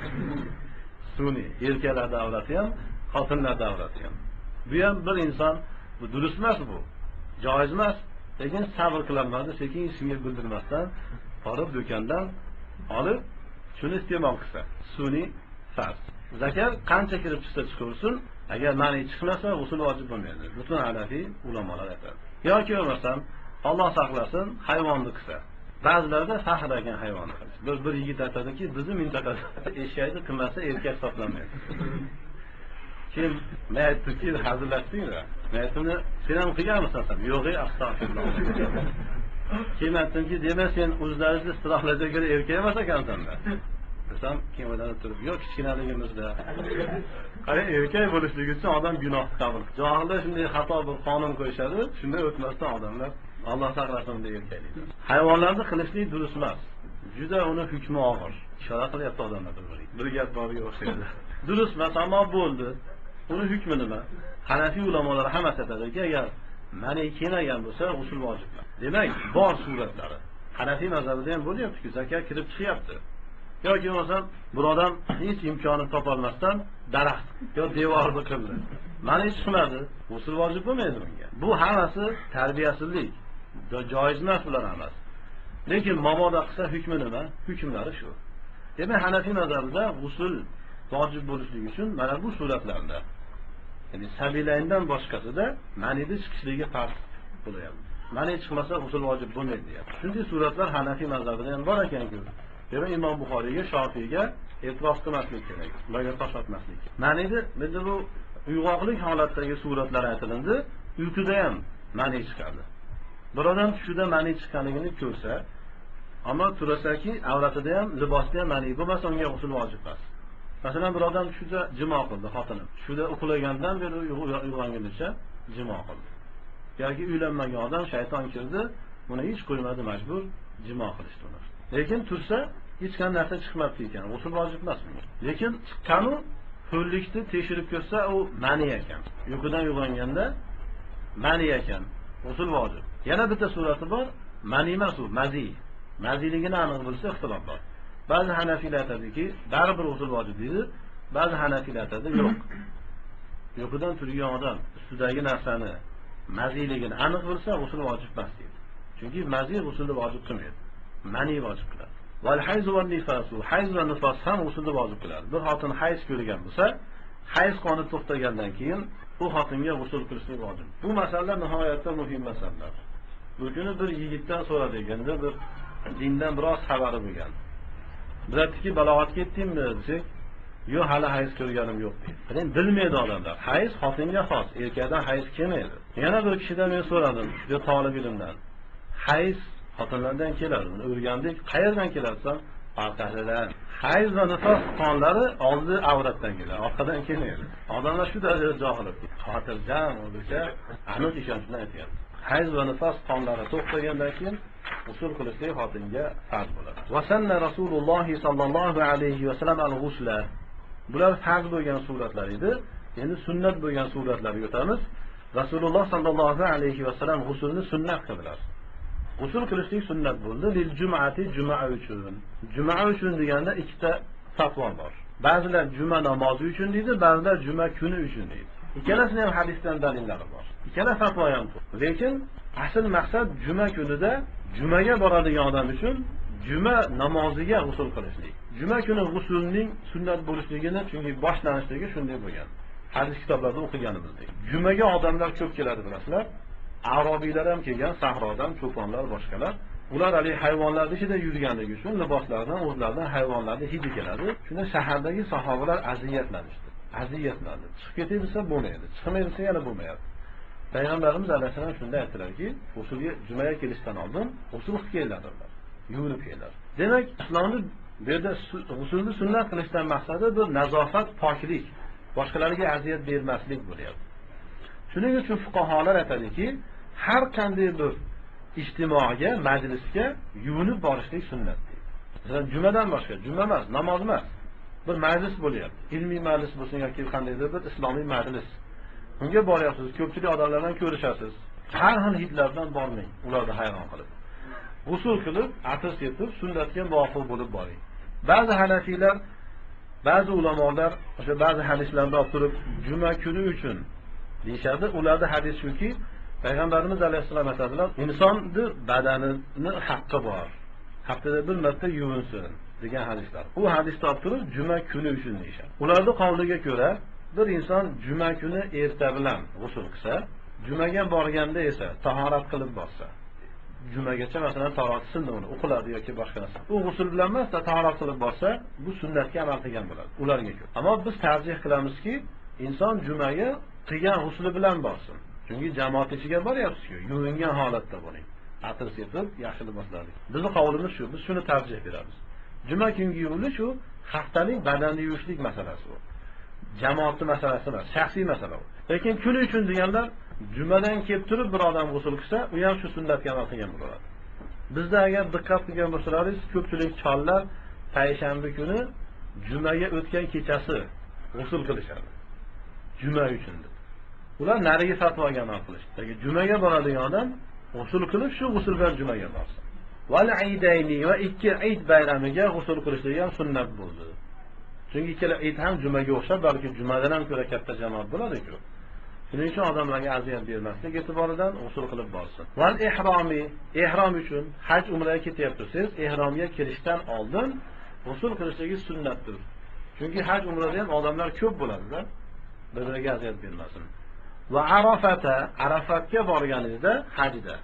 Sun'iy erkaklarda avrati ham, xotinlarda avrati ham. Bu ham bir inson, bu durust emas bu. Joiz emas, lekin sabr qilolmadi, sekin ismga bildirmasdan borib do'kondan olib shuni iste'mol qilsa, sun'iy farz. Zakar qancha kirib chiqsa chiqaversin, agar mani chiqmasa, usul vojib bo'lmaydi. Butun Hanafiy ulamolar aytadi. Yoki bo'lmasam, Alloh saqlasin, hayvonni qilsa. Ba'zilarda faxr ekan hayvonni. Bir yigit aytadiki, bizning mintaqada eshakni qilmasa erkak hisoblanmaydi. Keyin men aytdimki, hazillashtinglar. Men aytdim, sen ham qilganmisan? Yo'q, astag'firulloh. Keyin aytdimki, demak sen o'zlaringizni istirohlarga ko'ra erkak emas ekansan-da. Desam, keyin o'ylanib turib, yo'q, kichkinaligimizda. Qarang, erkak bo'lishlik uchun odam gunohni qabul. Johillar shunday xato bir qonun qo'yishadi, shunday o'tmasdan odamlar Alloh saqlasin deb erkaklaydi. Hayvonlarni qilishlik durust emas. Juda uni hukmi og'ir. Ishora qilyapti odamlar bir-biriga. Bir gap boriga o'xshaydi. Durust emas, ammo bo'ldi. Uni hukmi nima? Hanafiy ulamolar hammasi aytadiki, agar mani kelmagan bo'lsa, usul vojib. Demak, bor suratlari. Hanafiy mazhabida ham bo'lyapti-ku, zakat kirib chiqyapti. Yoki bo'lmasa, bir odam hech imkoni topolmasdan daraxt yo devorni qildi. Mani chiqmadi, usul vojib bo'lmaydi bunga. Bu hammasi tarbiyasizlik. Joiz emas bular hammasi. Lekin mabodo qilsa hukmi nima? Hukmlari shu. Demak, Hanafiy mazhabida usul vojib bo'lishligi uchun mana bu suratlarda, ya'ni sabilayndan boshqasida manida chiqishligi farz bo'lyapti. Mani chiqmasa usul vojib bo'lmaydi deyapti. Shunday suratlar Hanafiy mazhabida ham bor ekan-ku. Demak, Imom Buxoriyga, Shofiyga e'tiroz qilmaslik kerak. Ularga tosh otmaslik. Manida bizda bu uyg'oqlik holatdagi suratlar aytilindi, uyquda ham mani chiqadi. Bir odam tushida mani chiqqanligini ko'rsa, ammo turasaki, avratida ham, libosida ham mani bo'lmasa, unga g'usl vojib emas. Masalan, bir odam tushida jimo qildi xotini. Tushida uxlagandan beri uyg'ongunicha jimo qildi. Yoki uylanmagan odam shayton kirdi, buni hech qo'ymadi, majbur jimo qilishdi uni. Lekin tursa, hech qanday narsa chiqmabdi ekan, g'usl vojib emas bunga. Lekin chiqqanu ho'llikni tekshirib ko'rsa, u mani ekan. Uyqudan uyg'onganda mani ekan. G'usl vojib. Yana bitta surati bor, mani emas u, mazi. Maziligini aniq bilsa ixtilof bor. Ba'zi Hanafiylar aytadiki, baribir g'usl vojib deydi. Ba'zi Hanafiylar aytadi, yo'q. Uyqudan turgan odam ustidagi narsani maziligini aniq bilsa, g'usl vojib emas deydi. Chunki mazi g'uslni vojib qilmaydi. Mani vojib qiladi. Val hayz va nifas, hayz va nifas ham g'uslni vojib qiladi. Bir xotin hayz ko'rgan bo'lsa, hayz qoni to'xtagandan keyin bu xotinga g'usl qilishlik vojib. Bu masalalar nihoyatda muhim masalalar. Bu kuni bir yigitdan so'radi eganda, bir dindan biroz xabari bo'lgan. Biz aytdiki, balog'atga yetdingmi desak, yo'q, hali hayz ko'rganim yo'q deydi. Lekin bilmaydi odamlar. Hayz xotinga xos, erkakdan hayz kelmaydi. Yana bir kishidan men so'radim, shu talab ilmdan. Hayz xotinlardan keladi. Uni o'rgandik. Qayerdan keladi desam, orqasidan. Hayz va nifos qonlari oldi avratdan keladi, orqadan kelmaydi. Odamlar shu darajada johil bo'lib ketdi. Xotirjam o'zicha aniq ishonch bilan aytyapti. Hayz va nifos qonlari to'xtagandan keyin usul qilishlik xotinga farz bo'ladi. Va sanna Rasululloh sallallohu alayhi va sallam al-ghusla. Bular farz bo'lgan suratlar edi. Endi sunnat bo'lgan suratlarga o'tamiz. Rasululloh sallallohu alayhi va sallam g'usulni sunnat qildilar. G'usul qilishlik sunnat bo'ldi. Lil jum'ati juma uchun. Juma uchun deganda ikkita fatvo bor. Ba'zilar juma namozi uchun deydi, ba'zilar juma kuni uchun deydi. Ikkalasining ham hadisdan dalillari bor. Ikkala fatvo ham bor. Lekin asl maqsad juma kunida jumaga boradigan odam uchun juma namoziga g'usul qilishlik. Juma kuni g'usulning sunnat bo'lishligini, chunki boshlanishligi shunday bo'lgan. Hadis kitoblarda o'qiganimizdek. Jumaga odamlar ko'p keladi, bilasizlar. Arabiylar ham kelgan, sahrodan cho'ponlar, boshqalar. Ular hali hayvonlar ichida yurganligi uchun liboslaridan, o'zlaridan hayvonlarning hidi keladi. Shunda shahardagi sahobalar aziyatlanishdi. Aziyatlandi. Chiqib ketay desa bo'lmaydi. Chiqmay desa yana bo'lmaydi. Payg'ambarimiz alayhisalom shunday aytdilarki, usulga jumaga kelishdan oldin usul qilib keladilar. Yuvinib keladilar. Demak, islomni bu yerda usulni sunnat qilishdan maqsadi bir nazofat, poklik, boshqalarga aziyat bermaslik bo'lyapti. Shuning uchun fuqaholar aytadiki, har qanday bir ijtimoga, majlisga yuvinib borishlik sunnat deydi. Masalan, jumadan boshqa, juma emas, namoz emas, bir majlis bo'lyapti. Ilmiy majlis bo'lsin yoki qandaydir bir islomiy majlis. Unga boryapsiz, ko'pchilik odamlardan ko'rishasiz. Har xil hidlardan bormang, ularni hayron qilib. G'usul qilib, atir sepib, sunnatga muvofiq bo'lib boring. Ba'zi Hanafiylar, ba'zi ulamolar o'sha ba'zi hadislarni olib turib, juma kuni uchun deyshadi. Ularda hadis shuki, Payg'ambarimiz alayhisalom aytadilar, insonni badanini haqqi bor. Haftada bir marta yuvinsin degan hadislar. U hadisni olib turib, juma kuni uchun deyshadi. Ularning qavliga ko'ra, bir inson juma kuni erta bilan g'usul qilsa, jumaga borganda esa tahorat qilib borsa, jumagacha masalan tahorat sunna uni o'qiladi yoki boshqa narsa. U g'usul bilan emas, tahorat qilib borsa, bu sunnatga amal qilgan bo'ladi. Ularga ko'ra. Ammo biz tarjih qilamizki, inson jumaga qilgan g'usuli bilan borsin. Chunki jamoat ichiga boryapsiz-ku, yuvingan holatda bo'ling. Atir sepib, yaxshi liboslarni. Bizning qavlimiz shu, biz shuni tarjih beramiz. Juma kungi yuvilish u haftalik badanni yuvishlik masalasi u. Jamoatning masalasi emas, shaxsiy masala u. Lekin kuni uchun deganlar, jumadan kelib turib bir odam g'usul qilsa, u ham shu sunnatga amal qilgan bo'ladi. Bizda agar diqqat qilgan bo'lsangiz, ko'pchilik chollar payshanba kuni jumaga o'tgan kechasi g'usul qilishadi. Juma uchun. Ular narigi fatvoga amal qilishdi. Jumaga boradigan odam g'usul qilib, shu g'usul bilan jumaga borsin. Val aydayni va ikki Eid bayramiga g'usul qilishligi ham sunnat bo'ldi. Chunki ikkala Eid ham jumaga o'xshab, balki jumadan ham ko'ra katta jamoat bo'ladi-ku. Shuning uchun odamlarga aziyat bermaslik e'tiboridan g'usul qilib borsin. Val ihromi, ihrom uchun haj umraga ketyapsiz, ihromga kirishdan oldin g'usul qilishligi sunnatdir. Chunki haj umrada ham odamlar ko'p bo'ladi-da, bir-biriga aziyat bermasin. Va Arafata, Arafatga borganingizda hajda.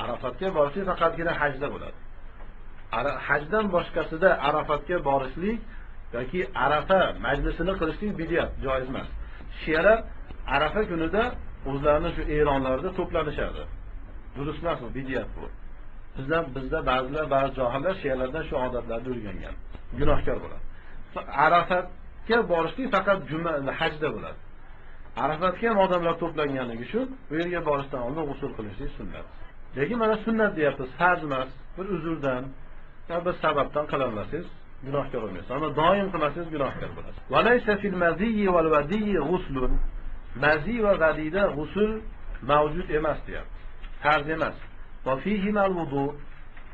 Arafatga borishlik faqatgina hajda bo'ladi. Hajdan boshqasida Arafatga borishlik yoki Arafa majlisini qilishlik bid'at, joiz emas. Shiyalar Arafa kunida o'zlarining shu e'lonlarida to'planishadi. Durust emas bu, bid'at bu. Bizda ba'zi johillar shiyalardan shu odatlarni o'rgangan. Gunohkor bo'ladi. Arafatga borishlik faqat juma hajda bo'ladi. Arafatga ham odamlar to'planganligi uchun bu yerga borishdan oldin g'usul qilishlik sunnat. Lekin mana sunnat deyapmiz, farz emas. Bir uzrdan, bir sababdan qilolmasangiz, gunohkor bo'lmaysiz. Ammo doim qilmasangiz gunohkor bo'lasiz. Va laysa fil maziyyi wal vadiyyi ghuslun. Mazi va vadiyda g'usl mavjud emas deyapti. Farz emas. Va fihi al-wudu.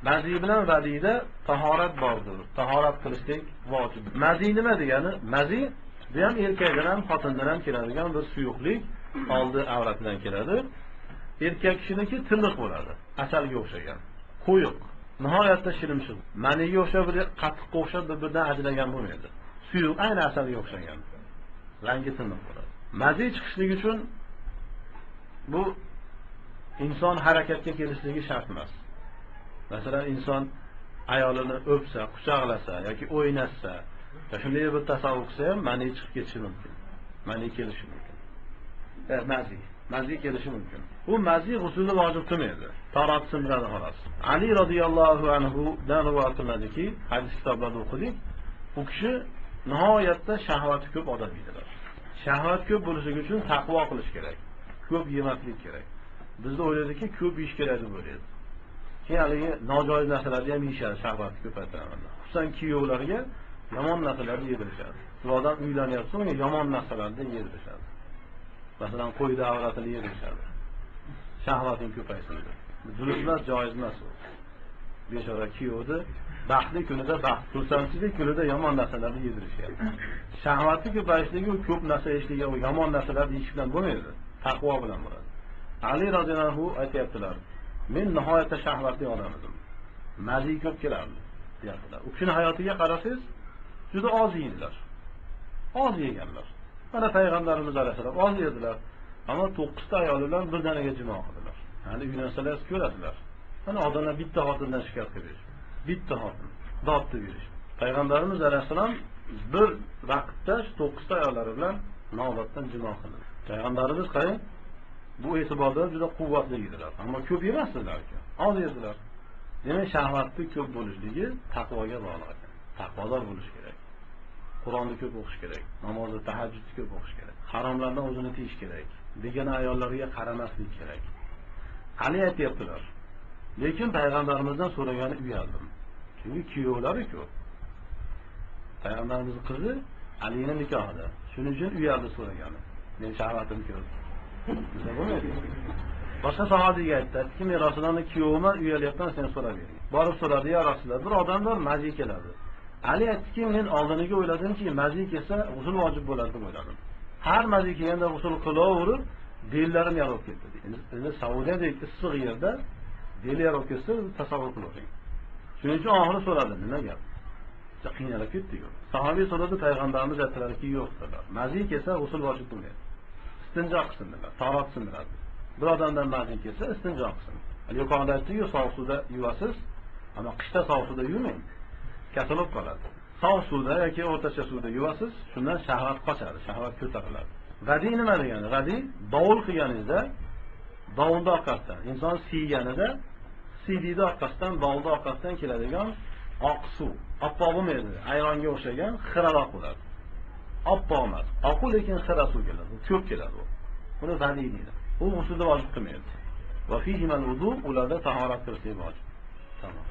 Mazi bilan vadiyda tahorat bordir. Tahorat qilishlik vojib. Mazi nima degani? Mazi bu ham erkakdan ham xotindan ham keladigan bir suyuqlik, oldi avratidan keladi. Erkak kishiniki tiniq bo'ladi, asalga o'xshagan, qo'yiq, nihoyatda shilimshiq. Maniga o'xshab bir qattiqqa o'xshab bir-biridan ajragan bo'lmaydi. Suyuq, ayni asalga o'xshagan. Rangi tiniq bo'ladi. Mazi chiqishligi uchun bu inson harakatga kelishligi shart emas. Masalan, inson ayolini o'psa, quchoqlasa yoki o'ynatsa, shunday bir tasavvur qilsa ham mani chiqib ketishi mumkin. Mani kelishi mumkin. Mazi kelishi mumkin. Bu mazi g'uslni vojib qilmaydi. Tahorat sindiradi xolos. Ali radhiyallohu anhu dan rivoyat qilinadiki, hadis kitoblarida o'qidik, u kishi nihoyatda shahvati ko'p odam edilar. Shahvat ko'p bo'lishi uchun taqvo qilish kerak. Ko'p yemaslik kerak. Bizda o'ylaydiki, ko'p yeyish kerak deb o'ylaydi. Keyin haligi nojoiz narsalarni ham yeyishadi, shahvatni ko'paytiradi. Xususan kuyovlarga yomon narsalarni yedirishadi. Ulardan uylanyapsa, unga yomon narsalarni yedirishadi. Masalan, qo'yda avratini yedirishadi. Shahvating ko'paysin deb. Durust emas, joiz emas u. Bechora kuyovni baxtli kunida baxt, xursandchilik kunida yomon narsalarni yedirishyapti. Shahvati ko'payishligi u ko'p narsa yeyishligi, u yomon narsalarni yeyish bilan bo'lmaydi. Taqvo bilan bo'ladi. Ali roziyallohu anhu aytayaptilar: "Men nihoyatda shahvatli odam edim. Mazi ko'p kelardi", deyaptilar. U kishining hayotiga qarasangiz, juda oz yeydilar. Oz yeganlar. Mana payg'ambarimiz alayhisalom oz yedilar, ammo 9 ta ayol bilan birdaniga jimo qildilar. Ya'ni uylansalar ko'radilar. Mana odamlar bitta xotindan shikoyat qilish. Bitta xotin dod deb yurish. Payg'ambarimiz alayhisalom bir vaqtda 9 ta ayollari bilan navbatdan jimo qildi. Payg'ambarimiz qarang, bu e'tiborda juda quvvatli edilar, ammo ko'p yemasdilar ekan. Oz yedilar. Demak, shahvatni ko'p bo'lishligi taqvoga bog'liq ekan. Taqvodor bo'lish kerak. Qur'onni ko'p o'qish kerak. Namozda tahajjudni ko'p o'qish kerak. Haromlardan o'zini tiyish kerak. Begona ayollarga qaramaslik kerak. Ali aytayaptilar. Lekin payg'ambarimizdan so'ragani uyaldim. Chunki kuyovlari ko'p. Payg'ambarimizning qizi Alining nikohida. Shuning uchun uyaldi so'ragani. Men shahvatim ko'p. Bizda bo'lmaydi. Boshqa sahobiga aytdi, "Men Rasulullohning kuyoviman, uyalyapman, sen so'rab bering." Borib so'radi, "Ya Rasululloh, bir odamlar mazi keladi." Ali aytdiki, "Men oldiniga o'yladimki, mazi kelsa g'usl vojib bo'ladi deb o'yladim. Har mazi kelganda g'usl qilaverib, bellarim yarab ketdi." Endi Saudiyadagi issiq yerda bel yarab ketsa, tasavvur qiling. Shuning uchun oxiri so'radi, "Nima gap?" Qiynalib ketdi-ku. Sahobiy so'radi, payg'ambarimiz aytdilarki, "Yo'q" dedilar. Mazi kelsa g'usl vojib bo'lmaydi. Istinjo qilsin dedilar, tahorat sindiradi. Bir odamdan mazi kelsa istinjo qilsin. Yuqorida aytdi-ku, sovuq suvda yuvasiz, ammo qishda sovuq suvda yuvmang. Kasal bo'lib qoladi. Sovuq suvda yoki o'rtacha suvda yuvasiz, shundan shahvat qochadi, shahvat ko'tariladi. G'adi nima degani? G'adi dovul qilganingizda, dovulda orqasidan, inson siyganida, siydida orqasidan, dovulda orqasidan keladigan oq suv. Oppoq bo'lmaydi, ayronga o'xshagan xiraroq bo'ladi. Oppoq emas, oq lekin xira suv keladi, ko'p keladi u. Buni g'adi deydi. U g'uslda vojib qilmaydi. Va fihi al-wudu, ularda tahorat qilish vojib. Tamam.